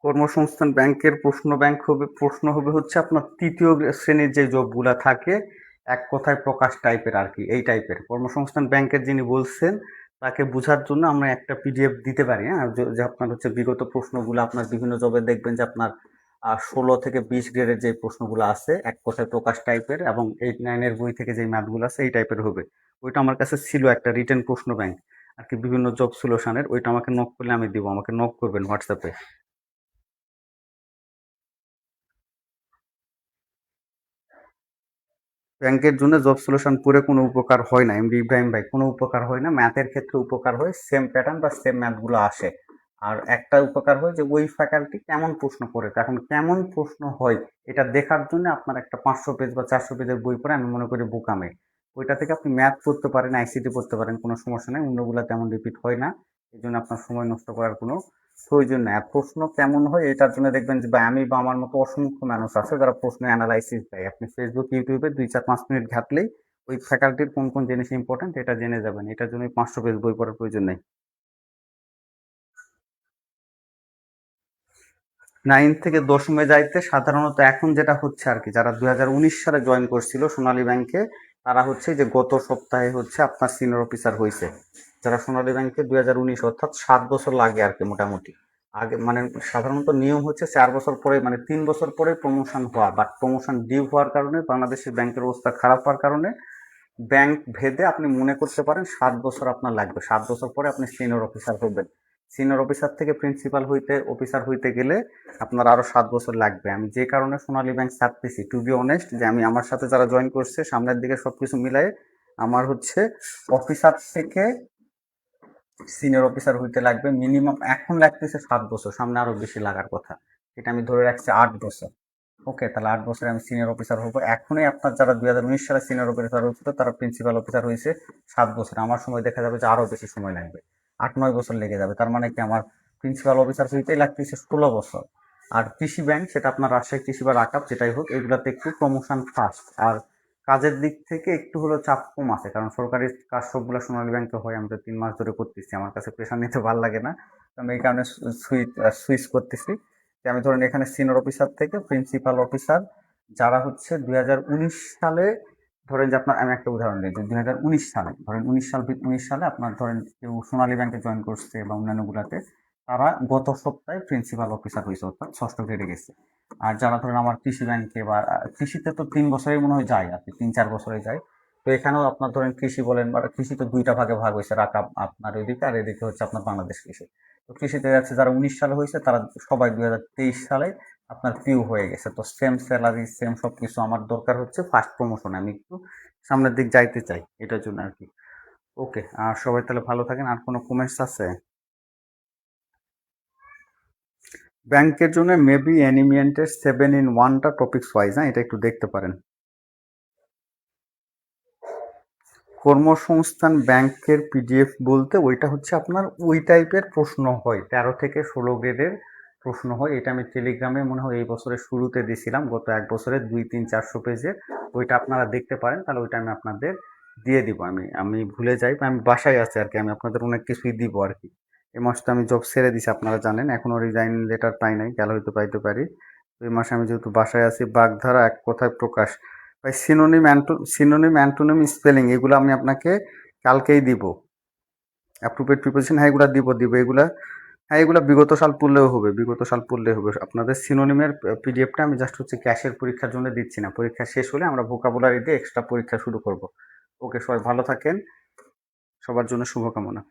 কর্মসংস্থান ব্যাংকের প্রশ্ন হবে হচ্ছে আপনার তৃতীয় শ্রেণীর যে জবগুলা থাকে, এক কথায় প্রকাশ টাইপের আর কি, এই টাইপের। কর্মসংস্থান ব্যাংকের যিনি বলছেন তাকে বোঝার জন্য আমরা একটা পিডিএফ দিতে পারি। হ্যাঁ, যে আপনার হচ্ছে বিগত প্রশ্নগুলো আপনার বিভিন্ন জবে দেখবেন যে আপনার 16 থেকে 20 গ্রেডের যে প্রশ্নগুলো আছে এক কথায় প্রকাশ টাইপের, এবং 8-9-এর বই থেকে যে ম্যাথগুলো আছে এই টাইপের হবে। ওইটা আমার কাছে ছিল, একটা রিটেন প্রশ্ন ব্যাংক আর কি, বিভিন্ন জব সলিউশনের। ওইটা আমাকে নক করলে আমি দিব, আমাকে নক করবেন হোয়াটসঅ্যাপে। ব্যাংকের জন্য জব সলিউশন পড়ে কোনো উপকার হয় না এমডি ইব্রাহিম ভাই, কোনো উপকার হয় না। ম্যাথের ক্ষেত্রে উপকার হয়, সেম প্যাটার্ন বা সেম ম্যাথগুলো আসে। আর একটা উপকার হয় যে ওই ফ্যাকাল্টি কেমন প্রশ্ন করে, এখন কেমন প্রশ্ন হয় এটা দেখার জন্য আপনার একটা 500 পেজ বা 400 পেজের বই পড়ে আমি মনে করি বোকামে। ওইটা থেকে আপনি ম্যাথ পড়তে পারেন, আইসিটি পড়তে পারেন, কোনো সমস্যা নেই। অন্যগুলো তেমন রিপিট হয় না, এই জন্য আপনার সময় নষ্ট করার কোনো প্রয়োজন নেই। আর প্রশ্ন কেমন হয় এটার জন্য দেখবেন যে বা আমি বা আমার মতো অসংখ্য মানুষ আছে যারা প্রশ্ন অ্যানালাইসিস দেয়। আপনি ফেসবুক ইউটিউবে 2-4-5 মিনিট ঘাটলেই ওই ফ্যাকাল্টির কোন কোন জিনিস ইম্পর্টেন্ট এটা জেনে যাবেন। এটার জন্য 500 পেজ বই পড়ার প্রয়োজন নেই। 9 থেকে 10 যাইতে সাধারণত এখন যেটা হচ্ছে আর কি, যারা 2019 সালে জয়েন করছিল সোনালী ব্যাংকে, তারা হচ্ছে যে গত সপ্তাহে হচ্ছে আপনার সিনিয়র অফিসার হয়েছে। যারা সোনালী ব্যাংকে 2019, অর্থাৎ 7 বছর লাগে আর কি মোটামুটি। আগে মানে সাধারণত নিয়ম হচ্ছে 4 বছর পরে, মানে 3 বছর পরে প্রমোশন হওয়া, বাট প্রমোশন ডিউ হওয়ার কারণে বাংলাদেশের ব্যাংকের অবস্থা খারাপ হওয়ার কারণে ব্যাংক ভেদে আপনি মনে করতে পারেন 7 বছর আপনার লাগবে, 7 বছর পরে আপনি সিনিয়র অফিসার হবেন। সিনিয়র অফিসার থেকে প্রিন্সিপাল অফিসার হইতে গেলে আপনার আরো 7 বছর লাগবে। আমি যে কারণে সোনালী ব্যাংক ছাড়তেছি, টু বি অনেস্ট, যে আমি আমার সাথে যারা জয়েন করছে সামনের দিকে সবকিছু মিলাই আমার হচ্ছে অফিসার থেকে সিনিয়র অফিসার হইতে লাগবে মিনিমাম, এখন লাগতেছে 7 বছর, সামনে আরো বেশি লাগার কথা, এটা আমি ধরে রাখছি 8 বছর। ওকে, তাহলে 8 বছরে আমি সিনিয়র অফিসার হবো। এখনই আপনার যারা 2019 সালে সিনিয়র অফিসার হয়েছিল তারা প্রিন্সিপাল অফিসার হয়েছে 7 বছর, আমার সময় দেখা যাবে যে আরো বেশি সময় লাগবে, 8-9 বছর লেগে যাবে। তার মানে কি আমার প্রিন্সিপাল অফিসার হইতেই লাগতেছে 16 বছর। আর কৃষি ব্যাংক, সেটা আপনার রাজশাহী কৃষি বা রাকাব যেটাই হোক, এগুলাতে একটু প্রমোশন ফাস্ট, আর কাজের দিক থেকে একটু হলেও চাপ কম আছে, কারণ সরকারি কাজ সবগুলো সোনালী ব্যাংকে হয়। আমি তো 3 মাস ধরে করতেছি, আমার কাছে প্রেশার নিতে ভালো লাগে না, আমি এই কারণে সুইচ করতেছি। যে আমি ধরেন এখানে সিনিয়র অফিসার থেকে প্রিন্সিপাল অফিসার যারা হচ্ছে 2019 সালে, ধরেন যে আপনার, আমি একটা উদাহরণ দিই, যে 2019 সালে ধরেন 19 সালে আপনার ধরেন কেউ সোনালী ব্যাংকে জয়েন করছে বা অন্যান্য গুলাতে, তারা গত সপ্তাহে প্রিন্সিপাল অফিসার হয়েছে, অর্থাৎ 6ষ্ঠ গ্রেডে গেছে। আর যারা ধরেন আমার কৃষি ব্যাংকে বা কৃষিতে তো 3 বছরেই মনে হয় যায়, আর কি 3-4 বছরে যায়। তো এখানেও আপনার ধরেন কৃষি বলেন, বা কৃষি তো দুইটা ভাগে ভাগ হয়েছে, রাকাব আপনার ওইদিকে, আর এদিকে হচ্ছে আপনার বাংলাদেশ কৃষি। তো কৃষিতে যাচ্ছে যারা 19 সালে হয়েছে তারা সবাই 2023 সালে আপনার পিউ হয়ে গেছে। তো সেম স্যালারি সেম সবকিছু, আমার দরকার হচ্ছে ফার্স্ট প্রমোশন, আমি একটু সামনের দিক যাইতে চাই, এটার জন্য আর কি। ওকে, আর সবাই তাহলে ভালো থাকেন। আর কোনো কমেন্টস আছে? ব্যাংকের জন্য মেবি অ্যানিমিয়েন্টের 7-in-1টা টপিকস ওয়াইজ, হ্যাঁ, এটা একটু দেখতে পারেন। কর্মসংস্থান ব্যাংকের পিডিএফ বলতে ওইটা হচ্ছে আপনার ওই টাইপের প্রশ্ন হয়, 13 থেকে 16 গ্রেডের প্রশ্ন হয়। এটা আমি টেলিগ্রামে মনে হয় এই বছরের শুরুতে দিয়েছিলাম, গত 1 বছরের 200-300-400 পেজের। ওইটা আপনারা দেখতে পারেন, তাহলে ওইটা আমি আপনাদের দিয়ে দিব। আমি ভুলে যাই, আমি বাসায় আছি আর কি, আমি আপনাদের অনেক কিছুই দিব আর কি। এই মাসটা আমি জব ছেড়ে দিছি, আপনারা জানেন, এখনো রিজাইন লেটার পাই নাই, গেলে হয়তো পাইতে পারি। তো এই মাসে আমি যেহেতু বাসায় আছি, বাগধারা এক কথায় প্রকাশ, ভাই সিনোনিম অ্যান্টোনিম স্পেলিং এগুলো আমি আপনাকে কালকেই দিব। অ্যাপ্রোপ্রিয়েট প্রিপোজিশন, হ্যাঁ এগুলো দিব এগুলা। হ্যাঁ এগুলো বিগত সাল পড়লেও হবে, বিগত সাল পড়লেও হবে। আপনাদের সিনোনিমের পিডিএফটা আমি জাস্ট হচ্ছে ক্যাশের পরীক্ষার জন্য দিচ্ছি না, পরীক্ষা শেষ হলে আমরা ভোকাবুলারি দিয়ে এক্সট্রা পরীক্ষা শুরু করব। ওকে, সবাই ভালো থাকেন, সবার জন্য শুভকামনা।